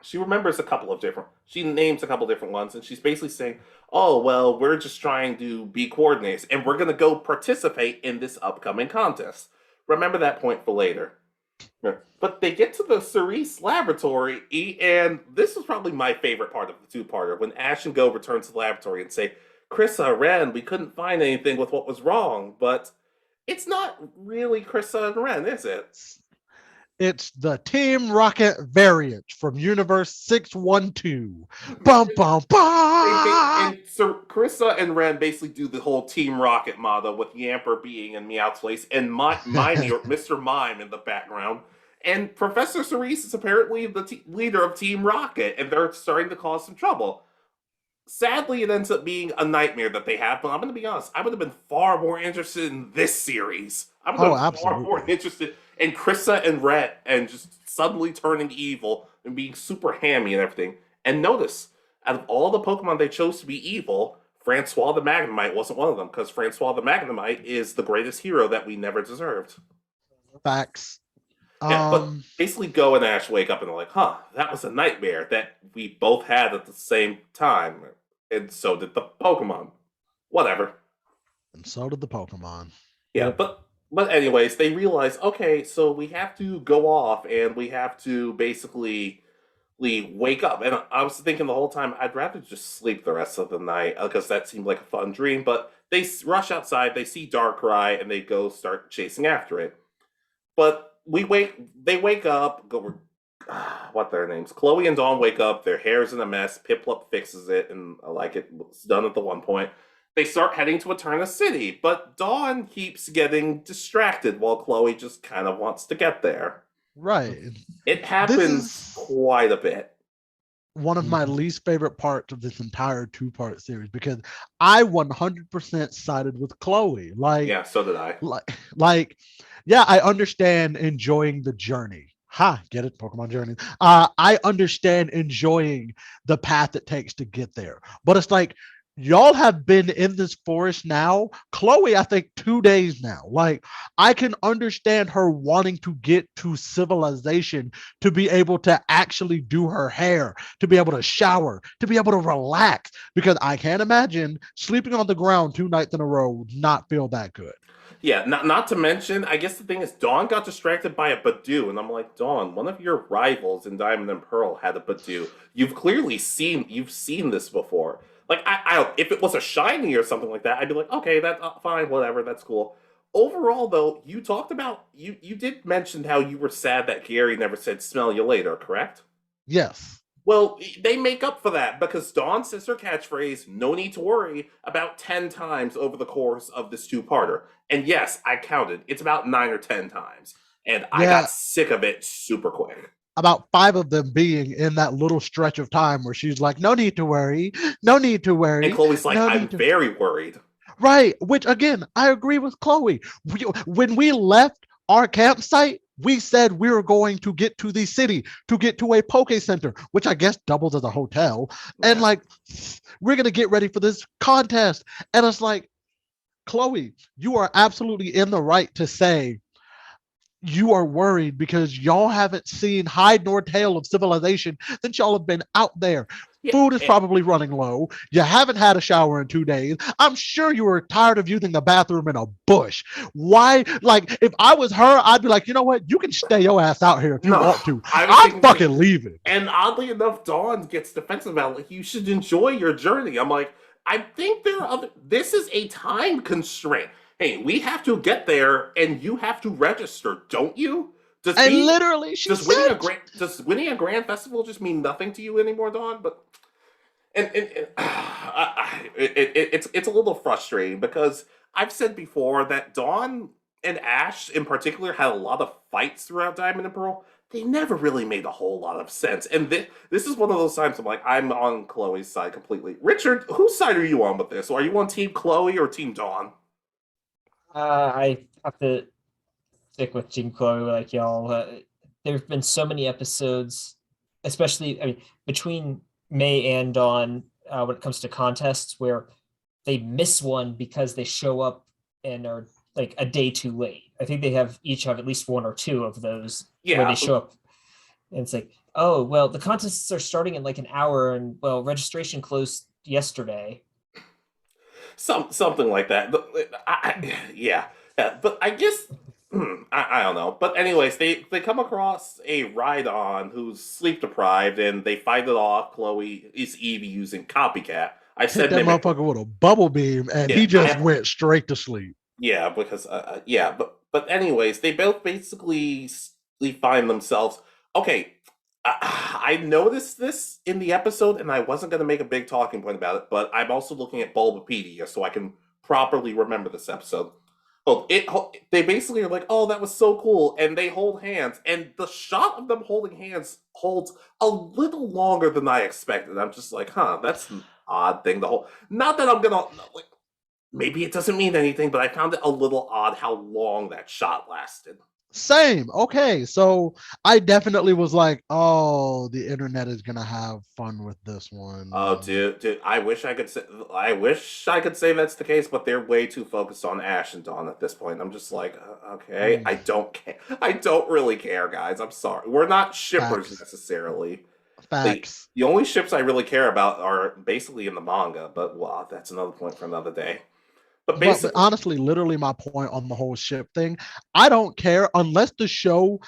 She remembers a couple of different. She names a couple of different ones, and she's basically saying, "Oh, well, we're just trying to be coordinators, and we're going to go participate in this upcoming contest." Remember that point for later. But they get to the Cerise laboratory, and this was probably my favorite part of the two-parter, when Ash and Go return to the laboratory and say, "Krissa, Ren, we couldn't find anything with what was wrong," but it's not really Krissa and Ren, is it? It's the Team Rocket variant from Universe 612. Bum, bum, bum! And so Carissa and Ren basically do the whole Team Rocket motto, with Yamper being in Meowth's place and Mr. Mime in the background. And Professor Cerise is apparently the leader of Team Rocket, and they're starting to cause some trouble. sadly, it ends up being a nightmare that they have. But I'm going to be honest, I would have been far more interested in this series. I would have been far more absolutely. interested in Krista and Rhett and just suddenly turning evil and being super hammy and everything. And notice, out of all the Pokemon they chose to be evil, Francois the Magnemite wasn't one of them, because Francois the Magnemite is the greatest hero that we never deserved. Facts. Yeah, but basically Go and Ash wake up and they're like, huh, that was a nightmare that we both had at the same time. And so did the Pokemon. Whatever. And so did the Pokemon. Yeah, but anyways, they realize, okay, so we have to go off and we have to basically wake up. And I was thinking the whole time, I'd rather just sleep the rest of the night because that seemed like a fun dream. But they rush outside, they see Darkrai, and they go start chasing after it. But they wake up, what their names? Chloe and Dawn wake up, their hair's in a mess, Piplup fixes it, and I like it, it's done at the one point. They start heading to Eterna City, but Dawn keeps getting distracted while Chloe just kind of wants to get there. Right. It happens quite a bit. One of my least favorite parts of this entire 2-part series, because I 100% sided with Chloe. Yeah, so did I. Yeah, I understand enjoying the journey. Get it? Pokemon journey. I understand enjoying the path it takes to get there. But it's like, y'all have been in this forest now, Chloe, I think 2 days now. Like, I can understand her wanting to get to civilization, to be able to actually do her hair, to be able to shower, to be able to relax, because I can't imagine sleeping on the ground 2 nights in a row would not feel that good. Yeah, not to mention, I guess the thing is, Dawn got distracted by a Badoo, and I'm like, Dawn, one of your rivals in Diamond and Pearl had a Badoo. You've clearly seen this before. Like, I if it was a shiny or something like that, I'd be like, okay, that's fine, whatever, that's cool. Overall, though, you talked about, you did mention how you were sad that Gary never said smell you later, correct? Yes. Well, they make up for that because Dawn says her catchphrase, no need to worry, about 10 times over the course of this 2-parter. And yes, I counted. It's about 9 or 10 times. And I got sick of it super quick. About 5 of them being in that little stretch of time where she's like, no need to worry, no need to worry. And Chloe's like, I'm very worried. Right, which again, I agree with Chloe. When we left our campsite, we said we were going to get to the city, to get to a Poke Center, which I guess doubles as a hotel. Yeah. And like, we're going to get ready for this contest. And it's like, Chloe, you are absolutely in the right to say you are worried because y'all haven't seen hide nor tail of civilization since y'all have been out there. Yeah, food is probably running low. You haven't had a shower in 2 days. I'm sure you were tired of using the bathroom in a bush. Why? Like, if I was her, I'd be like, you know what? You can stay your ass out here if you want to. I'm fucking leaving. And oddly enough, Dawn gets defensive about it. Like, you should enjoy your journey. I'm like, I think this is a time constraint. Hey, we have to get there, and you have to register, don't you? Does winning a grand festival just mean nothing to you anymore, Dawn? But it's a little frustrating because I've said before that Dawn and Ash in particular had a lot of fights throughout Diamond and Pearl. They never really made a whole lot of sense, and this is one of those times I'm like, I'm on Chloe's side completely. Richard, whose side are you on with this? Or are you on Team Chloe or Team Dawn? I have to stick with Team Chloe, like y'all. There have been so many episodes, especially between May and Dawn, when it comes to contests, where they miss one because they show up and are like a day too late. I think they each have at least 1 or 2 of those where they show up, and it's like, oh well, the contests are starting in like an hour, and well, registration closed yesterday. Something like that. But yeah. But I guess I don't know. But anyways, they come across a Rhydon who's sleep deprived, and they fight it off. Chloe is Eevee using Copycat. I said that motherfucker with a bubble beam, and he just went straight to sleep. Yeah, because but anyways, they both basically find themselves okay. I noticed this in the episode, and I wasn't going to make a big talking point about it, but I'm also looking at Bulbapedia so I can properly remember this episode. Well, they basically are like, oh, that was so cool, and they hold hands, and the shot of them holding hands holds a little longer than I expected. I'm just like, huh, that's odd thing. Not that I'm gonna like. Maybe it doesn't mean anything, but I found it a little odd how long that shot lasted. Same. Okay, so I definitely was like, "Oh, the internet is gonna have fun with this Oh, one." dude, I wish I could say. I wish I could say that's the case, but they're way too focused on Ash and Dawn at this point. I'm just like, okay, I don't care. I don't really care, guys. I'm sorry. We're not shippers Facts. necessarily. The Facts. the only ships I really care about are basically in the manga, but wow, that's another point for another day. But But basically, honestly, literally, my point on the whole ship thing, I don't care unless the show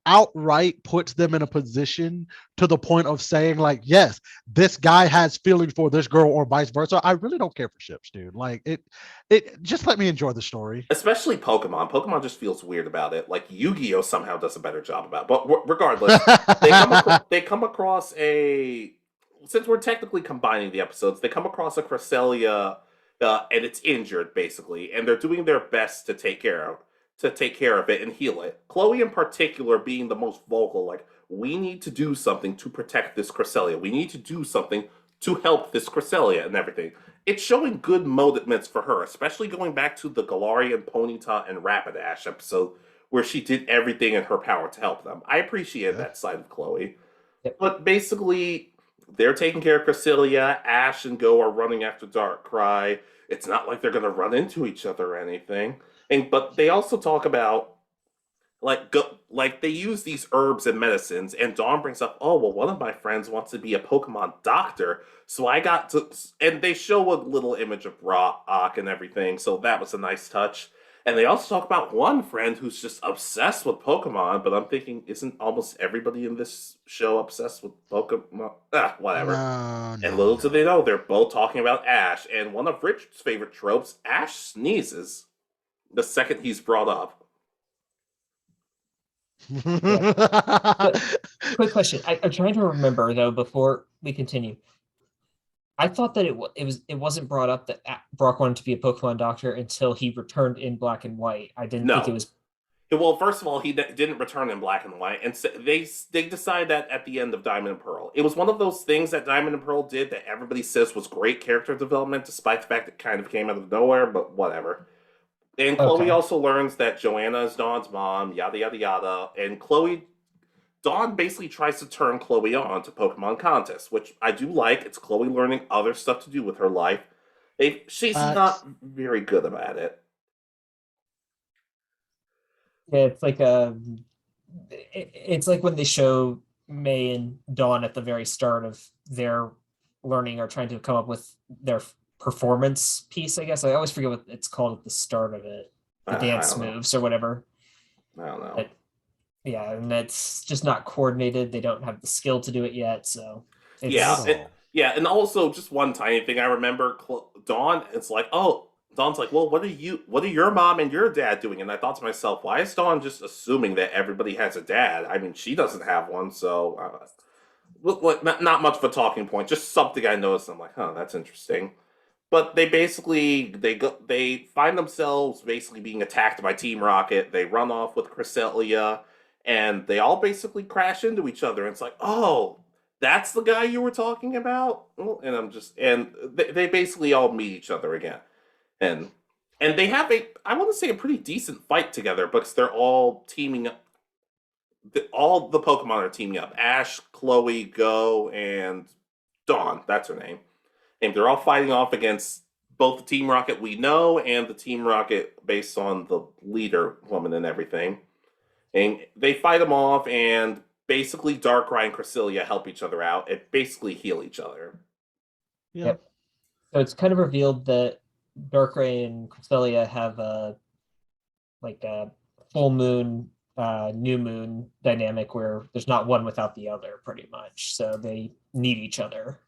outright puts them in a position to the point of saying, like, yes, this guy has feelings for this girl or vice versa. I really don't care for ships, dude. Like it just let me enjoy the story. especially Pokemon. Pokemon just feels weird about it. Like Yu-Gi-Oh somehow does a better job about it. But regardless, they come across a since we're technically combining the episodes, they come across a Cresselia and it's injured basically, and they're doing their best to take care of it and heal it. Chloe in particular being the most vocal, like we need to do something to protect this Cresselia. We need to do something to help this Cresselia and everything. It's showing good motivations for her, especially going back to the Galarian, Ponyta, and Rapidash episode where she did everything in her power to help them. I appreciated Yeah. that side of Chloe. Yep. But basically, they're taking care of Cresselia. Ash and Go are running after Darkrai. It's not like they're going to run into each other or anything. But they also talk about like they use these herbs and medicines, and Dawn brings up, oh well, one of my friends wants to be a Pokemon doctor, so I got to, and they show a little image of Rock and everything, so that was a nice touch. And they also talk about one friend who's just obsessed with Pokemon, but I'm thinking, isn't almost everybody in this show obsessed with Pokemon? Whatever. No, And no, little do no. they know, they're both talking about Ash, and one of Richard's favorite tropes, Ash sneezes the second he's brought up. Quick question. I'm trying to remember though before we continue. I thought that it wasn't brought up that Brock wanted to be a Pokemon doctor until he returned in Black and White. I didn't think it No. was. Well, first of all, he didn't return in Black and White, and they decide that at the end of Diamond and Pearl. It was one of those things that Diamond and Pearl did that everybody says was great character development, despite the fact it kind of came out of nowhere. But whatever. And Chloe Okay. also learns that Joanna is Dawn's mom, yada yada yada. And Dawn basically tries to turn Chloe on to Pokemon contests, which I do like. It's Chloe learning other stuff to do with her life. She's Facts. not very good about it. Yeah, it's like when they show May and Dawn at the very start of their learning or trying to come up with their performance piece, I guess. I always forget what it's called at the start of it. The dance moves or whatever. I don't know. But, yeah, and that's just not coordinated. They don't have the skill to do it yet, so Yeah, and also just one tiny thing I remember. Dawn, Dawn's like, well, what are your mom and your dad doing? And I thought to myself, why is Dawn just assuming that everybody has a dad? I mean, she doesn't have one, so not much of a talking point. Just something I noticed. I'm like, huh, that's interesting. But they find themselves basically being attacked by Team Rocket. They run off with Cresselia, and they all basically crash into each other. And it's like, oh, that's the guy you were talking about. And they basically all meet each other again, and they have I want to say a pretty decent fight together because they're all teaming up. All the Pokemon are teaming up: Ash, Chloe, Go, and Dawn. That's her name. And they're all fighting off against both the Team Rocket we know and the Team Rocket based on the leader woman and everything. And they fight them off, and basically Darkrai and Cresselia help each other out and basically heal each other. Yep. So it's kind of revealed that Darkrai and Cresselia have a full moon, new moon dynamic where there's not one without the other, pretty much. So they need each other.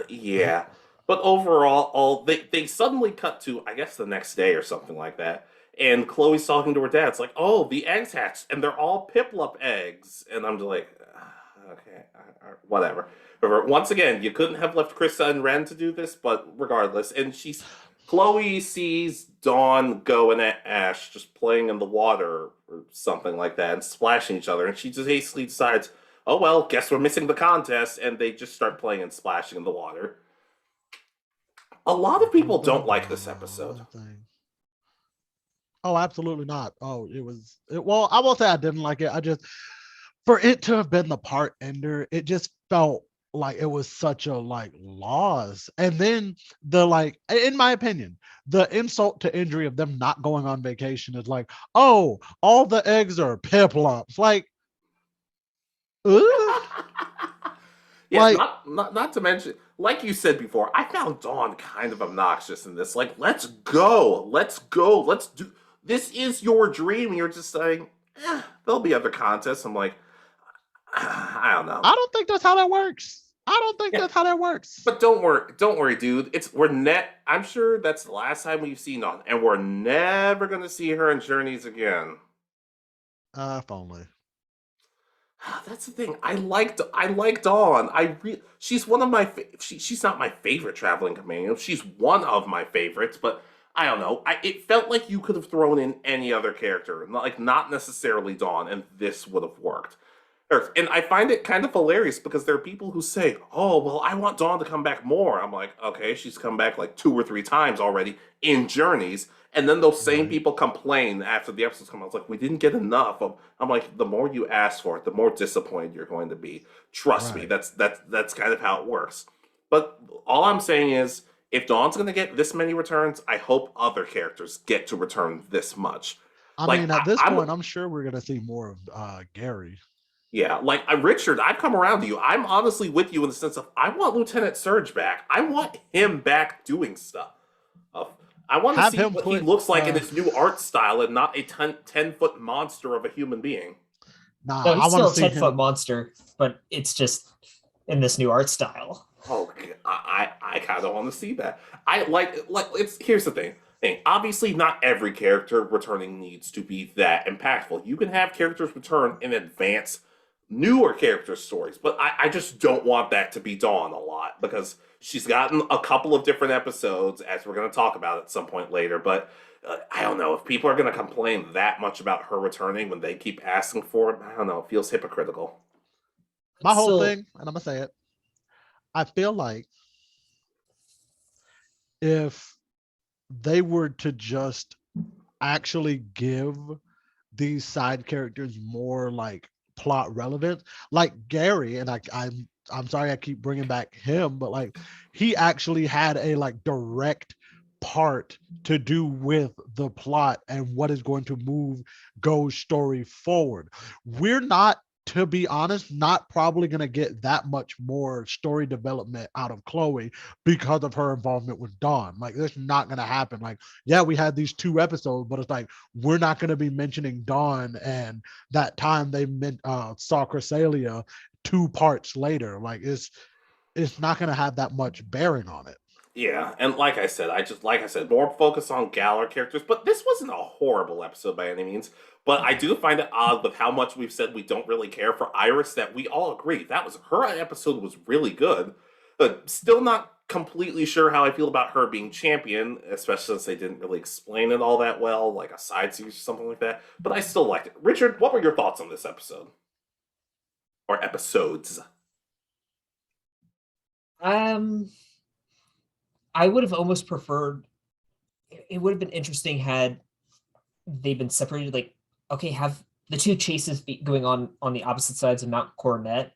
Yeah. But overall, they suddenly cut to, I guess, the next day or something like that. And Chloe's talking to her dad. It's like, oh, the eggs hatched, and they're all Piplup eggs. And I'm just like, okay, whatever. Once again, you couldn't have left Krista and Ren to do this, but regardless. And Chloe sees Dawn, Go, and Ash just playing in the water or something like that and splashing each other. And she just hastily decides, oh well, guess we're missing the contest, and they just start playing and splashing in the water. A lot of people don't like this episode. Oh, absolutely not. Oh, well, I won't say I didn't like it. I just, for it to have been the part ender, it just felt like it was such a like loss. And then in my opinion, the insult to injury of them not going on vacation is like, oh, all the eggs are piplups. Like, ugh. Yeah, Like, not to mention, like you said before, I found Dawn kind of obnoxious in this. Like, let's go, let's do. This is your dream. And you're just saying, there'll be other contests. I'm like, I don't know. I don't think that's how that works. I don't think that's how that works. But don't worry, dude. I'm sure that's the last time we've seen Dawn, and we're never gonna see her in Journeys again. If only. That's the thing. I like Dawn. She's one of my. She's not my favorite traveling companion. She's one of my favorites, but I don't know. It felt like you could have thrown in any other character, not necessarily Dawn, and this would have worked. And I find it kind of hilarious because there are people who say, "Oh, well, I want Dawn to come back more." I'm like, okay, she's come back like 2 or 3 times already in Journeys, and then those same people complain after the episodes come out. It's like, we didn't get enough of. I'm like, the more you ask for it, the more disappointed you're going to be. Trust me, that's kind of how it works. But all I'm saying is, if Dawn's going to get this many returns, I hope other characters get to return this much. I mean, at this point, I'm sure we're going to see more of Gary. Yeah, like Richard, I've come around to you. I'm honestly with you in the sense of I want Lieutenant Surge back. I want him back doing stuff. I want to see what he looks like in his new art style and not a 10-foot monster of a human being. Nah, no, he's still a 10-foot monster, but it's just in this new art style. Oh, I kind of want to see that. Here's the thing. Obviously, not every character returning needs to be that impactful. You can have characters return in advance newer character stories, but I just don't want that to be Dawn a lot because she's gotten a couple of different episodes, as we're going to talk about at some point later, but I don't know if people are going to complain that much about her returning when they keep asking for it. I don't know, it feels hypocritical. My whole thing, and I'm going to say it, I feel like if they were to just actually give these side characters more like plot relevance, like Gary, and I'm sorry I keep bringing back him, but like he actually had a like direct part to do with the plot and what is going to move Go's story forward. We're not, to be honest, not probably going to get that much more story development out of Chloe because of her involvement with Dawn. Like, that's not going to happen. Like, yeah, we had these 2 episodes, but it's like, we're not going to be mentioning Dawn and that time they saw Cresselia 2 parts later. Like, it's not going to have that much bearing on it. Yeah, and like I said, more focus on Galar characters, but this wasn't a horrible episode by any means. But I do find it odd with how much we've said we don't really care for Iris that we all agree her episode was really good. But still not completely sure how I feel about her being champion, especially since they didn't really explain it all that well, like a side series or something like that. But I still liked it. Richard, what were your thoughts on this episode? Or episodes? I would have almost preferred, it would have been interesting had they been separated, like, okay, have the 2 chases be going on the opposite sides of Mount Coronet.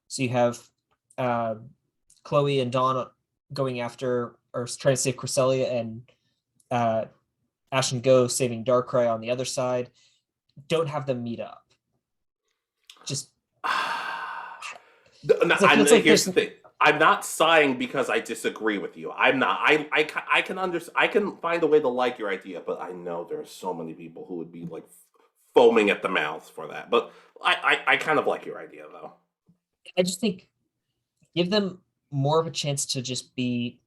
So you have Chloe and Dawn going after, or trying to save Cresselia, and Ash and Go saving Darkrai on the other side. Don't have them meet up. Just... Here's the thing. I'm not sighing because I disagree with you. I'm not. I can understand. I can find a way to like your idea, but I know there are so many people who would be like foaming at the mouth for that. But I kind of like your idea, though. I just think give them more of a chance to just be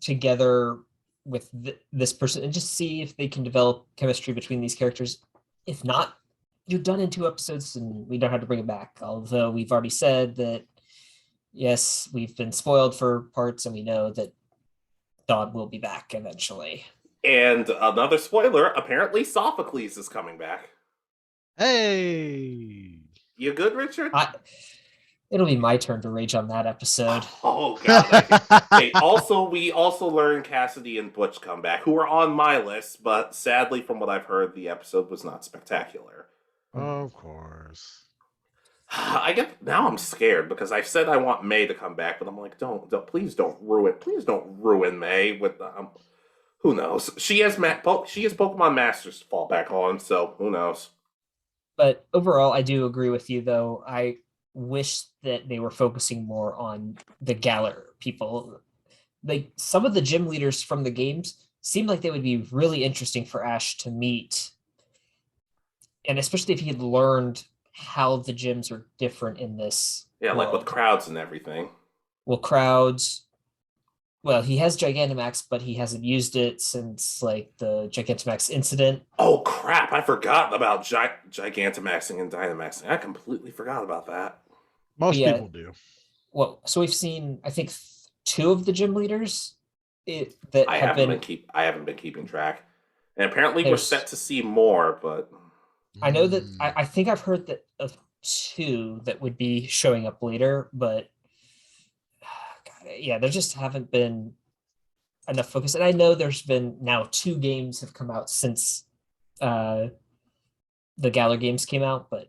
together with this person and just see if they can develop chemistry between these characters. If not, you're done in 2 episodes and we don't have to bring it back. Although we've already said that, yes, we've been spoiled for parts and we know that Dawn will be back eventually. And another spoiler, apparently Sophocles is coming back. Hey! You good, Richard? It'll be my turn to rage on that episode. Oh god. Hey, we also learned Cassidy and Butch come back, who are on my list, but sadly, from what I've heard, the episode was not spectacular. Of course. Now I'm scared because I said I want May to come back, but I'm like, please don't ruin May with who knows? She has Pokemon Masters to fall back on, so who knows? But overall, I do agree with you, though. I wish that they were focusing more on the Galar people. Like some of the gym leaders from the games seem like they would be really interesting for Ash to meet, and especially if he had learned how the gyms are different in this. Yeah, world. like with crowds and everything. Well, crowds. Well, he has Gigantamax, but he hasn't used it since like the Gigantamax incident. Oh crap! I forgot about Gigantamaxing and Dynamaxing. I completely forgot about that. Most people do. Well, so we've seen, I think, 2 of the gym leaders I haven't been keeping track, and apparently we're set to see more. But I know that I think I've heard that of 2 that would be showing up later, but. Yeah, there just haven't been enough focus. And I know there's been now 2 games have come out since the Galar games came out, but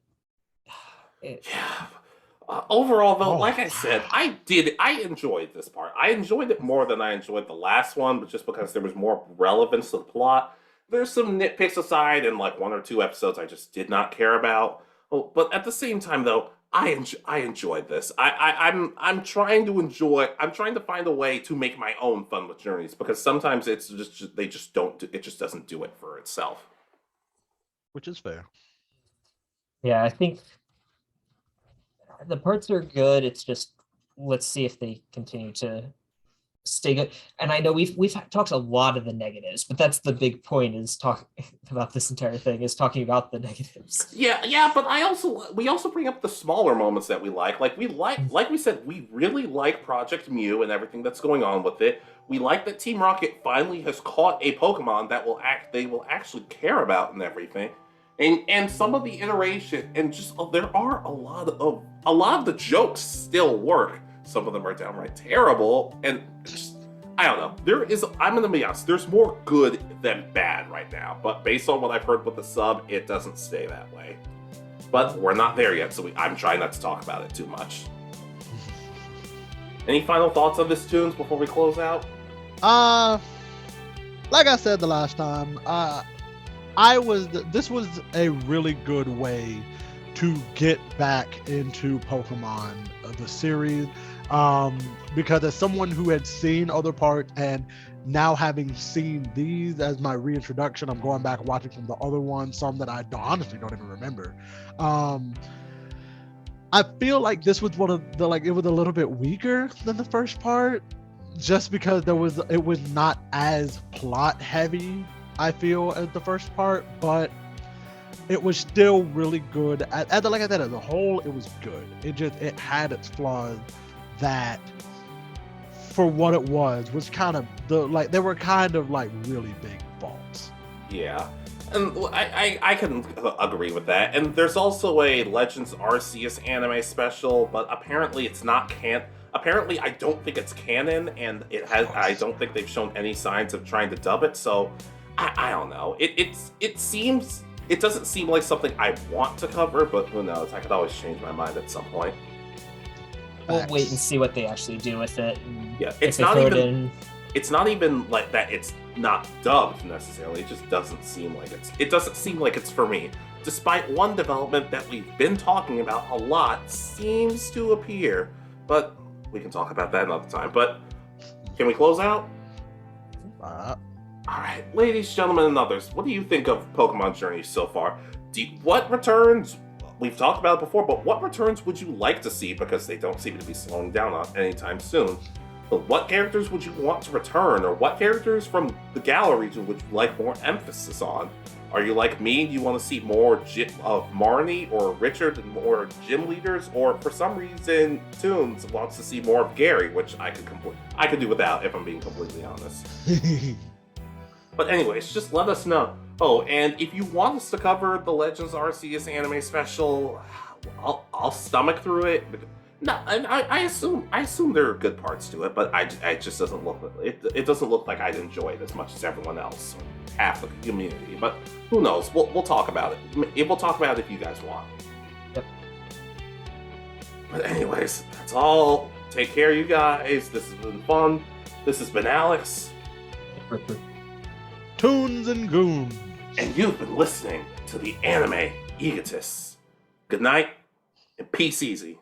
overall though, like I said, I enjoyed this part. I enjoyed it more than I enjoyed the last one, but just because there was more relevance to the plot. There's some nitpicks aside, and like 1 or 2 episodes I just did not care about. But at the same time though, I enjoyed this. I'm trying to find a way to make my own fun with journeys, because sometimes it just doesn't do it for itself. Which is fair. Yeah, I think the parts are good. It's just, let's see if they continue to stay good. And I know we've talked a lot of the negatives, but that's the big point, is talking about this entire thing, is talking about the negatives. Yeah, but we also bring up the smaller moments that we like. Like we said, we really like Project Mew and everything that's going on with it. We like that Team Rocket finally has caught a Pokemon that they will actually care about and everything. And some of the iteration, and just there are a lot of the jokes still work. Some of them are downright terrible, and just, I don't know. I'm gonna be honest, there's more good than bad right now, but based on what I've heard with the sub, it doesn't stay that way. But we're not there yet, so I'm trying not to talk about it too much. Any final thoughts on this, Toonz, before we close out? Like I said the last time, this was a really good way to get back into Pokemon, the series, because as someone who had seen other parts and now having seen these as my reintroduction, I'm going back watching from the other ones, some that I honestly don't even remember. I feel like this was one of the, like, it was a little bit weaker than the first part, just because it was not as plot heavy, I feel, as the first part, but it was still really good. Like I said, as a whole, it was good. It had its flaws that, for what it was kind of they were kind of like really big faults. Yeah, and I can agree with that. And there's also a Legends Arceus anime special, but apparently it's not Apparently, I don't think it's canon, and I don't think they've shown any signs of trying to dub it. So I don't know. It doesn't seem like something I want to cover, but who knows? I could always change my mind at some point. We'll wait and see what they actually do with it. Yeah, it's not even like that. It's not dubbed necessarily. It just doesn't seem like it's for me. Despite one development that we've been talking about a lot seems to appear, but we can talk about that another time. But can we close out? All right, ladies, gentlemen, and others, what do you think of Pokemon Journey so far? What returns? We've talked about it before, but what returns would you like to see? Because they don't seem to be slowing down anytime soon. But what characters would you want to return, or what characters from the Galar region would you like more emphasis on? Are you like me? Do you want to see more of Marnie or Richard and more gym leaders? Or for some reason, Toonz wants to see more of Gary, which I could do without, if I'm being completely honest. But anyways, just let us know. Oh, and if you want us to cover the Legends Arceus anime special, I'll stomach through it. No, and I assume there are good parts to it, but it just doesn't look it doesn't look like I'd enjoy it as much as everyone else, or half the community. But who knows? We'll talk about it. We'll talk about it if you guys want. Yep. But anyways, that's all. Take care, you guys. This has been fun. This has been Alex. Toonz and Goons. And you've been listening to the Anime Egotists. Good night, and peace easy.